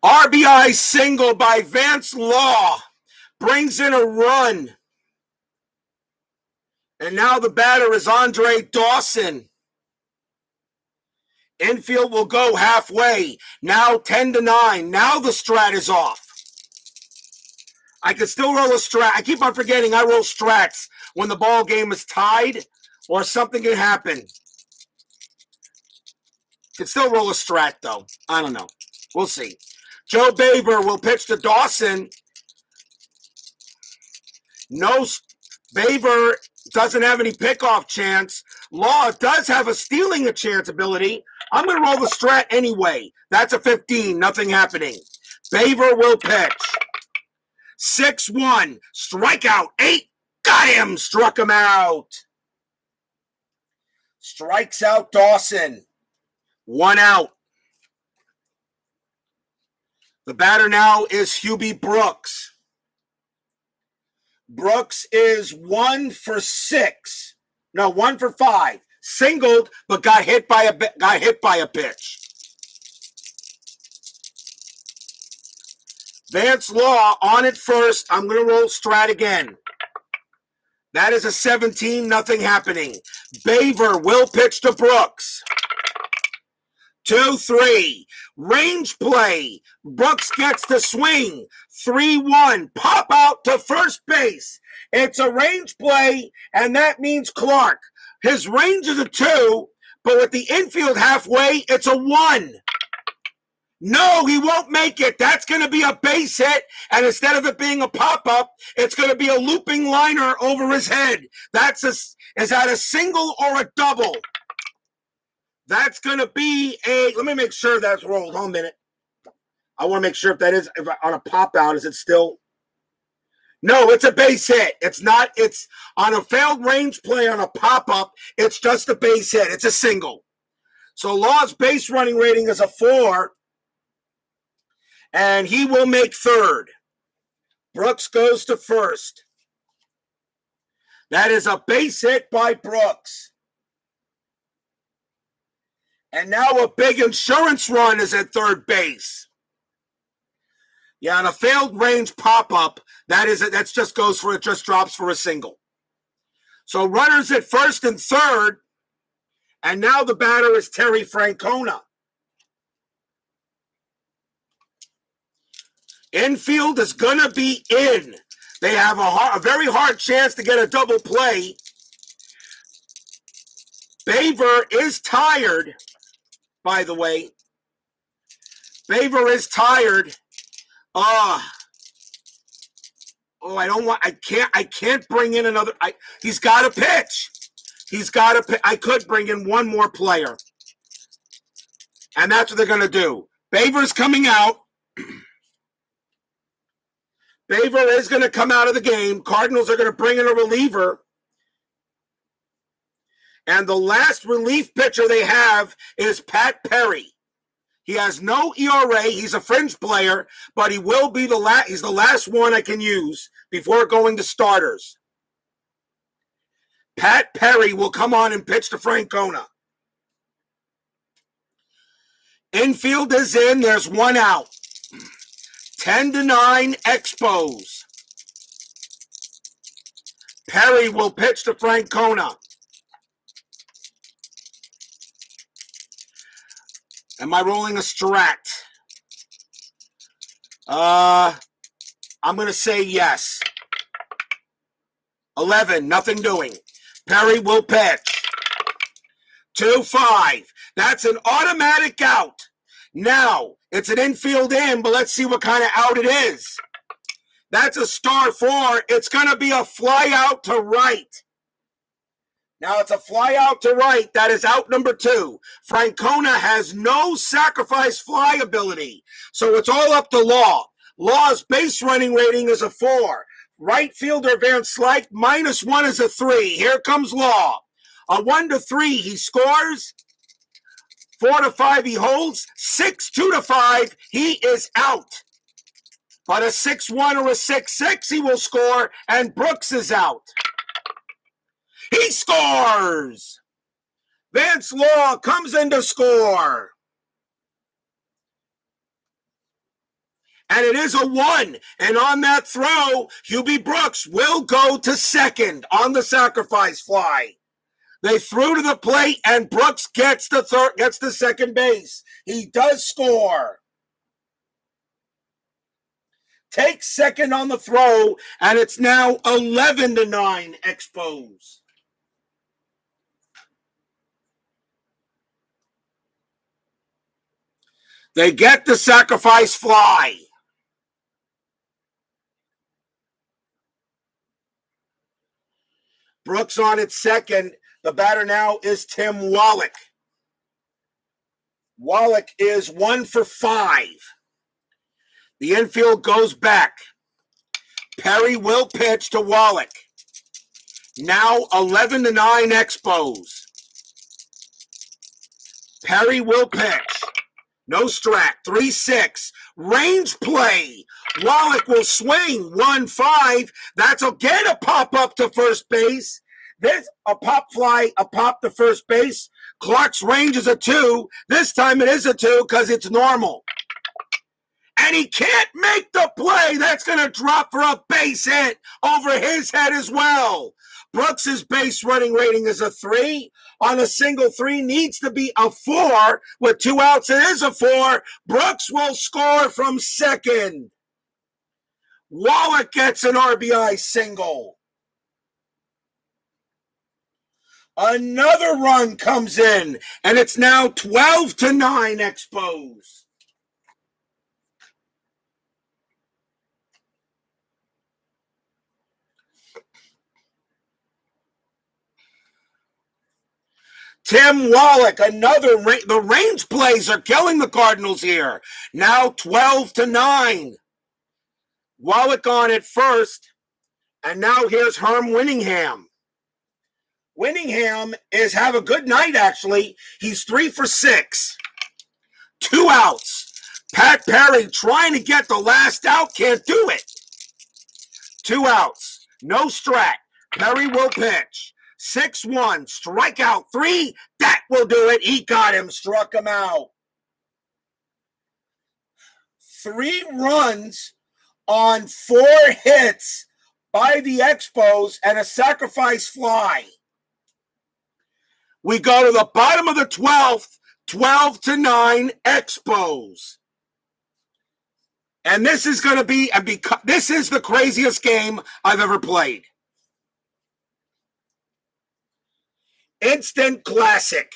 RBI single by Vance Law brings in a run. And now the batter is Andre Dawson. Infield will go halfway. Now 10-9. Now the strat is off. I can still roll a strat. I keep on forgetting I roll strats when the ball game is tied or something can happen. Can still roll a strat, though. I don't know. We'll see. Joe Baver will pitch to Dawson. No, Baver doesn't have any pickoff chance. Law does have a stealing a chance ability. I'm going to roll the strat anyway. That's a 15. Nothing happening. Baver will pitch. 6-1. Strikeout. 8. Got him. Struck him out. Strikes out Dawson. 1 out. The batter now is Hubie Brooks. Brooks is 1 for 6. No, 1 for 5. Singled, but got hit by a pitch. Vance Law on at first. I'm going to roll strat again. That is a 17. Nothing happening. Baver will pitch to Brooks. 2-3. Range play. Brooks gets the swing. 3-1. Pop out to first base. It's a range play, and that means Clark. His range is a 2, but with the infield halfway, it's a 1. No, he won't make it. That's going to be a base hit, and instead of it being a pop-up, it's going to be a looping liner over his head. Is that a single or a double? That's going to be let me make sure that's rolled. Hold a minute. I want to make sure if on a pop-out, is it still? No, it's a base hit. It's not. It's on a failed range play on a pop-up. It's just a base hit. It's a single. So Law's base running rating is a 4. And he will make third. Brooks goes to first. That is a base hit by Brooks. And now a big insurance run is at third base. Yeah, on a failed range pop-up, that just drops for a single. So runners at first and third, and now the batter is Terry Francona. Infield is going to be in. They have a very hard chance to get a double play. Baver is tired, by the way. Baver is tired. I can't bring in another. He's got to pitch. I could bring in one more player. And that's what they're going to do. Baver's coming out. Baver is going to come out of the game. Cardinals are going to bring in a reliever. And the last relief pitcher they have is Pat Perry. He has no ERA. He's a fringe player, but he will be he's the last one I can use before going to starters. Pat Perry will come on and pitch to Francona. Infield is in. There's one out. 10-9 Expos. Perry will pitch to Francona. Am I rolling a strat? I'm going to say yes. 11, nothing doing. Perry will pitch. 2-5. That's an automatic out. Now, it's an infield in, but let's see what kind of out it is. That's a star 4. It's going to be a fly out to right. Now, it's a fly out to right. That is out number 2. Francona has no sacrifice fly ability, so it's all up to Law. Law's base running rating is a 4. Right fielder Van Slyke, -1 is a 3. Here comes Law. A 1-3, he scores. 4-5, he holds. 6-2-5, he is out. But a 6-1 or a 6-6, he will score, and Brooks is out. He scores! Vance Law comes in to score. And it is a 1. And on that throw, Hubie Brooks will go to second on the sacrifice fly. They threw to the plate, and Brooks gets the second base. He does score. Takes second on the throw, and it's now 11-9 Expos. They get the sacrifice fly. Brooks on its second. The batter now is Tim Wallach. Wallach is 1 for 5. The infield goes back. Perry will pitch to Wallach. Now 11-9 Expos. Perry will pitch. No strat. 3-6. Range play. Wallach will swing. 1-5. That's again a pop up to first base. This a pop fly, a pop to first base. Clark's range is a 2. This time it is a 2 because it's normal. And he can't make the play. That's going to drop for a base hit over his head as well. Brooks's base running rating is a 3. On a single 3 needs to be a 4. With 2 outs, it is a 4. Brooks will score from second. Wallach gets an RBI single. Another run comes in, and it's now 12-9 Expos. Tim Wallach, the range plays are killing the Cardinals here. Now 12-9. Wallach on it first, and now here's Herm Winningham. Winningham have a good night, actually. He's 3 for 6. 2 outs. Pat Perry trying to get the last out, can't do it. 2 outs. No strike. Perry will pitch. 6-1. Strikeout 3. That will do it. He got him. Struck him out. 3 runs on 4 hits by the Expos and a sacrifice fly. We go to the bottom of the 12th, 12-9 Expos. And this is going to be, this is the craziest game I've ever played. Instant classic.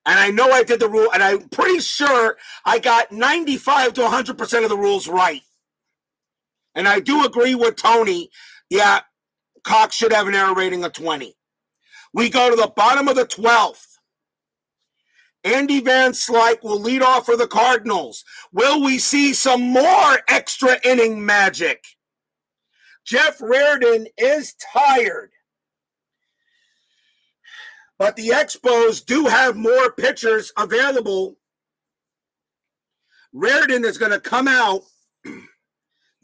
And I know I did the rule, and I'm pretty sure I got 95 to 100% of the rules right. And I do agree with Tony. Yeah, Cox should have an error rating of 20. We go to the bottom of the 12th. Andy Van Slyke will lead off for the Cardinals. Will we see some more extra inning magic? Jeff Reardon is tired. But the Expos do have more pitchers available. Reardon is going to come out.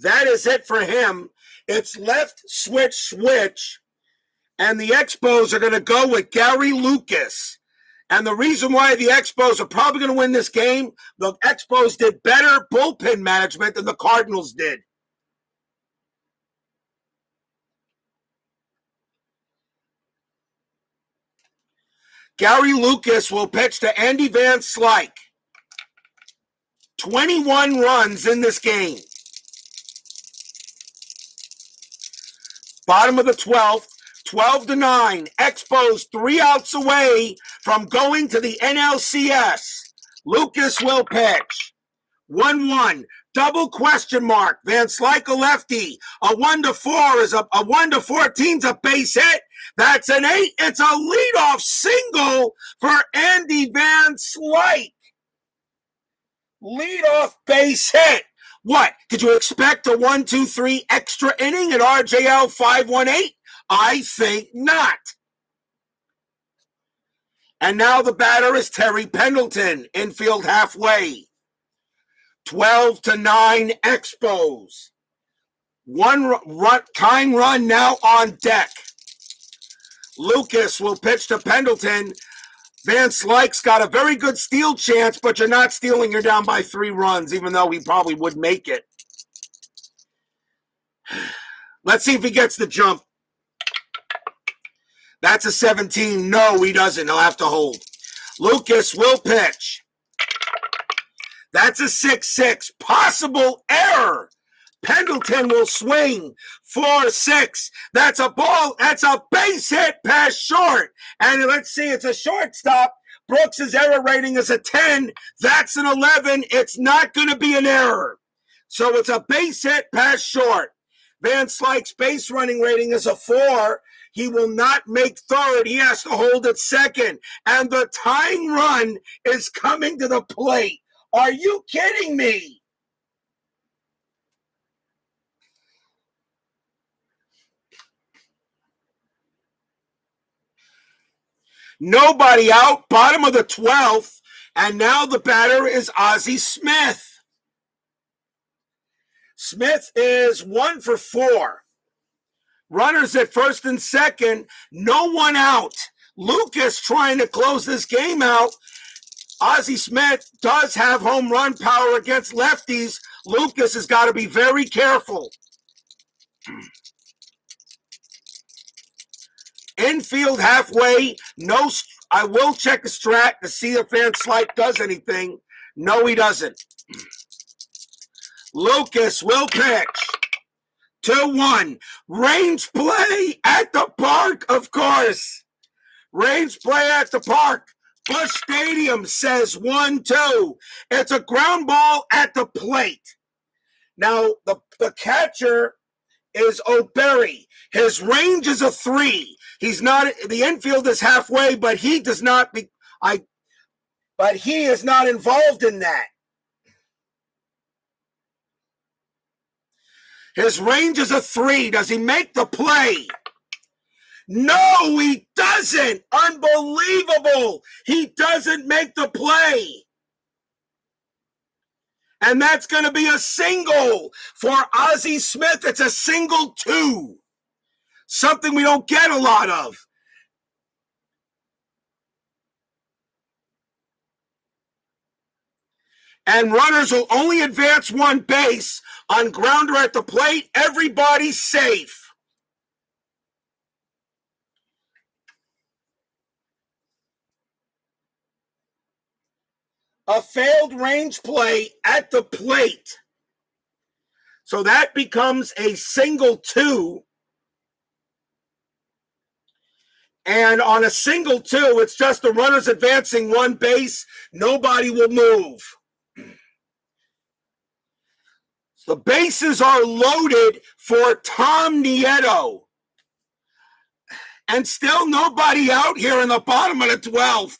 That is it for him. It's left switch. And the Expos are going to go with Gary Lucas. And the reason why the Expos are probably going to win this game, the Expos did better bullpen management than the Cardinals did. Gary Lucas will pitch to Andy Van Slyke. 21 runs in this game. Bottom of the 12th, 12-9. Expos 3 outs away from going to the NLCS. Lucas will pitch. 1-1. Double question mark. Van Slyke a lefty. A 1-4 is a 1-14's a base hit. That's an 8. It's a leadoff single for Andy Van Slyke. Leadoff base hit. What? Did you expect a 1-2-3 extra inning at RJL 518? I think not. And now the batter is Terry Pendleton, infield halfway. 12-9 Expos. Tying run now on deck. Lucas will pitch to Pendleton. Van Slyke's got a very good steal chance, but you're not stealing. You're down by 3 runs, even though he probably would make it. Let's see if he gets the jump. That's a 17. No, he doesn't. He'll have to hold. Lucas will pitch. That's a 6-6. Possible error. Pendleton will swing. 4-6. That's a ball. That's a base hit past short. And let's see, it's a shortstop. Brooks' error rating is a 10. That's an 11. It's not going to be an error. So it's a base hit past short. Van Slyke's base running rating is a 4. He will not make third. He has to hold at second. And the tying run is coming to the plate. Are you kidding me? Nobody out, bottom of the 12th, and now the batter is Ozzie Smith. Smith is 1 for 4. Runners at first and second, no one out. Lucas trying to close this game out. Ozzie Smith does have home run power against lefties. Lucas has got to be very careful. Infield halfway. No, I will check the strat to see if Van Slyke does anything. No, he doesn't. Lucas will pitch. 2-1. Range play at the park, of course. Rains play at the park. Busch Stadium says 1-2. It's a ground ball at the plate. Now, the catcher is O'Berry. His range is a 3. He's not, the infield is halfway, but he does not be, but he is not involved in that. His range is a 3. Does he make the play? No, he doesn't. Unbelievable. He doesn't make the play. And that's going to be a single for Ozzie Smith. It's a single 2. Something we don't get a lot of. And runners will only advance one base on grounder at the plate. Everybody's safe. A failed range play at the plate. So that becomes a single 2. And on a single 2, it's just the runners advancing one base. Nobody will move. The bases are loaded for Tom Nieto. And still nobody out here in the bottom of the 12th.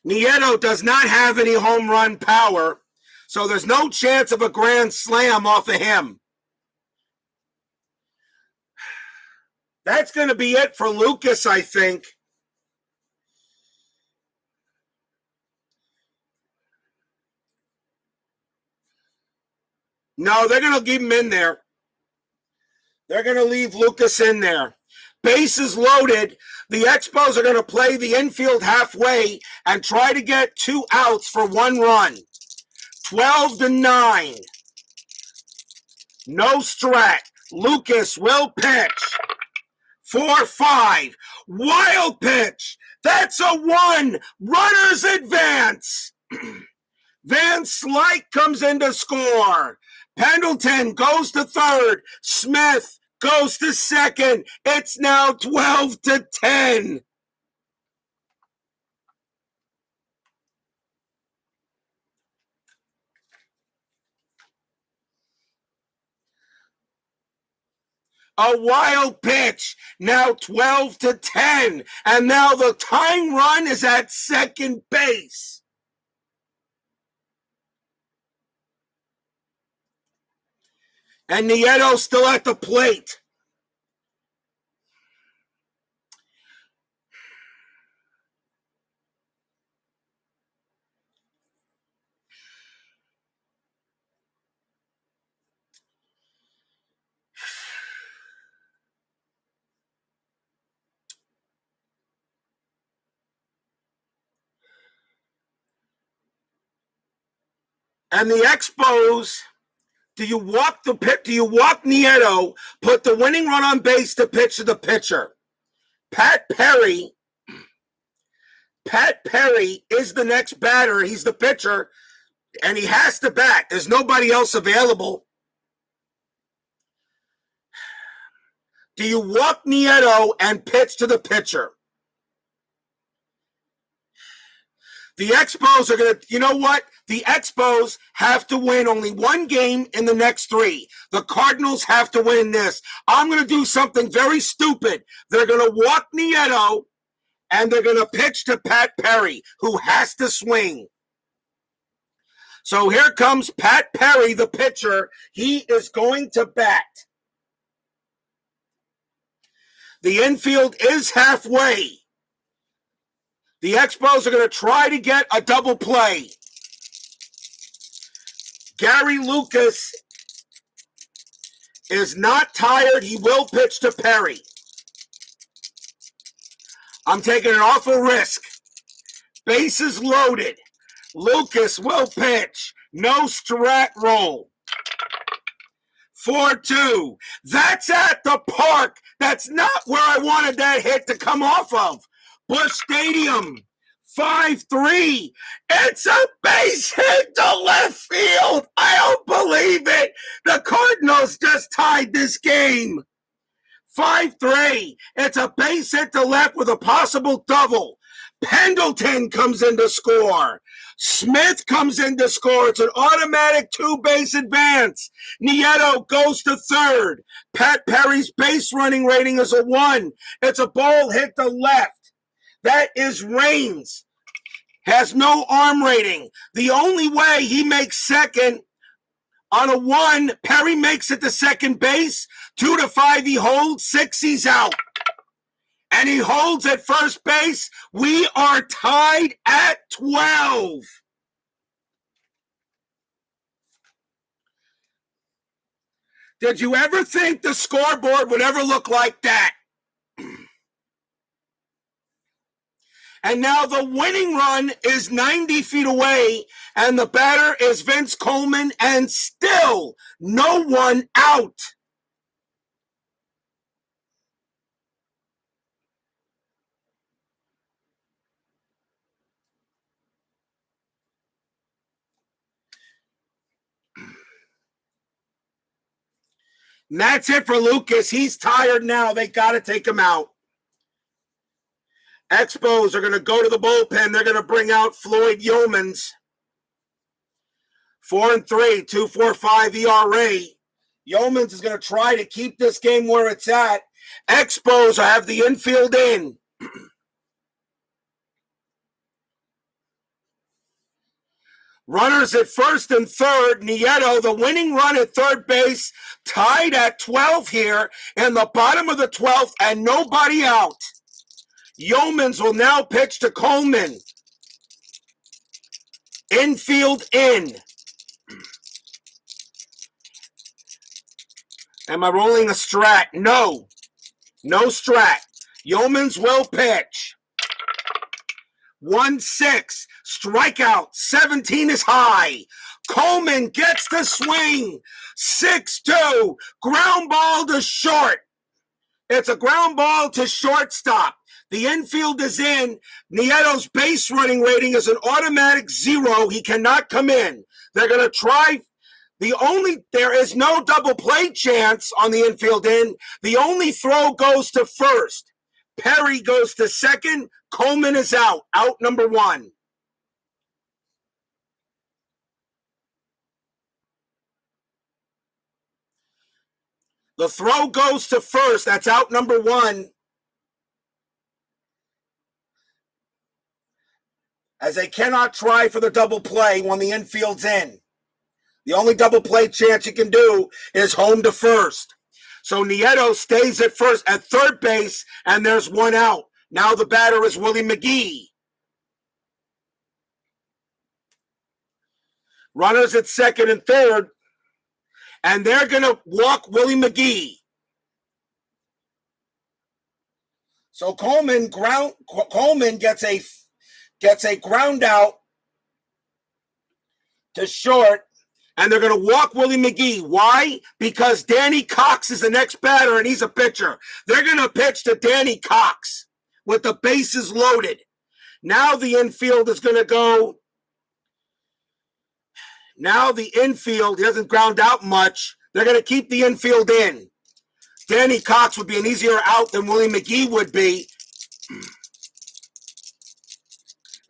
Nieto does not have any home run power, so there's no chance of a grand slam off of him. That's going to be it for Lucas, I think. No, they're going to keep him in there. They're going to leave Lucas in there. Bases loaded. The Expos are going to play the infield halfway and try to get 2 outs for 1 run. 12-9. No strat. Lucas will pitch. 4-5. Wild pitch. That's a 1. Runners advance. Van Slyke comes in to score. Pendleton goes to third. Smith goes to second. It's now 12-10. A wild pitch, now 12-10. And now the tying run is at second base. And Nieto still at the plate. And the Expos, do you walk Nieto, put the winning run on base to pitch to the pitcher? Pat Perry is the next batter. He's the pitcher, and he has to bat. There's nobody else available. Do you walk Nieto and pitch to the pitcher? The Expos are going to, you know what? The Expos have to win only 1 game in the next 3. The Cardinals have to win this. I'm going to do something very stupid. They're going to walk Nieto, and they're going to pitch to Pat Perry, who has to swing. So here comes Pat Perry, the pitcher. He is going to bat. The infield is halfway. The Expos are going to try to get a double play. Gary Lucas is not tired. He will pitch to Perry. I'm taking an awful risk. Bases loaded. Lucas will pitch. No strat roll. 4-2. That's at the park. That's not where I wanted that hit to come off of. Busch Stadium, 5-3. It's a base hit to left field. I don't believe it. The Cardinals just tied this game. 5-3. It's a base hit to left with a possible double. Pendleton comes in to score. Smith comes in to score. It's an automatic two-base advance. Nieto goes to third. Pat Perry's base running rating is a 1. It's a ball hit to left. That is Raines. Has no arm rating. The only way he makes second on a 1, Perry makes it to second base. 2-5, he holds. 6, he's out. And he holds at first base. We are tied at 12. Did you ever think the scoreboard would ever look like that? And now the winning run is 90 feet away, and the batter is Vince Coleman, and still no one out. And that's it for Lucas. He's tired now. They got to take him out. Expos are going to go to the bullpen. They're going to bring out Floyd Yeomans. 4-3, 2.45 ERA. Yeomans is going to try to keep this game where it's at. Expos have the infield in. Runners at first and third. Nieto, the winning run at third base, tied at 12 here in the bottom of the 12th, and nobody out. Yeomans will now pitch to Coleman. Infield in. Am I rolling a strat? No. No strat. Yeomans will pitch. 1-6. Strikeout. 17 is high. Coleman gets the swing. 6-2. Ground ball to short. It's a ground ball to shortstop. The infield is in. Nieto's base running rating is an automatic 0. He cannot come in. They're going to try. There is no double play chance on the infield in. The only throw goes to first. Perry goes to second. Coleman is out. Out number 1. The throw goes to first. That's out number 1. As they cannot try for the double play when the infield's in. The only double play chance you can do is home to first. So Nieto stays at third base, and there's 1 out. Now the batter is Willie McGee. Runners at second and third, and they're going to walk Willie McGee. So Coleman gets a ground out to short, and they're going to walk Willie McGee. Why? Because Danny Cox is the next batter, and he's a pitcher. They're going to pitch to Danny Cox with the bases loaded. Now the infield is going to go. Now the infield, he doesn't ground out much. They're going to keep the infield in. Danny Cox would be an easier out than Willie McGee would be.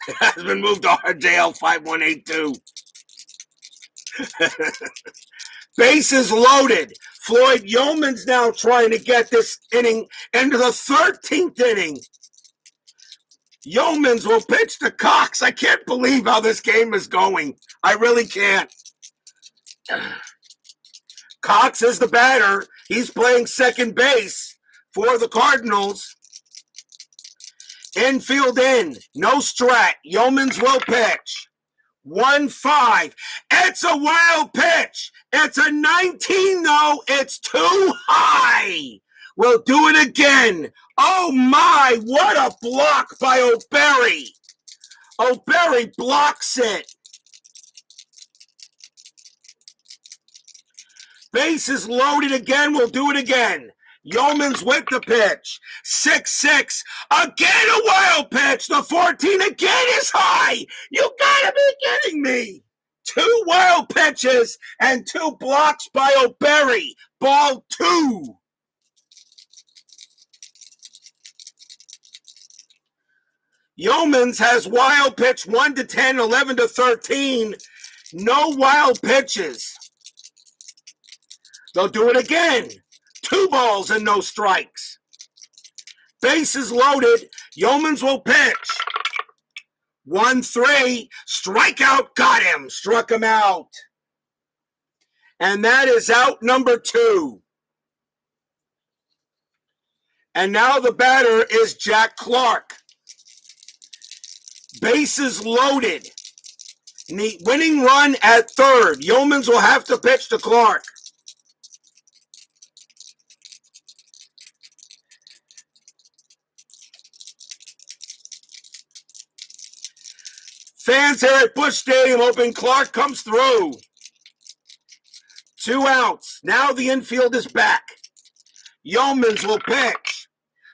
It has been moved to RJL 5182. Bases loaded. Floyd Yeoman's now trying to get this inning into the 13th inning. Yeomans will pitch to Cox. I can't believe how this game is going. I really can't. Cox is the batter. He's playing second base for the Cardinals. Infield in. No strat. Yeomans will pitch. 1-5. It's a wild pitch. It's a 19, though. It's too high. We'll do it again. Oh, my. What a block by O'Berry. O'Berry blocks it. Base is loaded again. We'll do it again. Yeomans with the pitch. 6-6. Again a wild pitch. The 14 again is high. You gotta be kidding me. 2 wild pitches and 2 blocks by O'Berry. Ball 2. Yeomans has wild pitch 1 to 10, 11 to 13. No wild pitches. They'll do it again. 2 balls and no strikes. Bases loaded. Yeomans will pitch. 1-3. Strikeout. Got him. Struck him out. And that is out number 2. And now the batter is Jack Clark. Bases loaded. Winning run at third. Yeomans will have to pitch to Clark. Fans here at Busch Stadium hoping Clark comes through. 2 outs. Now the infield is back. Yeomans will pitch.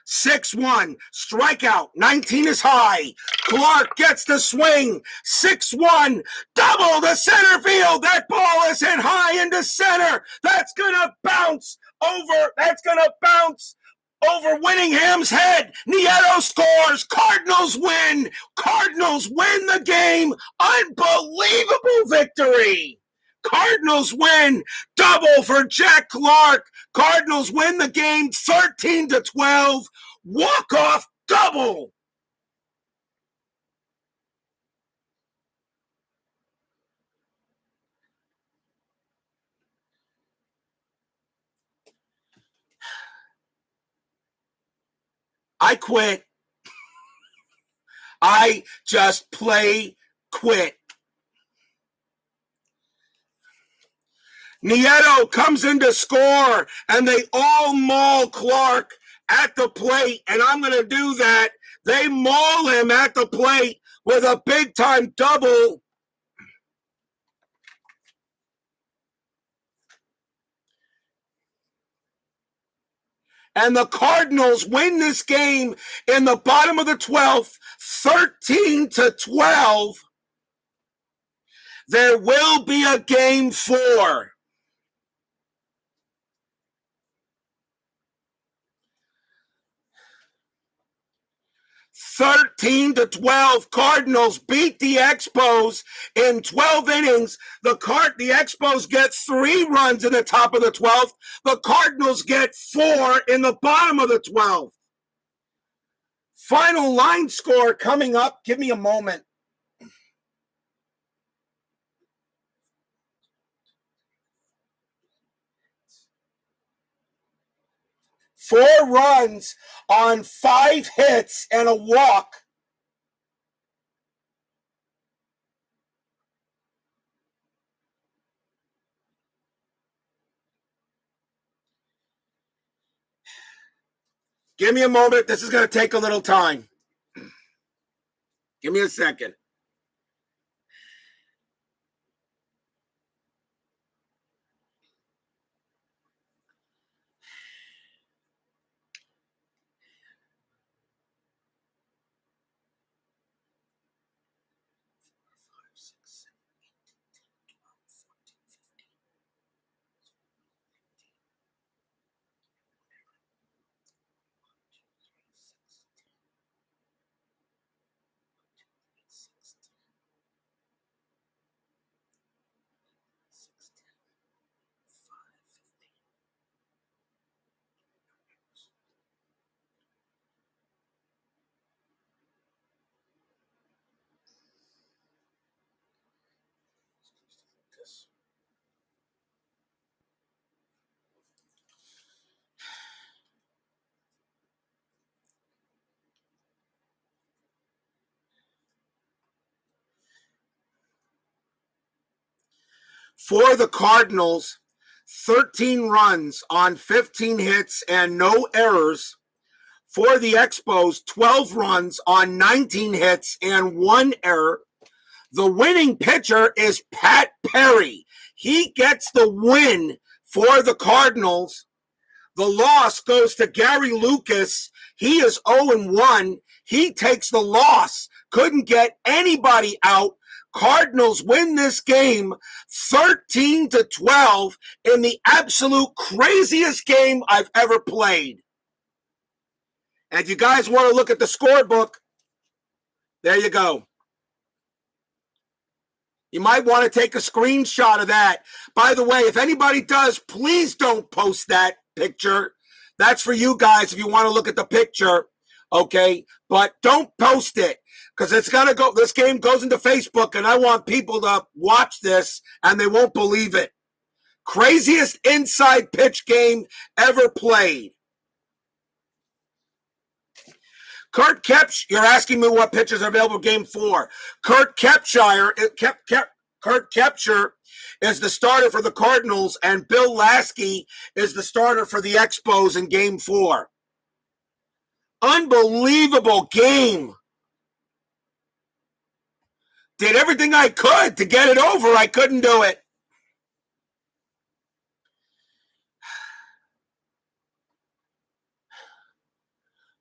6-1. Strikeout. 19 is high. Clark gets the swing. 6-1. Double to center field. That ball is hit high into center. That's going to bounce over. That's going to bounce over Winningham's head. Nieto scores. Cardinals win. Cardinals win the game. Unbelievable victory. Cardinals win. Double for Jack Clark. Cardinals win the game 13-12. Walk-off double. I quit. I just quit. Nieto comes in to score, and they all maul Clark at the plate, and I'm going to do that. They maul him at the plate with a big-time double. And the Cardinals win this game in the bottom of the 12th, 13-12. There will be a game 4. Cardinals beat the Expos in 12 innings. The Expos get 3 runs in the top of the 12th. The Cardinals get 4 in the bottom of the 12th. Final line score coming up. Give me a moment. Four runs on 5 hits and a walk. Give me a moment. This is going to take a little time. Give me a second. For the Cardinals, 13 runs on 15 hits and no errors. For the Expos, 12 runs on 19 hits and 1 error. The winning pitcher is Pat Perry. He gets the win for the Cardinals. The loss goes to Gary Lucas. He is 0-1. He takes the loss. Couldn't get anybody out. Cardinals win this game 13-12 in the absolute craziest game I've ever played. And if you guys want to look at the scorebook, There you go. You might want to take a screenshot of that. By the way, if anybody does, please don't post that picture. That's for you guys if you want to look at the picture, okay? But don't post it because it's going to go. This game goes into Facebook, and I want people to watch this, and they won't believe it. Craziest inside pitch game ever played. Kurt Kepsch, you're asking me what pitchers are available game 4. Kurt Kepcher is the starter for the Cardinals, and Bill Lasky is the starter for the Expos in game 4. Unbelievable game. Did everything I could to get it over. I couldn't do it.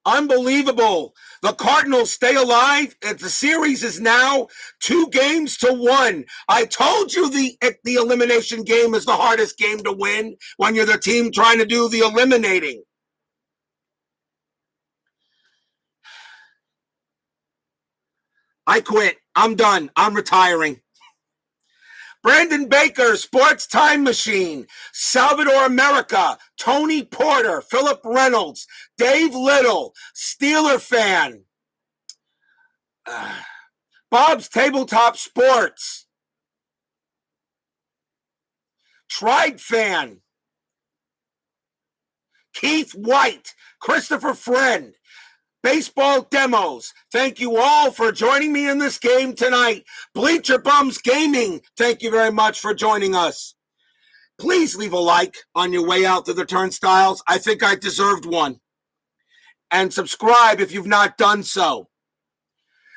Unbelievable. The Cardinals stay alive. The series is now 2-1. I told you the elimination game is the hardest game to win when you're the team trying to do the eliminating. I quit. I'm done. I'm retiring. Brandon Baker, Sports Time Machine, Salvador America, Tony Porter, Philip Reynolds, Dave Little, Steeler Fan, Bob's Tabletop Sports, Tried Fan, Keith White, Christopher Friend, Baseball Demos. Thank you all for joining me in this game tonight. Bleacher Bums Gaming, thank you very much for joining us. Please leave a like on your way out to the turnstiles. I think I deserved one. And subscribe if you've not done so.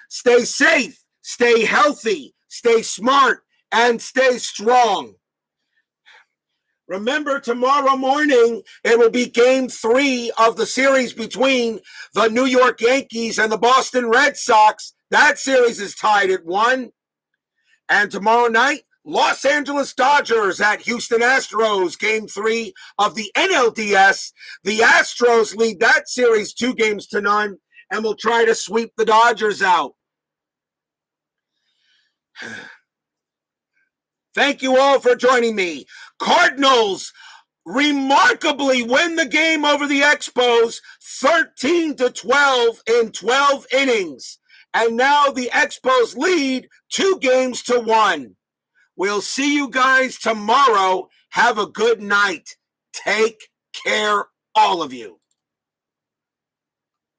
Stay safe, stay healthy, stay smart, and stay strong. Remember, tomorrow morning, it will be game 3 of the series between the New York Yankees and the Boston Red Sox. That series is tied at 1. And tomorrow night, Los Angeles Dodgers at Houston Astros, game 3 of the NLDS. The Astros lead that series 2-0 and will try to sweep the Dodgers out. Thank you all for joining me. Cardinals remarkably win the game over the Expos 13-12 in 12 innings. And now the Expos lead 2-1. We'll see you guys tomorrow. Have a good night. Take care, all of you.